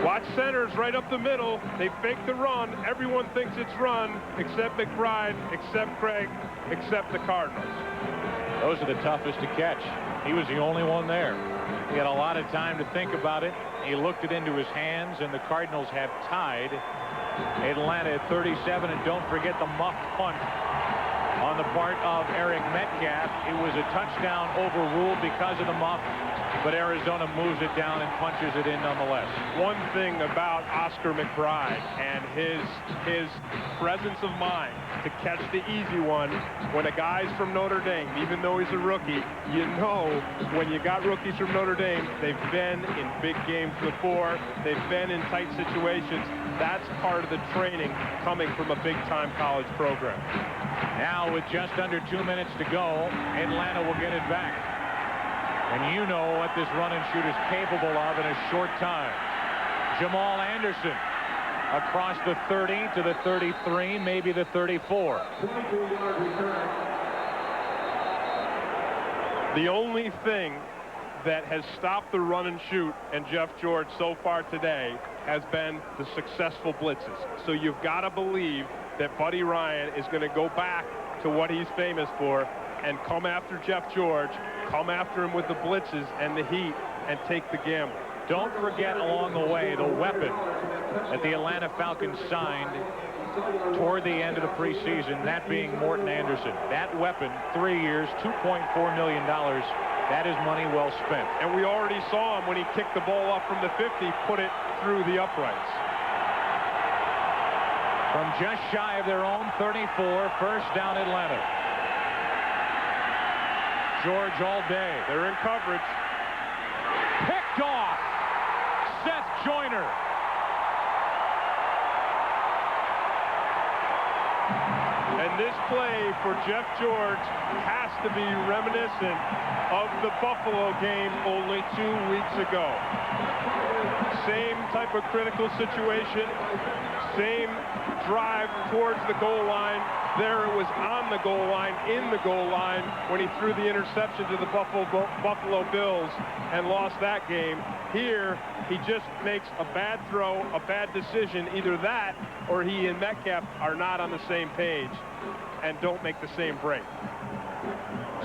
Speaker 6: Watch Centers right up the middle. They fake the run. Everyone thinks it's run, except McBride, except Craig, except the Cardinals.
Speaker 5: Those are the toughest to catch. He was the only one there. He had a lot of time to think about it. He looked it into his hands, and the Cardinals have tied Atlanta at 37. And don't forget the muffed punt on the part of Eric Metcalf. It was a touchdown overruled because of the muff, but Arizona moves it down and punches it in nonetheless.
Speaker 6: One thing about Oscar McBride and his presence of mind to catch the easy one when a guy's from Notre Dame, even though he's a rookie, you know when you got rookies from Notre Dame, they've been in big games before, they've been in tight situations. That's part of the training coming from a big-time college program.
Speaker 5: Now with just under 2 minutes to go, Atlanta will get it back. And you know what this run and shoot is capable of in a short time. Jamal Anderson across the 30 to the 33, maybe the 34.
Speaker 6: The only thing that has stopped the run and shoot and Jeff George so far today has been the successful blitzes. So you've got to believe that Buddy Ryan is going to go back to what he's famous for and come after Jeff George, come after him with the blitzes and the heat, and take the gamble.
Speaker 5: Don't forget along the way the weapon that the Atlanta Falcons signed toward the end of the preseason, that being Morton Anderson. That weapon, 3 years, $2.4 million. That is money well spent.
Speaker 6: And we already saw him when he kicked the ball up from the 50, put it through the uprights.
Speaker 5: From just shy of their own 34, first down Atlanta. George all day.
Speaker 6: They're in coverage.
Speaker 5: Picked off. Seth Joyner.
Speaker 6: And this play for Jeff George has to be reminiscent of the Buffalo game only 2 weeks ago. Same type of critical situation, same drive towards the goal line. There it was on the goal line, in the goal line, when he threw the interception to the Buffalo Bills and lost that game. Here, he just makes a bad throw, a bad decision. Either that or he and Metcalf are not on the same page and don't make the same break.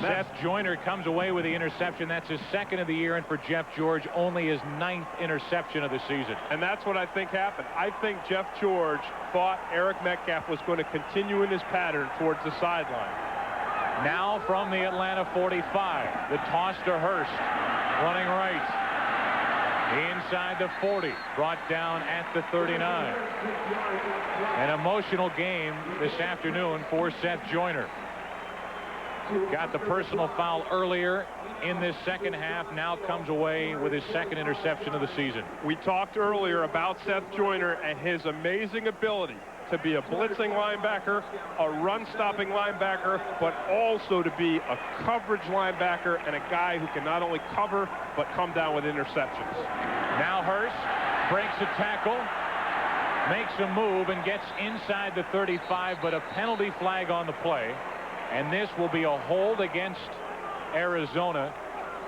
Speaker 5: Seth Joyner comes away with the interception. That's his second of the year, and for Jeff George, only his 9th interception of the season.
Speaker 6: And that's what I think happened. I think Jeff George thought Eric Metcalf was going to continue in his pattern towards the sideline.
Speaker 5: Now from the Atlanta 45, the toss to Hurst, running right. Inside the 40, brought down at the 39. An emotional game this afternoon for Seth Joyner. Got the personal foul earlier in this second half, now comes away with his second interception of the season.
Speaker 6: We talked earlier about Seth Joyner and his amazing ability to be a blitzing linebacker, a run-stopping linebacker, but also to be a coverage linebacker and a guy who can not only cover, but come down with interceptions.
Speaker 5: Now Hurst breaks a tackle, makes a move, and gets inside the 35, but a penalty flag on the play. And this will be a hold against Arizona,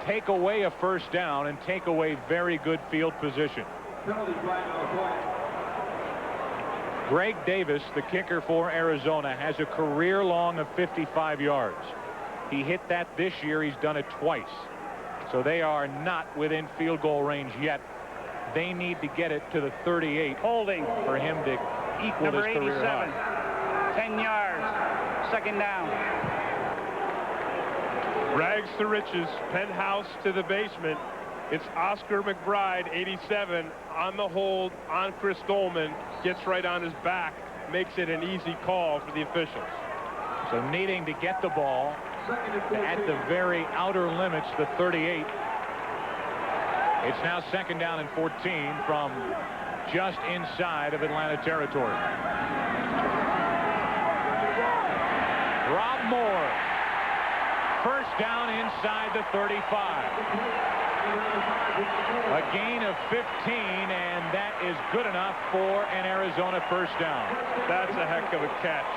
Speaker 5: take away a first down, and take away very good field position. Greg Davis, the kicker for Arizona, has a career long of 55 yards. He hit that this year. He's done it twice. So they are not within field goal range yet. They need to get it to the 38.
Speaker 1: Holding.
Speaker 5: For him to equal
Speaker 1: Number
Speaker 5: his career
Speaker 1: 87.
Speaker 5: high.
Speaker 1: 10 yards. Second down.
Speaker 6: Rags to riches, penthouse to the basement. It's Oscar McBride, 87, on the hold on Chris Dolman, gets right on his back, makes it an easy call for the officials.
Speaker 5: So needing to get the ball at the very outer limits, the 38. It's now second down and 14 from just inside of Atlanta territory. Rob Moore, first down inside the 35. A gain of 15, and that is good enough for an Arizona first down.
Speaker 6: That's a heck of a catch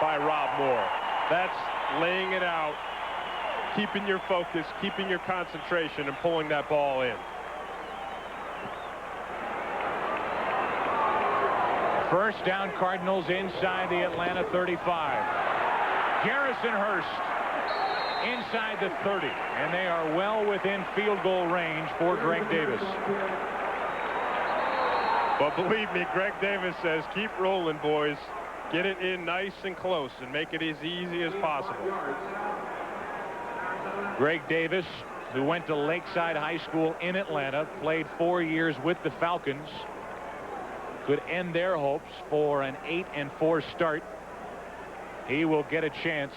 Speaker 6: by Rob Moore. That's laying it out, keeping your focus, keeping your concentration, and pulling that ball in.
Speaker 5: First down, Cardinals inside the Atlanta 35. Garrison Hurst inside the 30, and they are well within field goal range for Greg Davis.
Speaker 6: But believe me, Greg Davis says, keep rolling, boys. Get it in nice and close and make it as easy as possible.
Speaker 5: Greg Davis, who went to Lakeside High School in Atlanta, played 4 years with the Falcons, could end their hopes for an 8-4 start. He will get a chance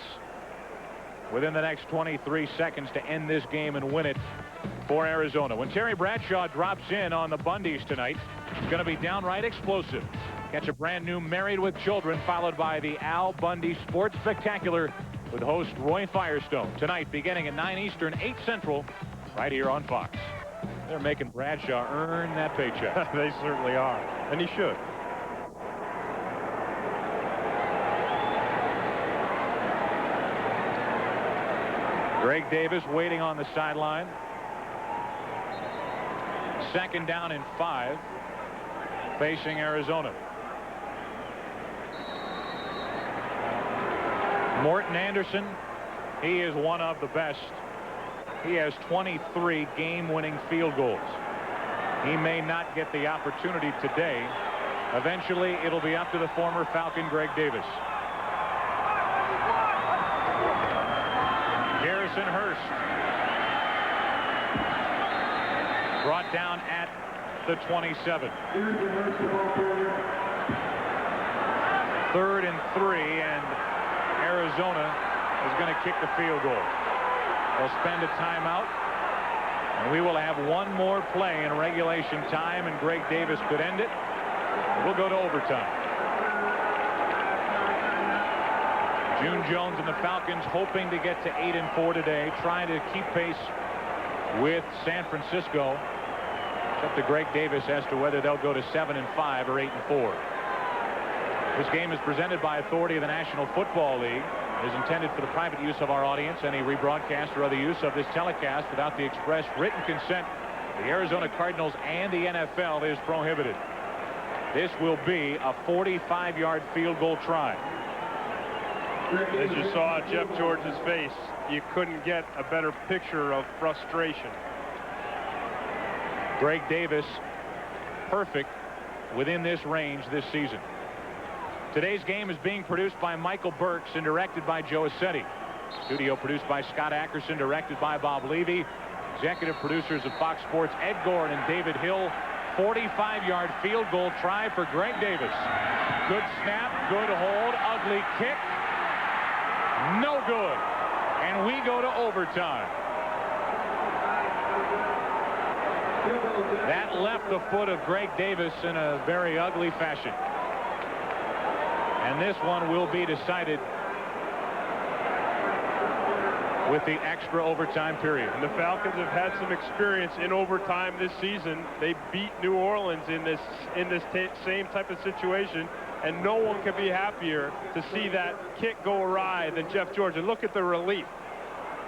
Speaker 5: within the next 23 seconds to end this game and win it for Arizona. When Terry Bradshaw drops in on the Bundys tonight, it's going to be downright explosive. Catch a brand new Married with Children, followed by the Al Bundy Sports Spectacular with host Roy Firestone. Tonight, beginning at 9 Eastern, 8 Central, right here on Fox. They're making Bradshaw earn that paycheck.
Speaker 6: They certainly are, and he should.
Speaker 5: Greg Davis waiting on the sideline. 2nd down and 5, facing Arizona. Morton Anderson, he is one of the best. He has 23 game-winning field goals. He may not get the opportunity today. Eventually, it'll be up to the former Falcon, Greg Davis. Garrison Hurst, brought down at the 27. 3rd and 3, and Arizona is going to kick the field goal. They'll spend a timeout, and we will have one more play in regulation time, and Greg Davis could end it. We'll go to overtime. June Jones and the Falcons hoping to get to 8-4 today, trying to keep pace with San Francisco. It's up to Greg Davis as to whether they'll go to 7-5 or 8-4. This game is presented by authority of the National Football League. It is intended for the private use of our audience. Any rebroadcast or other use of this telecast without the express written consent of the Arizona Cardinals and the NFL is prohibited. This will be a 45-yard field goal try.
Speaker 6: As you saw Jeff George's face, you couldn't get a better picture of frustration.
Speaker 5: Greg Davis, perfect within this range this season. Today's game is being produced by Michael Burks and directed by Joe Assetti. Studio produced by Scott Ackerson, directed by Bob Levy. Executive producers of Fox Sports, Ed Gordon and David Hill. 45-yard field goal try for Greg Davis. Good snap, good hold, ugly kick. No good. And we go to overtime. That left the foot of Greg Davis in a very ugly fashion. And this one will be decided with the extra overtime period.
Speaker 6: And the Falcons have had some experience in overtime this season. They beat New Orleans in this same type of situation, and no one can be happier to see that kick go awry than Jeff George. And look at the relief.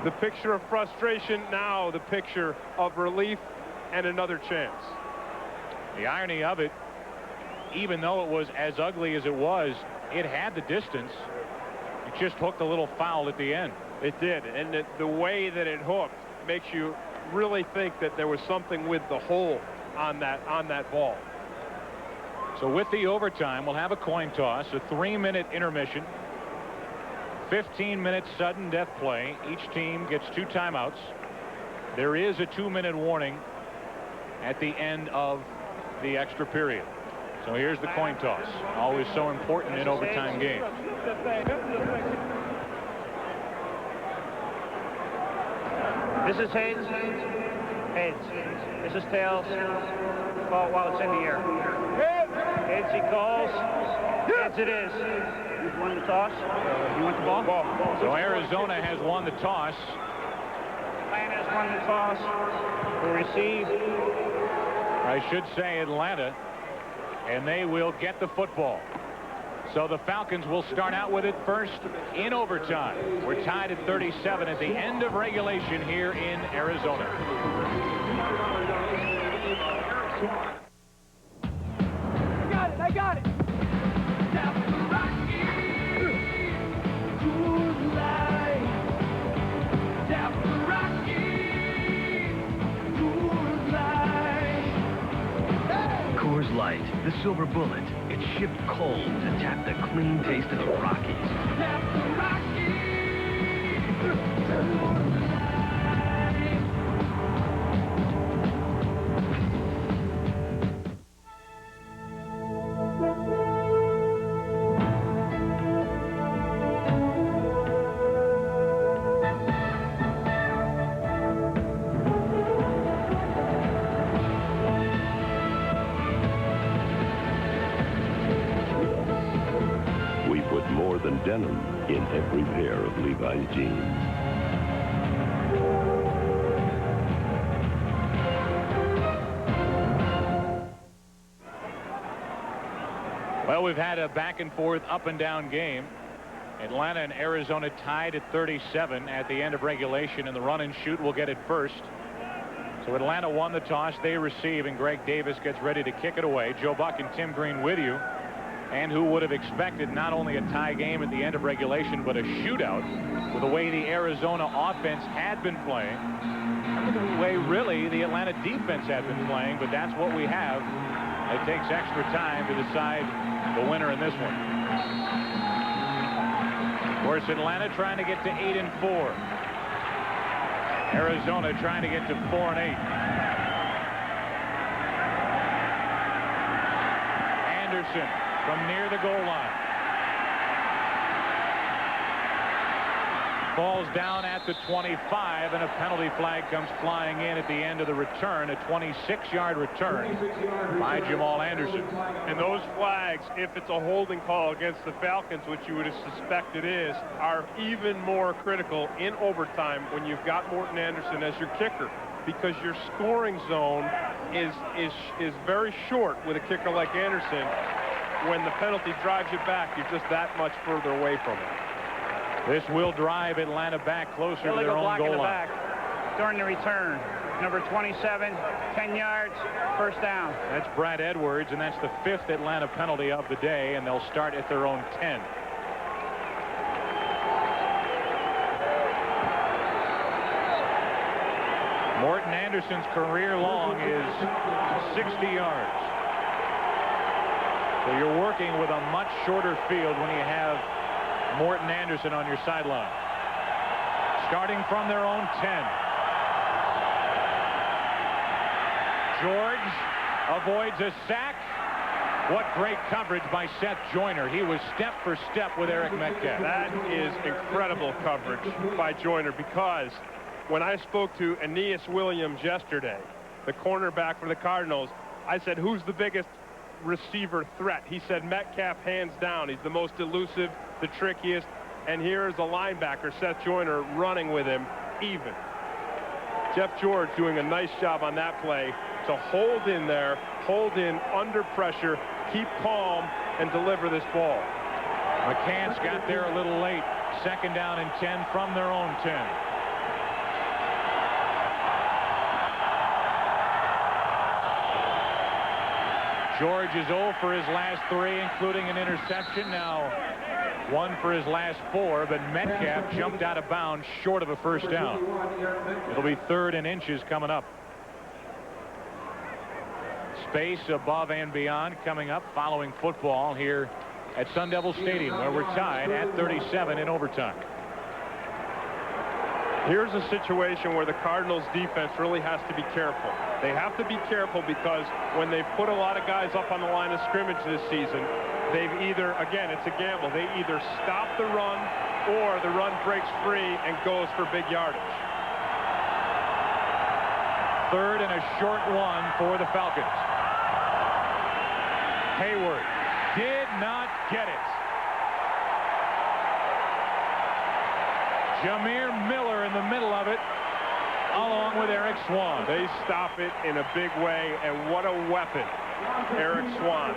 Speaker 6: The picture of frustration, now the picture of relief and another chance.
Speaker 5: The irony of it, even though it was as ugly as it was, it had the distance. It just hooked a little foul at the end.
Speaker 6: It did, and the way that it hooked makes you really think that there was something with the hole on that ball.
Speaker 5: So with the overtime, we'll have a coin toss, a 3-minute intermission, 15-minute sudden death play. Each team gets 2 timeouts. There is a 2-minute warning at the end of the extra period. So here's the coin toss, always so important in overtime games.
Speaker 1: This is heads. Heads. This is tails. Ball while it's in the air. Heads he calls. Heads it is. You won the toss. You want the ball?
Speaker 5: So Arizona has won the toss.
Speaker 1: Atlanta has won the toss. Will receive.
Speaker 5: I should say Atlanta. And they will get the football. So the Falcons will start out with it first in overtime. We're tied at 37 at the end of regulation here in Arizona.
Speaker 11: I got it.
Speaker 2: Coors Light, the silver bullet. It's shipped cold to tap the clean taste of the Rockies.
Speaker 15: We put more than denim in every pair of Levi's jeans.
Speaker 5: Well, we've had a back and forth, up and down game. Atlanta and Arizona tied at 37 at the end of regulation, and the run and shoot will get it first. So Atlanta won the toss. They receive, and Greg Davis gets ready to kick it away. Joe Buck and Tim Green with you. And who would have expected not only a tie game at the end of regulation, but a shootout with the way the Arizona offense had been playing, and with the way really the Atlanta defense had been playing. But that's what we have. It takes extra time to decide the winner in this one. Of course, Atlanta trying to get to 8-4. Arizona trying to get to 4-8. Anderson from near the goal line. Falls down at the 25, and a penalty flag comes flying in at the end of the return. A 26-yard return by Jamal Anderson.
Speaker 6: And those flags, if it's a holding call against the Falcons, which you would suspect it is, are even more critical in overtime when you've got Morton Anderson as your kicker, because your scoring zone is very short with a kicker like Anderson. When the penalty drives you back, you're just that much further away from it.
Speaker 5: This will drive Atlanta back closer to their own goal line.
Speaker 1: During the return, number 27, 10 yards, first down.
Speaker 5: That's Brad Edwards, and that's the 5th Atlanta penalty of the day, and they'll start at their own 10. Morton Anderson's career long is 60 yards. So you're working with a much shorter field when you have Morton Anderson on your sideline. Starting from their own 10. George avoids a sack. What great coverage by Seth Joyner. He was step for step with Eric Metcalf.
Speaker 6: That is incredible coverage by Joyner, because when I spoke to Aeneas Williams yesterday, the cornerback for the Cardinals, I said, who's the biggest receiver threat? He said Metcalf, hands down. He's the most elusive, the trickiest, and here's a linebacker, Seth Joyner, running with him even. Jeff George doing a nice job on that play to hold in there, hold in under pressure, keep calm, and deliver this ball.
Speaker 5: McCants got there a little late. Second down and 10 from their own 10. George is 0 for his last 3, including an interception. Now 1 for his last 4, but Metcalf jumped out of bounds short of a first down. It'll be 3rd and inches coming up. Space above and beyond coming up following football here at Sun Devil Stadium, where we're tied at 37 in overtime.
Speaker 6: Here's a situation where the Cardinals defense really has to be careful. They have to be careful because when they've put a lot of guys up on the line of scrimmage this season, they've either, again, it's a gamble, they either stop the run or the run breaks free and goes for big yardage.
Speaker 5: 3rd and a short one for the Falcons. Hayward did not get it. Jameer Miller in the middle of it, along with Eric Swan.
Speaker 6: They stop it in a big way, and what a weapon, Eric Swan.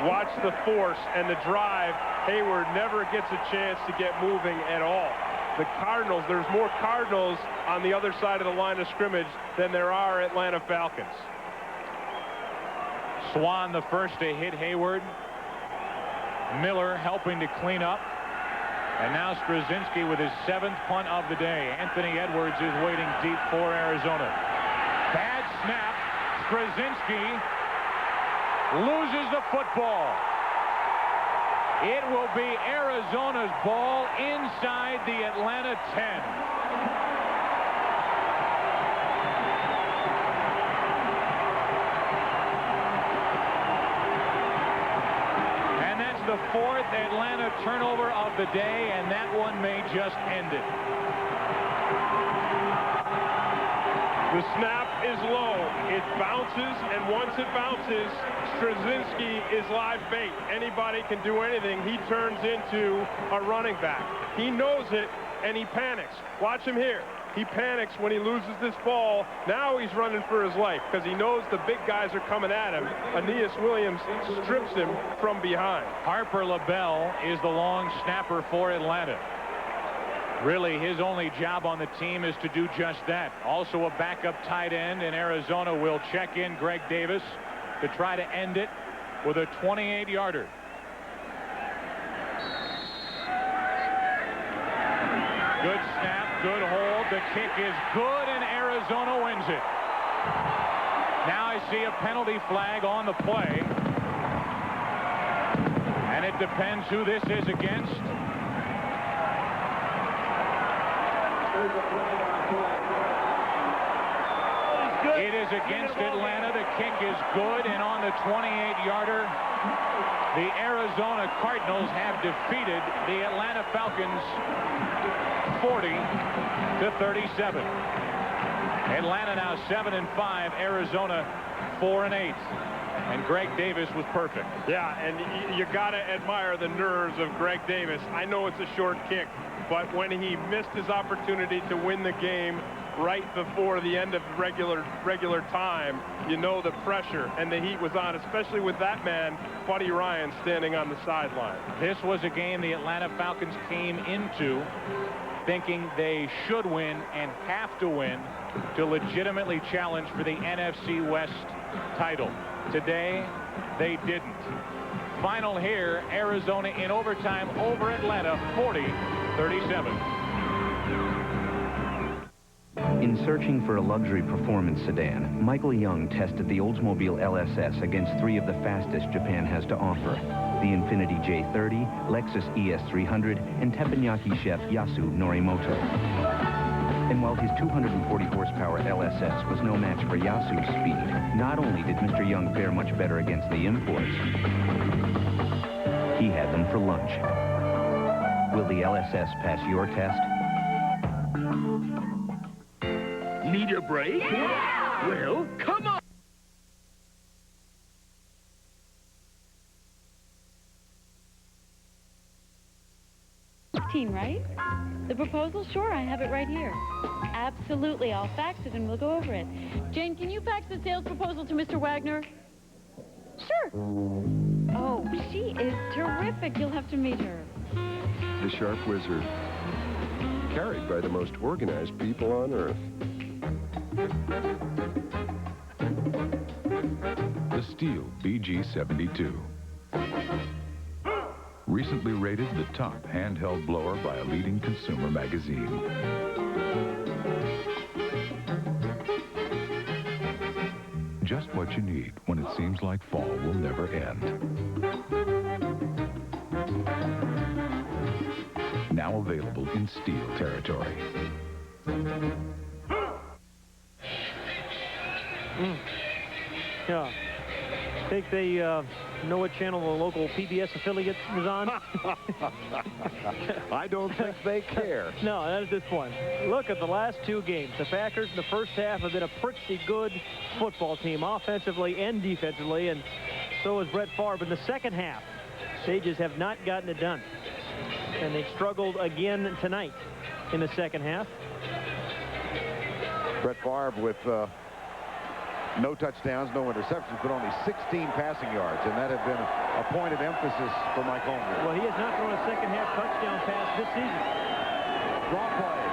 Speaker 6: Watch the force and the drive. Hayward never gets a chance to get moving at all. The Cardinals, there's more Cardinals on the other side of the line of scrimmage than there are Atlanta Falcons.
Speaker 5: Swan the first to hit Hayward. Miller helping to clean up. And now Straczynski with his 7th punt of the day. Anthony Edwards is waiting deep for Arizona. Bad snap. Straczynski loses the football. It will be Arizona's ball inside the Atlanta 10. And that's the fourth Atlanta turnover of the day, and that one may just end it.
Speaker 6: The snap is low. It bounces, and once it bounces, Straczynski is live bait. Anybody can do anything. He turns into a running back. He knows it, and he panics. Watch him here. He panics when he loses this ball. Now he's running for his life because he knows the big guys are coming at him. Aeneas Williams strips him from behind.
Speaker 5: Harper LaBelle is the long snapper for Atlanta. Really, his only job on the team is to do just that. Also a backup tight end in Arizona will check in Greg Davis to try to end it with a 28-yarder. Good snap, good hold. The kick is good, and Arizona wins it. Now I see a penalty flag on the play. And it depends who this is against. It is against Atlanta. The kick is good, and on the 28-yarder, the Arizona Cardinals have defeated the Atlanta Falcons 40-37. Atlanta now 7-5, Arizona 4-8. And Greg Davis was perfect.
Speaker 6: Yeah, and you got to admire the nerves of Greg Davis. I know it's a short kick, but when he missed his opportunity to win the game right before the end of regular time, you know the pressure and the heat was on, especially with that man, Buddy Ryan, standing on the sideline.
Speaker 5: This was a game the Atlanta Falcons came into thinking they should win and have to win to legitimately challenge for the NFC West title. Today, they didn't. Final here, Arizona in overtime over Atlanta, 40-37.
Speaker 7: In searching for a luxury performance sedan, Michael Young tested the Oldsmobile LSS against three of the fastest Japan has to offer: the Infiniti J30, Lexus ES300, and teppanyaki chef Yasu Norimoto. And while his 240 horsepower LSS was no match for Yasu's speed, not only did Mr. Young fare much better against the imports, he had them for lunch. Will the LSS pass your test?
Speaker 11: Need a break? Yeah! Well, come on!
Speaker 9: Right? The proposal? Sure, I have it right here. Absolutely, I'll fax it and we'll go over it. Jane, can you fax the sales proposal to Mr. Wagner? Sure. Oh, she is terrific. You'll have to meet her.
Speaker 3: The Sharp Wizard. Carried by the most organized people on Earth.
Speaker 16: The Steel BG-72. Recently rated the top handheld blower by a leading consumer magazine. Just what you need when it seems like fall will never end. Now available in Steel territory.
Speaker 18: Yeah. Think they know what channel the local PBS affiliate is on?
Speaker 21: I don't think they care.
Speaker 18: No, not at this point. Look at the last two games. The Packers in the first half have been a pretty good football team, offensively and defensively, and so is Brett Favre. But in the second half, they just have not gotten it done. And they struggled again tonight in the second half.
Speaker 21: Brett Favre with no touchdowns, no interceptions, but only 16 passing yards, and that had been a point of emphasis for Mike Holmgren.
Speaker 18: Well, he has not thrown a second-half touchdown pass this season.
Speaker 21: Draw play.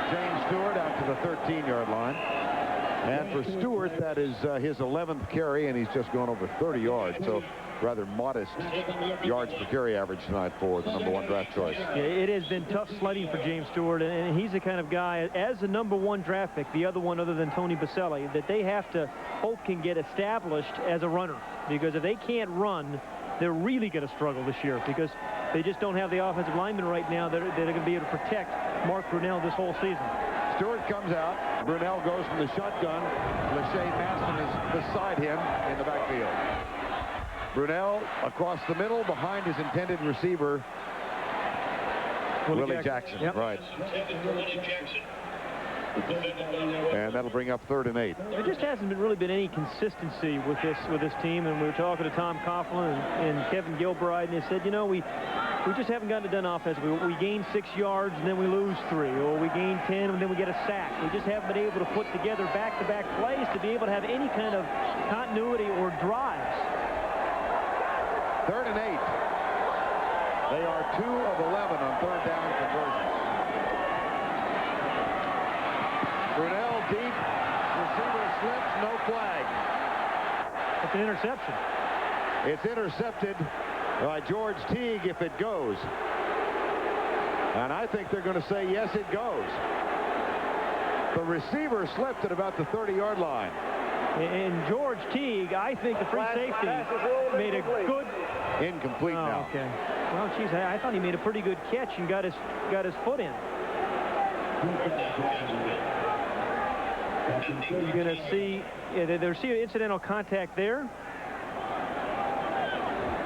Speaker 21: James Stewart out to the 13-yard line. And for Stewart, that is his 11th carry, and he's just gone over 30 yards, so rather modest yards per carry average tonight for the #1 draft choice.
Speaker 18: Yeah, it has been tough sledding for James Stewart, and he's the kind of guy, as the #1 draft pick, the other one other than Tony Baselli, that they have to hope can get established as a runner, because if they can't run, they're really going to struggle this year because they just don't have the offensive linemen right now that are going to be able to protect Mark Brunell this whole season.
Speaker 21: Stewart comes out. Brunell goes from the shotgun. Lachey Maston is beside him in the backfield. Brunell across the middle behind his intended receiver, Willie Jackson.
Speaker 18: Yep.
Speaker 21: Right. And that'll bring up 3rd and 8.
Speaker 18: There just hasn't really been any consistency with this team, and we were talking to Tom Coughlin and Kevin Gilbride, and they said, you know, we just haven't gotten it done offensively. We gain 6 yards and then we lose 3, or we gain 10 and then we get a sack. We just haven't been able to put together back-to-back plays to be able to have any kind of continuity or drives.
Speaker 21: 3rd and 8. They are 2 of 11 on 3rd down conversions. Brunell deep, receiver slips, no flag.
Speaker 18: It's an interception.
Speaker 21: It's intercepted by George Teague if it goes. And I think they're going to say, yes, it goes. The receiver slipped at about the 30-yard line.
Speaker 18: And George Teague, I think the free safety made a good...
Speaker 21: Incomplete now.
Speaker 18: Okay. Well, geez, I thought he made a pretty good catch and got his foot in. You're going to see, there's incidental contact there.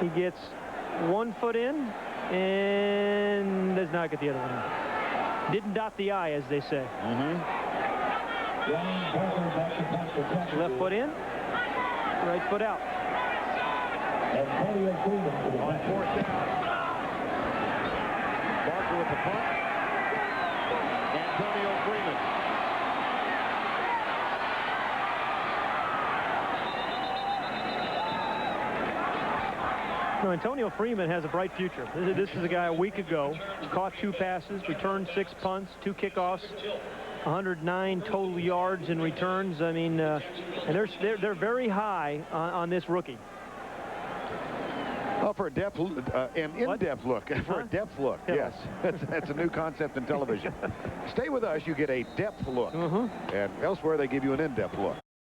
Speaker 18: He gets 1 foot in and does not get the other one in. Didn't dot the I, as they say. Left foot in, right foot out.
Speaker 21: On 4th down, Barker with the punt. Antonio Freeman.
Speaker 18: No, Antonio Freeman has a bright future. This is a guy a week ago, caught 2 passes, returned 6 punts, 2 kickoffs, 109 total yards in returns. I mean, and they're very high on this rookie.
Speaker 21: Well, for a depth, an in-depth look. For a depth look, yes. That's a new concept in television. Stay with us, you get a depth look. And elsewhere, they give you an in-depth look.